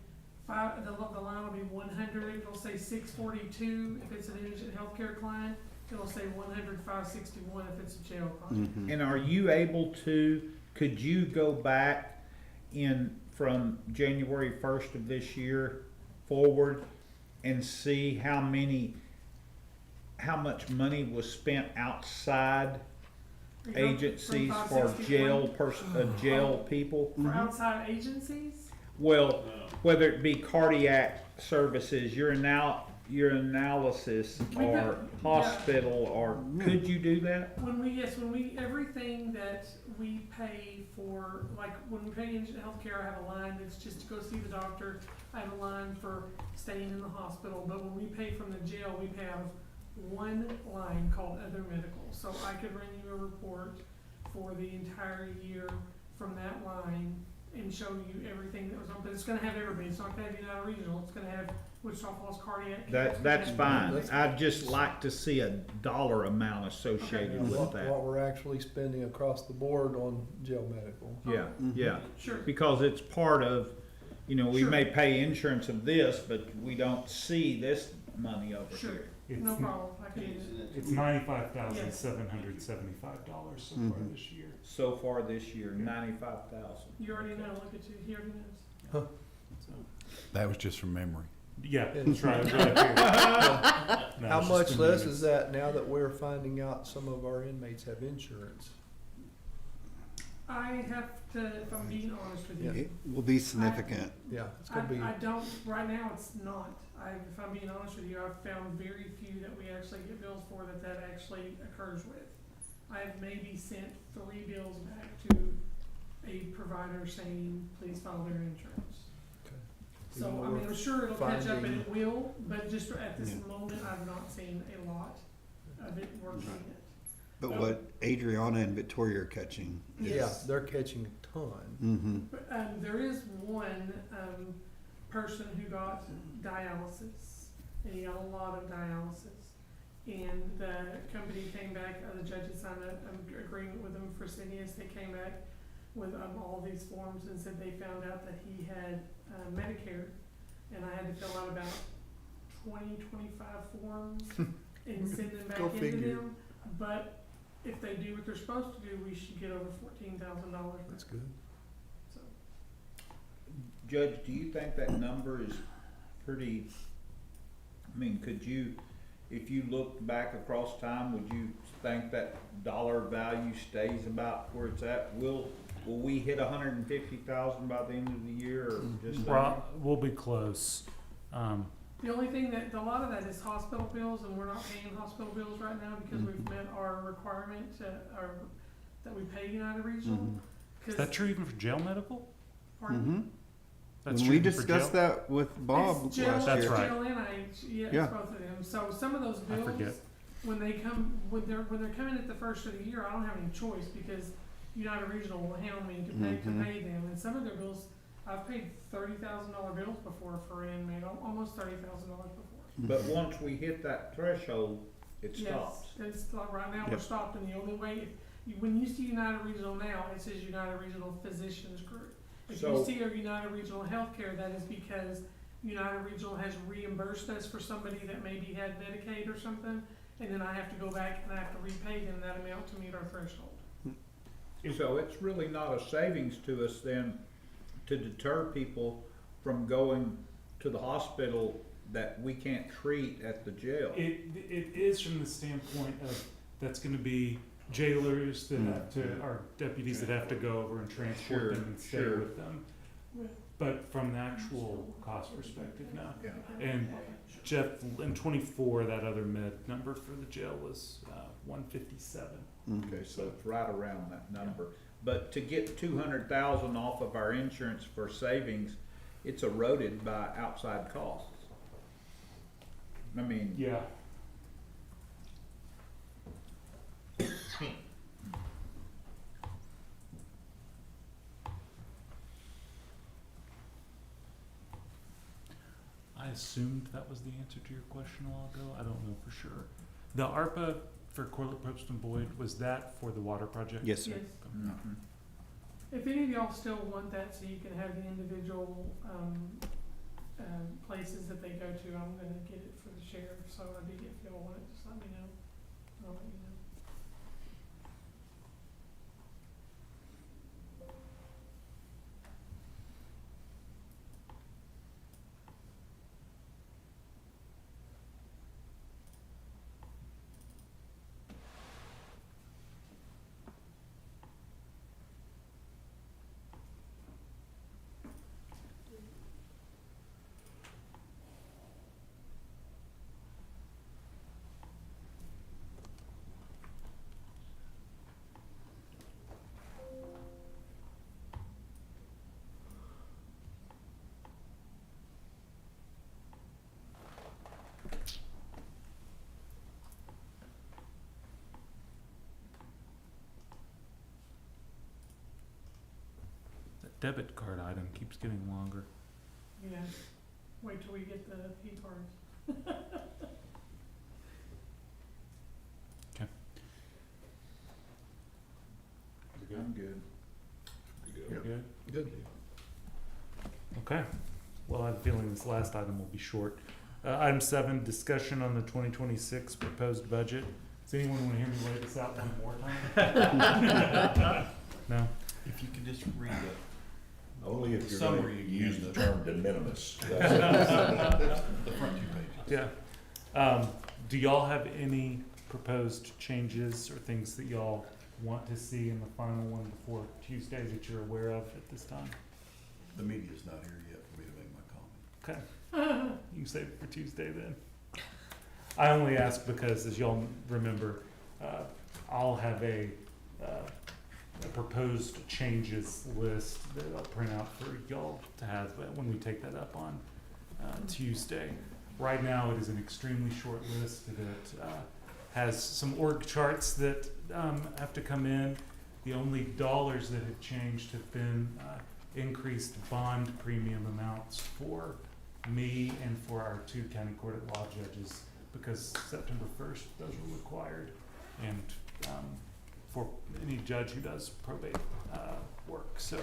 [SPEAKER 17] the line will be 100, it'll say 642 if it's an indigent healthcare client, it'll say 100, 561 if it's a jail client.
[SPEAKER 5] And are you able to, could you go back in from January 1st of this year forward and see how much money was spent outside agencies for jail people?
[SPEAKER 17] For outside agencies?
[SPEAKER 5] Well, whether it be cardiac services, your analysis, or hospital, or could you do that?
[SPEAKER 17] Everything that we pay for, like when we pay indigent healthcare, I have a line that's just to go see the doctor. I have a line for staying in the hospital, but when we pay from the jail, we have one line called other medical. So I could run you a report for the entire year from that line and show you everything that was on, but it's gonna have everybody, it's not gonna have United Regional, it's gonna have Wichita Falls Cardiac.
[SPEAKER 5] That's fine. I'd just like to see a dollar amount associated with
[SPEAKER 4] What
[SPEAKER 5] that.
[SPEAKER 4] we're actually spending across the board on jail medical.
[SPEAKER 5] Yeah, yeah.
[SPEAKER 17] Sure.
[SPEAKER 5] Because it's part of, we
[SPEAKER 17] Sure.
[SPEAKER 5] may pay insurance of this, but we don't see this money over
[SPEAKER 17] Sure.
[SPEAKER 5] here.
[SPEAKER 17] No problem, I can do that.
[SPEAKER 1] It's $95,775 so far this year.
[SPEAKER 5] So far this year, 95,000.
[SPEAKER 17] You already know, look at you, he already knows.
[SPEAKER 13] That was just from memory.
[SPEAKER 1] Yeah, that's right. It's right here. No,
[SPEAKER 4] How
[SPEAKER 1] it's just
[SPEAKER 4] much
[SPEAKER 1] been
[SPEAKER 4] less
[SPEAKER 1] moving.
[SPEAKER 4] is that now that we're finding out some of our inmates have insurance?
[SPEAKER 17] I have to, if I'm being honest with you.
[SPEAKER 10] It will be significant.
[SPEAKER 4] Yeah, it's gonna be.
[SPEAKER 17] I don't, right now it's not. If I'm being honest with you, I've found very few that we actually get bills for that actually occurs with. I've maybe sent 3 bills back to a provider saying, please file their insurance.
[SPEAKER 4] Okay.
[SPEAKER 17] So, I mean, I'm sure it'll catch up and it will, but just at this moment, I've not seen a lot of it working it.
[SPEAKER 10] But what Adriana and Victoria are catching is.
[SPEAKER 4] Yeah, they're catching a ton.
[SPEAKER 10] Mm-hmm.
[SPEAKER 17] But, there is one, person who got dialysis, and he got a lot of dialysis. And the company came back, the judges signed an agreement with him for Sinius. They came back with all these forms and said they found out that he had Medicare, and I had to fill out about 25 forms and send them back
[SPEAKER 4] Go
[SPEAKER 17] into
[SPEAKER 4] figure.
[SPEAKER 17] them. But if they do what they're supposed to do, we should get over $14,000.
[SPEAKER 4] That's good.
[SPEAKER 17] So.
[SPEAKER 5] Judge, do you think that number is pretty, I mean, could you, if you looked back across time, would you think that dollar value stays about where it's at? Will we hit 150,000 by the end of the year, or just?
[SPEAKER 1] We'll be close.
[SPEAKER 17] The only thing that, a lot of that is hospital bills, and we're not paying hospital bills right now because we've met our requirement that we pay United Regional.
[SPEAKER 1] Is that true even for jail medical?
[SPEAKER 17] Pardon?
[SPEAKER 10] Mm-hmm.
[SPEAKER 1] That's
[SPEAKER 10] When
[SPEAKER 1] true
[SPEAKER 10] we
[SPEAKER 1] even for
[SPEAKER 10] discussed
[SPEAKER 1] jail?
[SPEAKER 10] that with Bob
[SPEAKER 17] It's jail,
[SPEAKER 10] last
[SPEAKER 1] That's
[SPEAKER 10] year.
[SPEAKER 1] right.
[SPEAKER 17] Jail and IH, yeah,
[SPEAKER 10] Yeah.
[SPEAKER 17] it's both of them. So some of those
[SPEAKER 1] I forget.
[SPEAKER 17] bills, when they're coming at the first of the year, I don't have any choice because United Regional will hound me to pay them. And some of their bills, I've paid $30,000 bills before for an inmate, almost $30,000 before.
[SPEAKER 5] But once we hit that threshold, it stops.
[SPEAKER 17] Yes, it's like right now we're
[SPEAKER 10] Yep.
[SPEAKER 17] stopped, and the only way, when you see United Regional now, it says United Regional Physicians Group. If you
[SPEAKER 5] So-
[SPEAKER 17] see a United Regional Healthcare, that is because United Regional has reimbursed us for somebody that maybe had Medicaid or something, and then I have to go back and I have to repay them that amount to meet our threshold.
[SPEAKER 5] So it's really not a savings to us then to deter people from going to the hospital that we can't treat at the jail.
[SPEAKER 1] It is from the standpoint of that's going to be jailers that have to, or deputies that have to go over and transport them and stay
[SPEAKER 5] Sure.
[SPEAKER 1] with them. But from the actual cost perspective now. And Jeff, in 24, that other med number for the jail was 157.
[SPEAKER 5] Okay, so it's right around that number. But to get 200,000 off of our insurance for savings, it's eroded by outside costs. I mean,
[SPEAKER 1] Yeah. I assumed that was the answer to your question a while ago. I don't know for sure. The ARPA for Corlett, Probst and Boyd, was that for the water project?
[SPEAKER 10] Yes, sir.
[SPEAKER 17] Yes.
[SPEAKER 5] mhm.
[SPEAKER 17] If any of y'all still want that, so you can have the individual, places that they go to, I'm gonna get it for the sheriff, so if y'all want it, just let me know. I'll let you know.
[SPEAKER 1] That debit card item keeps getting longer.
[SPEAKER 17] Yeah, wait till we get the P-cards.
[SPEAKER 5] I'm good.
[SPEAKER 1] You're good?
[SPEAKER 4] Good.
[SPEAKER 1] Okay. Well, I have a feeling this last item will be short. Item 7, discussion on the 2026 proposed budget. Does anyone want to hear me lay this out one more time? No?
[SPEAKER 13] If you could just read the
[SPEAKER 3] Only if you're
[SPEAKER 13] summary
[SPEAKER 3] gonna
[SPEAKER 13] again,
[SPEAKER 3] use the term de minimis.
[SPEAKER 13] the front 2 pages.
[SPEAKER 1] Yeah. Do y'all have any proposed changes or things that y'all want to see in the final one before Tuesday that you're aware of at this time?
[SPEAKER 13] The media's not here yet for me to make my comment.
[SPEAKER 1] Okay. You can save it for Tuesday then. I only ask because, as y'all remember, I'll have a proposed changes list that I'll print out for y'all to have when we take that up on Tuesday. Right now, it is an extremely short list that has some org charts that have to come in. The only dollars that have changed have been increased bond premium amounts for me and for our 2 county court at law judges, because September 1st, those were required. And for any judge who does probate work. So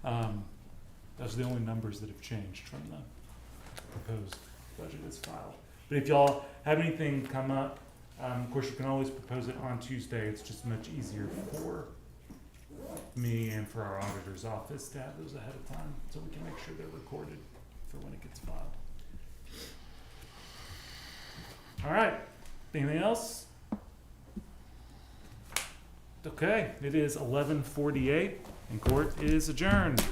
[SPEAKER 1] those are the only numbers that have changed from the proposed budget as filed. But if y'all have anything come up, of course, you can always propose it on Tuesday. It's just much easier for me and for our auditor's office to have those ahead of time, so we can make sure they're recorded for when it gets filed. All right, anything else? Okay, it is 11:48 and court is adjourned.